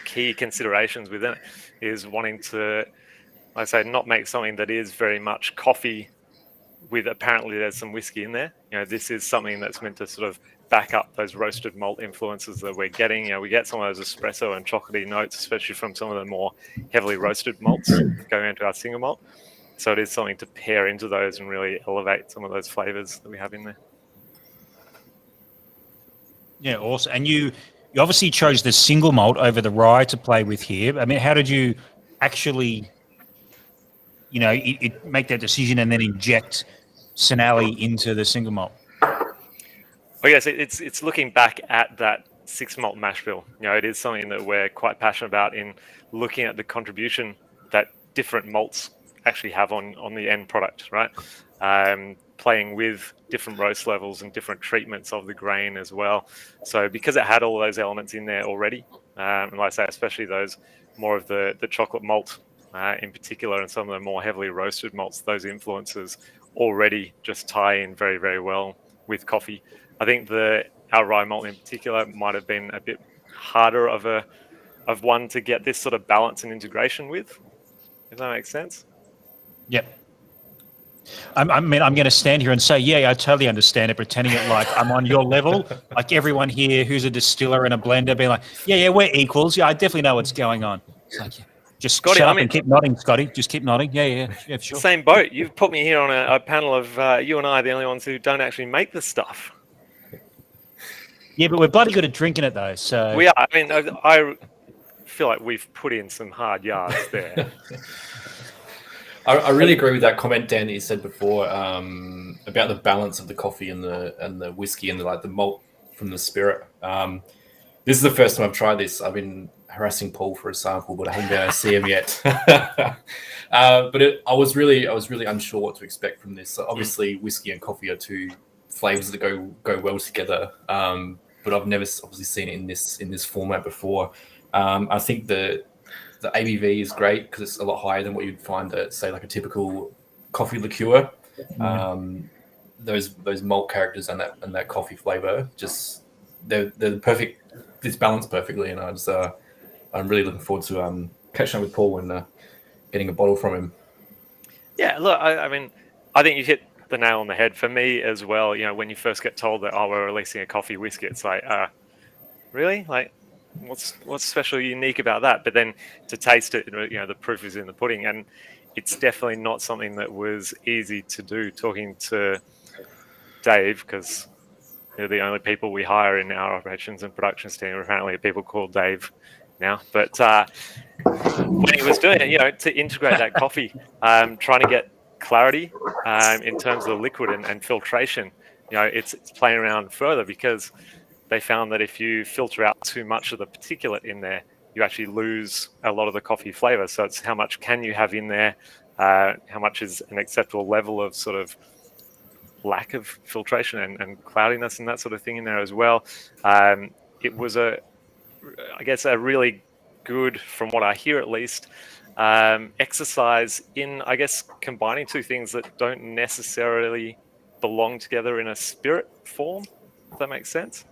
S4: key considerations within it, is wanting to, like I say, not make something that is very much coffee with apparently there's some whiskey in there. This is something that's meant to sort of back up those roasted malt influences that we're getting. We get some of those espresso and chocolatey notes, especially from some of the more heavily roasted malts going into our single malt. So it is something to pair into those and really elevate some of those flavors that we have in there.
S1: Yeah, awesome. And you obviously chose the single malt over the rye to play with here. I mean, how did you actually, make that decision and then inject St. Ali into the single malt?
S4: I guess it's looking back at that 6 malt mash bill. It is something that we're quite passionate about in looking at the contribution that different malts actually have on the end product, right? Playing with different roast levels and different treatments of the grain as well. So because it had all those elements in there already, and like I say, especially those more of the chocolate malt in particular, and some of the more heavily roasted malts, those influences already just tie in very, very well with coffee. I think our rye malt in particular might have been a bit harder of one to get this sort of balance and integration with, if that makes sense.
S1: Yep. I'm going to stand here and say, yeah, I totally understand it, pretending it like I'm on your level. Like everyone here who's a distiller and a blender being like, yeah, we're equals. Yeah, I definitely know what's going on. It's like, just Scotty, shut up and keep nodding, Scotty. Just keep nodding. Yeah, sure.
S4: Same boat. You've put me here on a panel of you and I, the only ones who don't actually make the stuff.
S1: Yeah, but we're bloody good at drinking it, though. So
S4: we are. I mean, I feel like we've put in some hard yards there.
S2: I really agree with that comment, Dan, that you said before about the balance of the coffee and the whiskey and the malt from the spirit. This is the first time I've tried this. I've been harassing Paul for a sample, but I haven't been able to see him yet. But I was really unsure what to expect from this. So obviously, whiskey and coffee are two flavors that go well together. But I've never obviously seen it in this format before. I think the ABV is great because it's a lot higher than what you'd find at, say, like a typical coffee liqueur. Those malt characters and that coffee flavor, just they're perfect. It's balanced perfectly, and I'm really looking forward to catching up with Paul and getting a bottle from him.
S4: Yeah, look, I mean, I think you hit the nail on the head for me as well. When you first get told that we're releasing a coffee whiskey, it's like, really, like. What's special, unique about that? But then to taste it, the proof is in the pudding, and it's definitely not something that was easy to do. Talking to Dave, because they're the only people we hire in our operations and productions team. Apparently, are people called Dave now. But when he was doing it, to integrate that coffee, trying to get clarity in terms of the liquid and filtration, it's playing around further because they found that if you filter out too much of the particulate in there, you actually lose a lot of the coffee flavor. So it's how much can you have in there, how much is an acceptable level of sort of lack of filtration and cloudiness and that sort of thing in there as well. It was a really good, from what I hear at least, exercise in, I guess, combining two things that don't necessarily belong together in a spirit form, if that makes sense.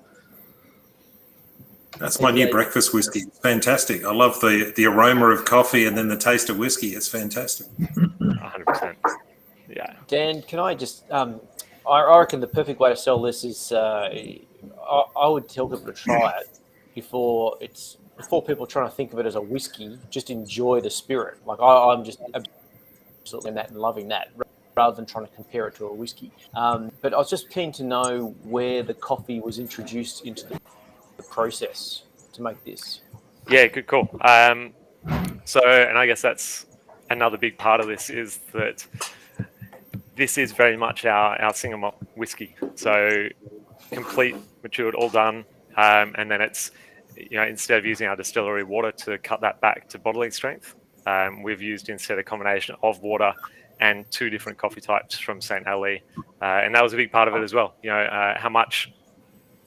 S6: That's my new breakfast whiskey. It's fantastic. I love the aroma of coffee and then the taste of whiskey. It's fantastic.
S4: 100%. Yeah. Dan,
S5: can I just? I reckon the perfect way to sell this is I would tell people to try it before people trying to think of it as a whiskey. Just enjoy the spirit. Like I'm just absolutely in that and loving that, rather than trying to compare it to a whiskey. But I was just keen to know where the coffee was introduced into the process to make this.
S4: Yeah, good call. So, and I guess that's another big part of this is that this is very much our single malt whiskey. So complete, matured, all done. And then it's, instead of using our distillery water to cut that back to bottling strength, we've used instead a combination of water and two different coffee types from St. Ali. And that was a big part of it as well. How much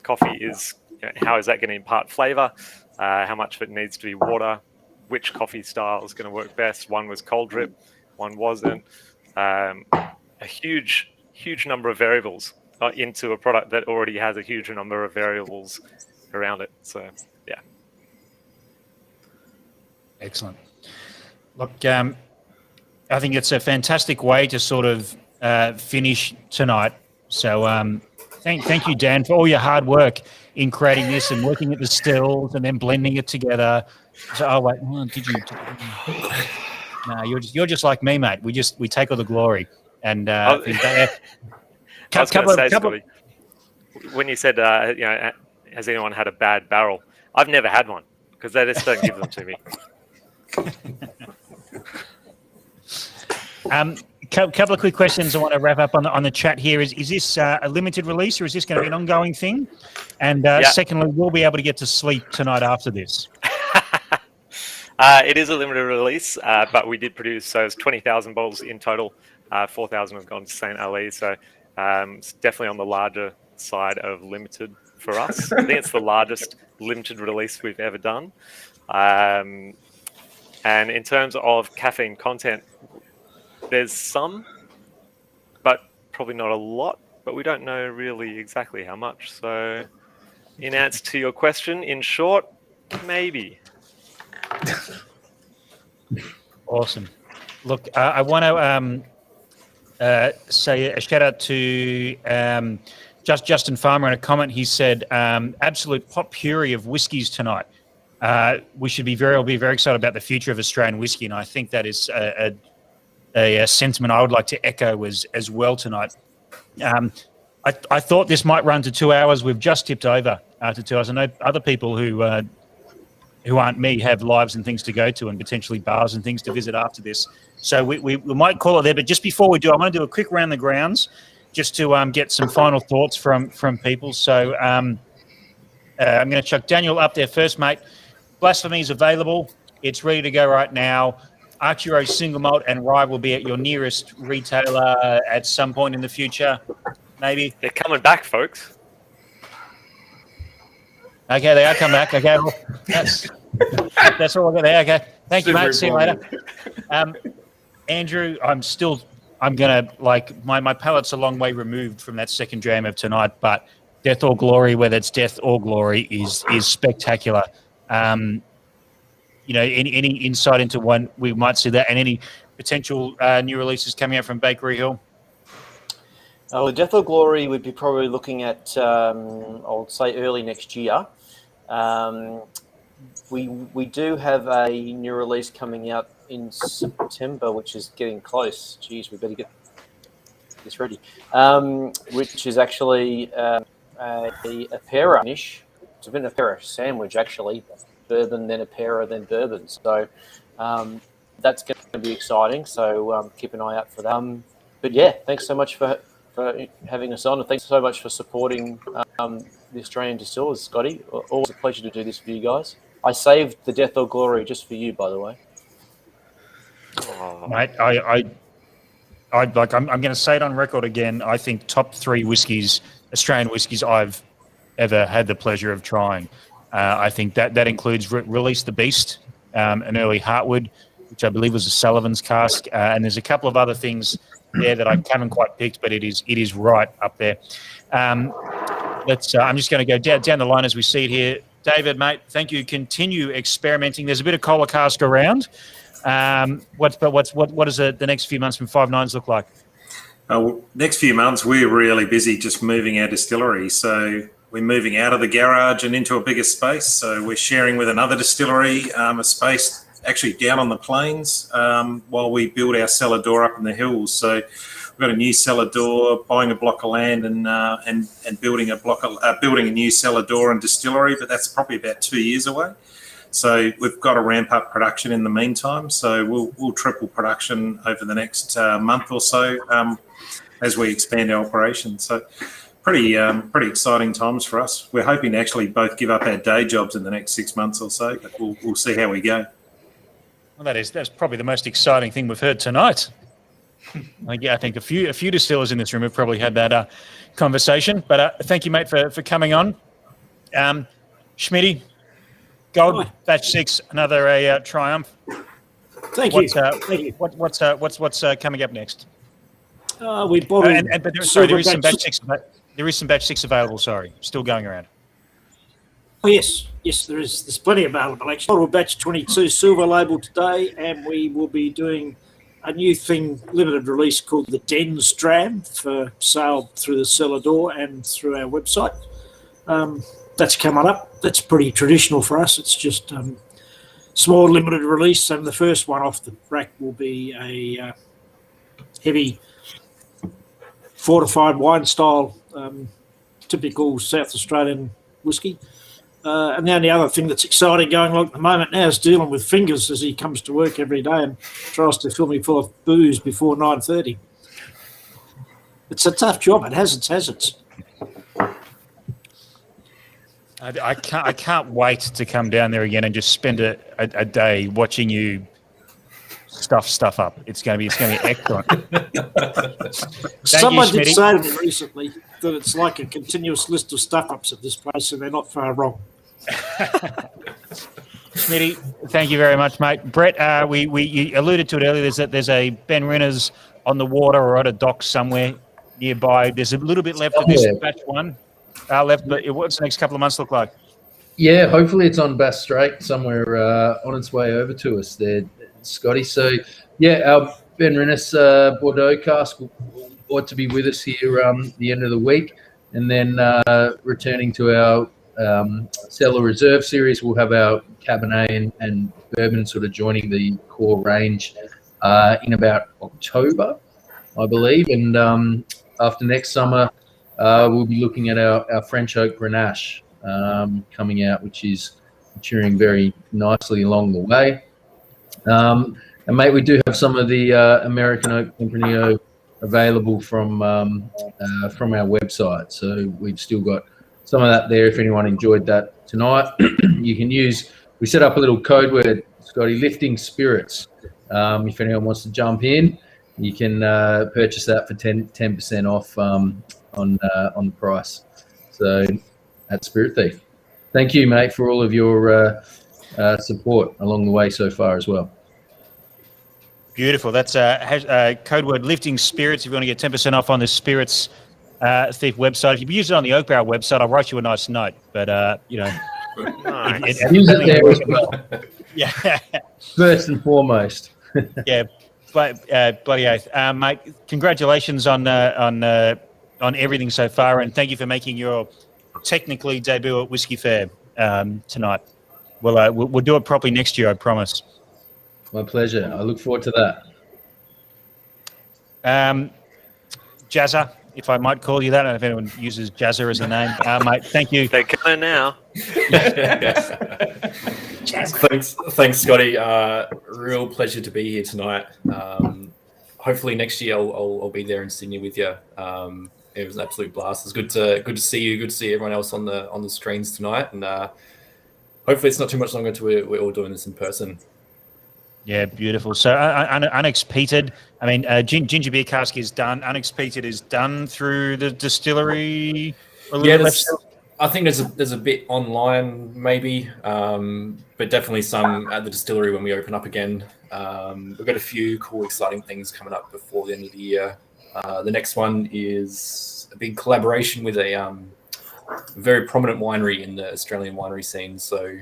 S4: coffee is, how is that going to impart flavor? How much of it needs to be water? Which coffee style is going to work best? One was cold drip, one wasn't. A huge number of variables into a product that already has a huge number of variables around it. So, yeah.
S1: Excellent. Look, I think it's a fantastic way to sort of finish tonight. So thank you, Dan, for all your hard work in creating this and working at the stills and then blending it together. So, did you? No, you're just like me, mate. We take all the glory. And
S4: when you said, has anyone had a bad barrel? I've never had one because they just don't give them to me.
S1: Couple of quick questions I want to wrap up on the chat here. Is this a limited release, or is this going to be an ongoing thing? And secondly, we'll be able to get to sleep tonight after this.
S4: It is a limited release, but we did produce, so it's 20,000 bottles in total. 4,000 have gone to St. Ali, so it's definitely on the larger side of limited for us. I think it's the largest limited release we've ever done. And in terms of caffeine content, there's some, but probably not a lot, but we don't know really exactly how much. So in answer to your question, in short, maybe.
S1: Awesome. Look, I want to say a shout out to Justin Farmer in a comment. He said, absolute pot puree of whiskies tonight. We should be very excited about the future of Australian whiskey, and I think that is a sentiment I would like to echo as well tonight. I thought this might run to 2 hours. We've just tipped over to 2 hours. I know other people who aren't me have lives and things to go to, and potentially bars and things to visit after this. So we might call it there. But just before we do, I want to do a quick round the grounds just to get some final thoughts from people. So I'm going to chuck Daniel up there first, mate. Blasphemy is available. It's ready to go right now. Archie Rose single malt and rye will be at your nearest retailer at some point in the future, maybe.
S4: They're coming back, folks.
S1: Okay, they are coming back. Okay, well, that's all I got there. Okay, thank you, mate. See you later. Andrew, I'm gonna my palate's a long way removed from that second jam of tonight, but Death or Glory, whether it's Death or Glory, is spectacular. Any insight into when we might see that, and any potential new releases coming out from Bakery Hill?
S5: The Death or Glory would be probably looking at, I would say, early next year. We do have a new release coming out in September, which is getting close. Geez, we better get this ready. Which is actually a Pera finish. It's a bit of a Pera sandwich, actually. Bourbon, then a Pera, then bourbon. So that's going to be exciting. So keep an eye out for that. But yeah, thanks so much for having us on, and thanks so much for supporting the Australian distillers, Scotty. Always a pleasure to do this for you guys. I saved the Death or Glory just for you, by the way.
S1: Mate, I'm going to say it on record again. I think top 3 whiskies, Australian whiskies I've ever had the pleasure of trying. I think that includes Release the Beast, an early Heartwood, which I believe was a Sullivan's cask, and there's a couple of other things there that I haven't quite picked, but it is right up there. I'm just going to go down the line as we see it here. David, mate, thank you. Continue experimenting. There's a bit of Cola Cask around. What does the next few months from 5 Nines look like?
S6: Next few months, we're really busy just moving our distillery. So we're moving out of the garage and into a bigger space. So we're sharing with another distillery a space actually down on the plains while we build our cellar door up in the hills. So we've got a new cellar door, buying a block of land and building a new cellar door and distillery, but that's probably about 2 years away. So we've got to ramp up production in the meantime. So we'll triple production over the next month or so as we expand our operation. So pretty exciting times for us. We're hoping to actually both give up our day jobs in the next 6 months or so, but we'll see how we go.
S1: Well, that's probably the most exciting thing we've heard tonight. I think a few distillers in this room have probably had that conversation. But thank you, mate, for coming on. Schmitty, Gold Batch 6, another triumph.
S8: Thank you. Thank you.
S1: What's coming up next?
S8: We bottled.
S1: There is some Batch 6. There is some Batch 6 available. Sorry, still going around.
S8: Oh, yes, there is. There's plenty available. Actually, bottled Batch 22 silver label today, and we will be doing a new thing, limited release called the Dens Dram for sale through the cellar door and through our website. That's coming up. That's pretty traditional for us. It's just small limited release, and the first one off the rack will be a heavy fortified wine style, typical South Australian whiskey. And the only other thing that's exciting going on at the moment now is dealing with Fingers as he comes to work every day and tries to fill me full of booze before 9:30. It's a tough job. It has its hazards.
S1: I can't wait to come down there again and just spend a day watching you stuff up. It's going to be excellent.
S8: Someone did say to me recently that it's like a continuous list of stuff ups at this place, and they're not far wrong.
S1: Smitty, thank you very much, mate. Brett, you alluded to it earlier. There's a Ben Renner's on the water or at a dock somewhere nearby. There's a little bit left of this batch one left, but what's the next couple of months look like?
S3: Yeah, hopefully it's on Bass Strait somewhere on its way over to us there, Scotty. So, yeah, our Ben Rennis Bordeaux cask ought to be with us here the end of the week. And then returning to our Cellar Reserve series, we'll have our Cabernet and Bourbon sort of joining the core range in about October, I believe. And after next summer, we'll be looking at our French Oak Grenache coming out, which is maturing very nicely along the way. And mate, we do have some of the American Oak Tempranillo available from our website. So we've still got some of that there. If anyone enjoyed that tonight, you can use. We set up a little code word, Scotty, lifting spirits. If anyone wants to jump in, you can purchase that for 10% off on the price. So at Spirit Thief. Thank you, mate, for all of your support along the way so far as well.
S1: Beautiful. That's code word lifting spirits. If you want to get 10% off on the Spirits Thief website, if you use it on the Oak Barrel website, I'll write you a nice note. But you know,
S3: use it there as well.
S1: Yeah.
S3: First and foremost.
S1: Yeah, but bloody oath, mate. Congratulations on everything so far, and thank you for making your technically debut at Whisky Fair tonight. We'll do it properly next year, I promise.
S3: My pleasure. I look forward to that.
S1: Jazza, if I might call you that. I don't know if anyone uses Jazza as a name. Mate, thank you.
S4: They're coming now.
S2: Thanks, Scotty. Real pleasure to be here tonight. Hopefully next year I'll be there in Sydney with you. It was an absolute blast. It's good to see you. Good to see everyone else on the screens tonight. And hopefully it's not too much longer till we're all doing this in person.
S1: Yeah, beautiful. So Peated, I mean, ginger beer cask is done. Peated is done through the distillery.
S2: Yeah, I think there's a bit online maybe, but definitely some at the distillery when we open up again. We've got a few cool, exciting things coming up before the end of the year. The next one is a big collaboration with a very prominent winery in the Australian winery scene. So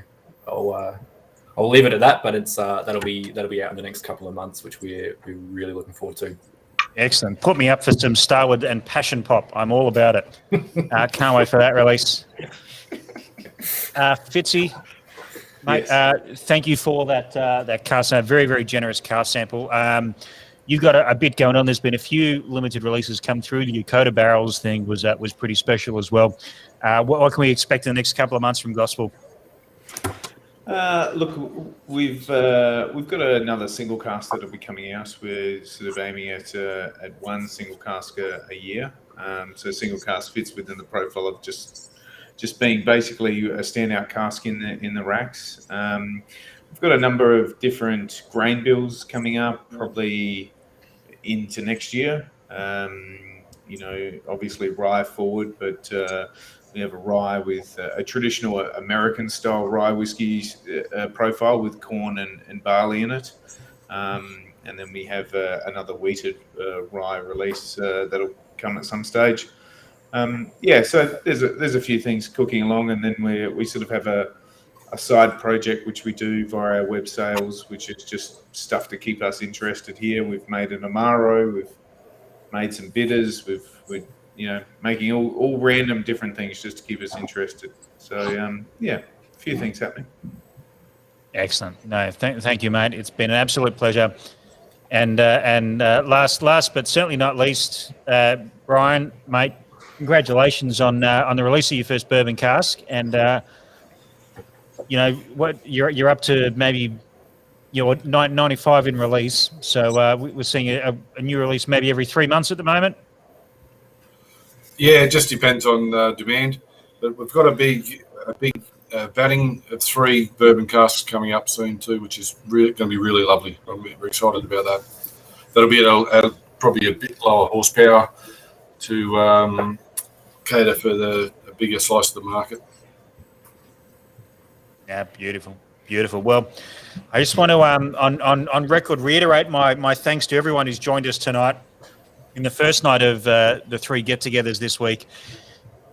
S2: I'll leave it at that, but it's that'll be out in the next couple of months, which we're really looking forward to.
S1: Excellent. Put me up for some Starward and Passion Pop. I'm all about it. Can't wait for that release. Fitzy, mate, yes. Thank you for that car sample. Very, very generous car sample. You've got a bit going on. There's been a few limited releases come through. The Yokota Barrels thing was pretty special as well. What can we expect in the next couple of months from Gospel?
S7: Look, we've got another single cask that'll be coming out. We're sort of aiming at one single cask a year. So single cask fits within the profile of just being basically a standout cask in the racks. We've got a number of different grain bills coming up, probably into next year. Obviously rye forward, but we have a rye with a traditional American-style rye whiskey profile with corn and barley in it. And then we have another wheated rye release that'll come at some stage. So there's a few things cooking along, and then we sort of have a side project which we do via our web sales, which is just stuff to keep us interested here. We've made an Amaro, we've made some bitters, we're making all random different things just to keep us interested. So a few things happening.
S1: Excellent. No, thank you, mate. It's been an absolute pleasure. And last but certainly not least, Brian, mate, congratulations on the release of your first bourbon cask. And you know, what you're up to maybe 95 in release. So we're seeing a new release maybe every 3 months at the moment.
S9: Yeah, it just depends on demand. But we've got a big vatting of 3 bourbon casks coming up soon too, which is really going to be really lovely. We're excited about that. That'll be at probably a bit lower horsepower to cater for a bigger slice of the market.
S1: Yeah, beautiful. Well, I just want to on record reiterate my thanks to everyone who's joined us tonight in the first night of the 3 get-togethers this week.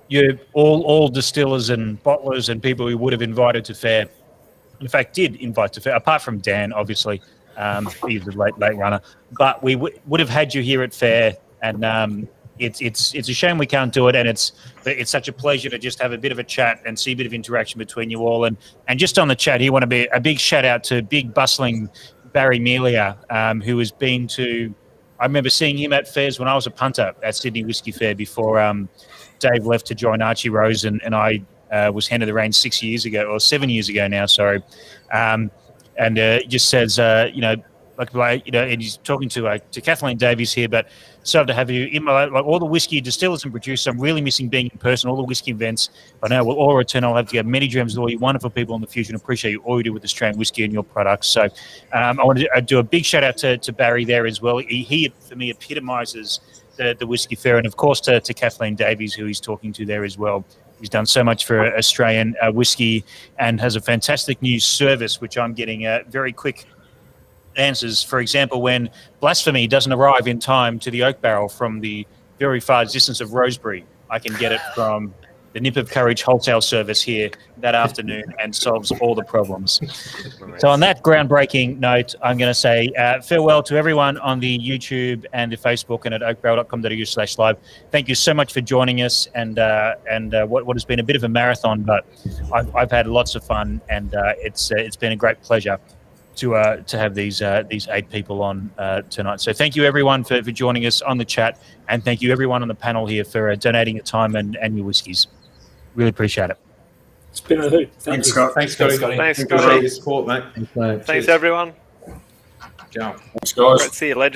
S1: You all distillers and bottlers and people we would have invited to Fair. In fact, did invite to Fair, apart from Dan, obviously. He's a late runner. But we would have had you here at Fair, and it's a shame we can't do it. And it's such a pleasure to just have a bit of a chat and see a bit of interaction between you all. And just on the chat, here want to be a big shout out to big bustling Barry Melia, who has been to. I remember seeing him at fairs when I was a punter at Sydney Whisky Fair before Dave left to join Archie Rose, and I was handed the reins 7 years ago now. Sorry, and just says, and he's talking to Kathleen Davies here, but so to have you in like all the whiskey distillers and producers. I'm really missing being in person, all the whiskey events. I know we'll all return. I'll have to get many dreams with all you wonderful people in the future, and appreciate all you do with Australian whiskey and your products. So I want to do a big shout out to Barry there as well. He for me epitomises the Whisky Fair, and of course to Kathleen Davies, who he's talking to there as well. He's done so much for Australian whiskey and has a fantastic new service, which I'm getting very quick answers. For example, when Blasphemy doesn't arrive in time to the oak barrel from the very far distance of Rosebery, I can get it from the Nip of Courage wholesale service here that afternoon and solves all the problems. So on that groundbreaking note, I'm going to say farewell to everyone on the YouTube and the Facebook and at oakbarrel.com.au/live. Thank you so much for joining us and what has been a bit of a marathon, but I've had lots of fun, and it's been a great pleasure to have these 8 people on tonight. So thank you everyone for joining us on the chat, and thank you everyone on the panel here for donating your time and your whiskies. Really appreciate it.
S8: It's been a hoot.
S6: Thanks, Scott.
S2: Thanks, Scotty.
S4: Thanks,
S7: Appreciate your
S4: Scotty.
S7: support, mate.
S4: Thanks, everyone.
S7: Ciao.
S9: Thanks, guys.
S4: Great to see you, legend.